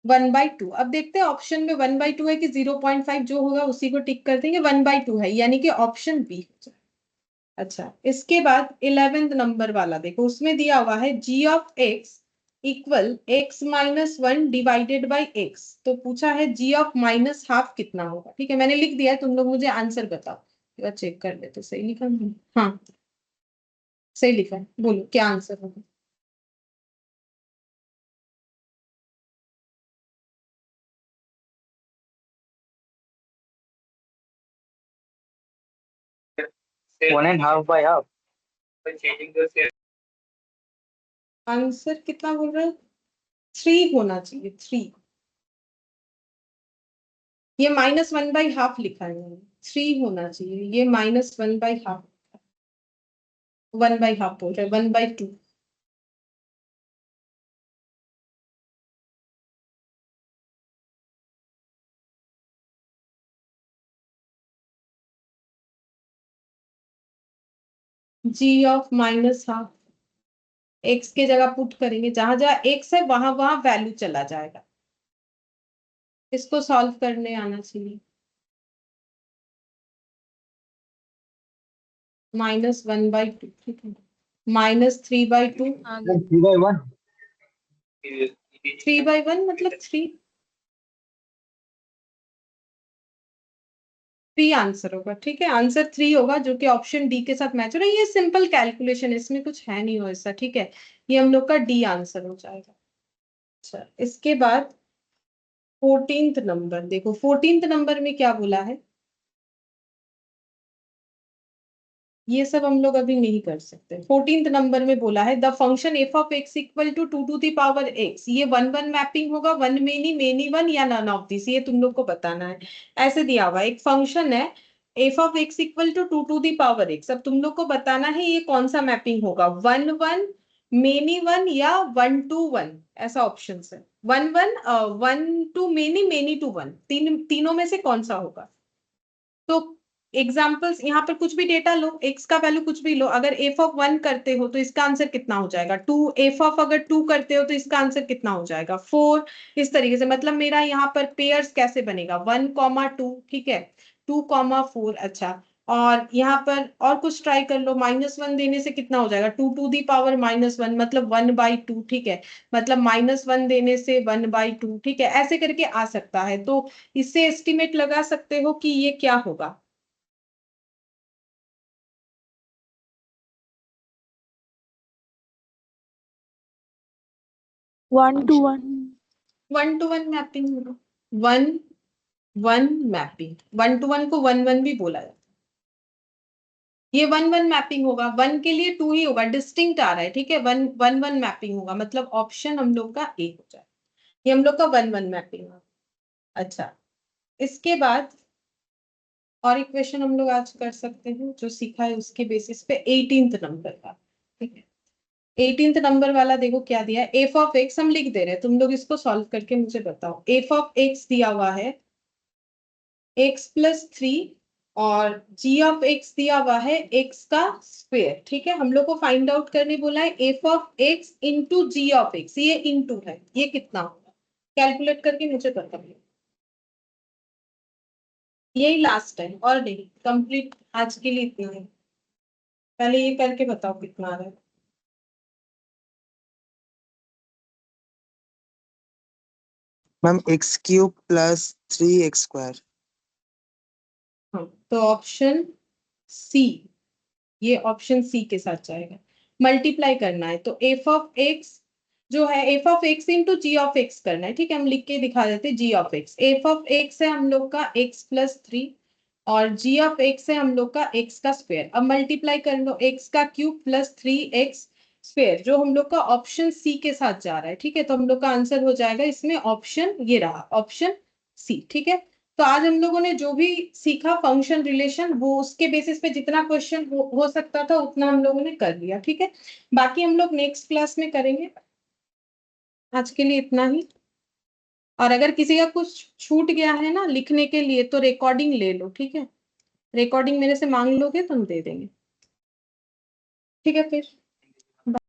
1/2। अब देखते हैं ऑप्शन में 1/2 है कि 0.5, जो होगा उसी को टिक कर देंगे, 1/2 है, यानी कि ऑप्शन बी हो जाए। अच्छा, इसके बाद 11th नंबर वाला देखो, उसमें दिया हुआ है g of x equal x -1 divided by x। तो पूछा है g ऑफ -½ कितना होगा, ठीक है, मैंने लिख दिया है, तुम लोग मुझे आंसर बताओ, चेक कर लेते सही लिखा है? हाँ सही लिखा है, बोलो क्या आंसर होगा। One and half by half. Answer कितना बोल रहे हो, 3 होना चाहिए, 3। ये -1/2 लिखा है मैंने, 3 होना चाहिए, ये -1/2, 1/2 बोल रहे 1/2। g ऑफ -½ x के जगह पुट करेंगे, जहां जहां x है वहां वहां वैल्यू चला जाएगा, इसको सॉल्व करने आना चाहिए। -1/2, ठीक है, -3/2, 3/1। 3/1 मतलब 3 आंसर होगा, ठीक है, आंसर 3 होगा, जो कि ऑप्शन डी के साथ मैच हो रहा है। ये सिंपल कैलकुलेशन, इसमें कुछ है नहीं हो ऐसा, ठीक है, ये हम लोग का डी आंसर हो जाएगा। अच्छा, इसके बाद 14th नंबर देखो, 14th नंबर में क्या बोला है, ये सब हम लोग अभी नहीं कर सकते। 14th नंबर में बोला है the function f of x equal to 2 x, ये 1 मैपिंग होगा, 1 मेनी 1 या नन ऑफ दिस, ये तुम लोग को बताना है। ऐसे दिया हुआ एक फंक्शन है f of x equal to 2 x, अब तुम लोग को बताना है ये कौन सा मैपिंग होगा, 1 मेनी 1 या 1 to 1, ऐसा ऑप्शन है, 1 to मेनी to 1, तीनों में से कौन सा होगा। तो एग्जाम्पल्स यहाँ पर कुछ भी डेटा लो, x का वैल्यू कुछ भी लो, अगर एफ ऑफ 1 करते हो तो इसका आंसर कितना हो जाएगा 2, एफ ऑफ अगर 2 करते हो तो इसका आंसर कितना हो जाएगा 4, इस तरीके से, मतलब मेरा यहाँ पर पेयर्स कैसे बनेगा 1, 2, ठीक है, 2, 4। अच्छा, और यहाँ पर और कुछ ट्राई कर लो, -1 देने से कितना हो जाएगा, 2⁻⁻1 मतलब 1/2, ठीक है, मतलब -1 देने से 1/2, ठीक है, ऐसे करके आ सकता है। तो इससे एस्टिमेट लगा सकते हो कि ये क्या होगा। 1:1. 1:1 मैपिंग होगा, 1:1 मैपिंग, 1:1 को 1:1 भी बोला जाता है। ये 1:1 मैपिंग होगा, 1 के लिए 2 ही होगा, डिस्टिंक्ट आ रहा है, ठीक है, 1:1 मैपिंग होगा, मतलब ऑप्शन हम लोग का ए हो जाए। ये हम लोग का 1:1 मैपिंग होगा। अच्छा, इसके बाद और एक क्वेश्चन हम लोग आज कर सकते हैं जो सीखा है उसके बेसिस पे, 18th नंबर का, ठीक है। 18th नंबर वाला देखो क्या दिया है, एफ ऑफ एक्स हम लिख दे रहे हैं, तुम लोग इसको सॉल्व करके मुझे बताओ। एफ ऑफ एक्स दिया हुआ है x+3 और g ऑफ x दिया हुआ है x का स्क्वायर, ठीक है। हम लोग को फाइंड आउट करने बोला है f of x into g of x, ये इंटू है, ये कितना होगा कैलकुलेट करके मुझे बताओ। यही लास्ट है और नहीं, कंप्लीट आज के लिए इतना है। पहले ये करके बताओ कितना आ रहा है। Ma'am x³ + 3x²। हाँ, तो ऑप्शन सी, ये ऑप्शन सी के साथ जाएगा। मल्टीप्लाई करना है तो एफ ऑफ एक्स जो है, f of x into g of x करना है, ठीक है, हम लिख के दिखा देते हैं। G of x, f of x है हम लोग का x+3 और जी ऑफ एक्स है हम लोग का x का स्क्वायर। अब मल्टीप्लाई कर लो, x³ + 3x², जो हम लोग का ऑप्शन सी के साथ जा रहा है, ठीक है। तो हम लोग का आंसर हो जाएगा इसमें ऑप्शन, ये रहा ऑप्शन सी, ठीक है। तो आज हम लोगों ने जो भी सीखा फंक्शन रिलेशन, वो उसके बेसिस पे जितना क्वेश्चन हो सकता था उतना हम लोगों ने कर लिया, ठीक है। बाकी हम लोग नेक्स्ट क्लास में करेंगे। आज के लिए इतना ही। और अगर किसी का कुछ छूट गया है ना लिखने के लिए तो रिकॉर्डिंग ले लो, ठीक है, रिकॉर्डिंग मेरे से मांग लोगे तो हम दे देंगे, ठीक है फिर।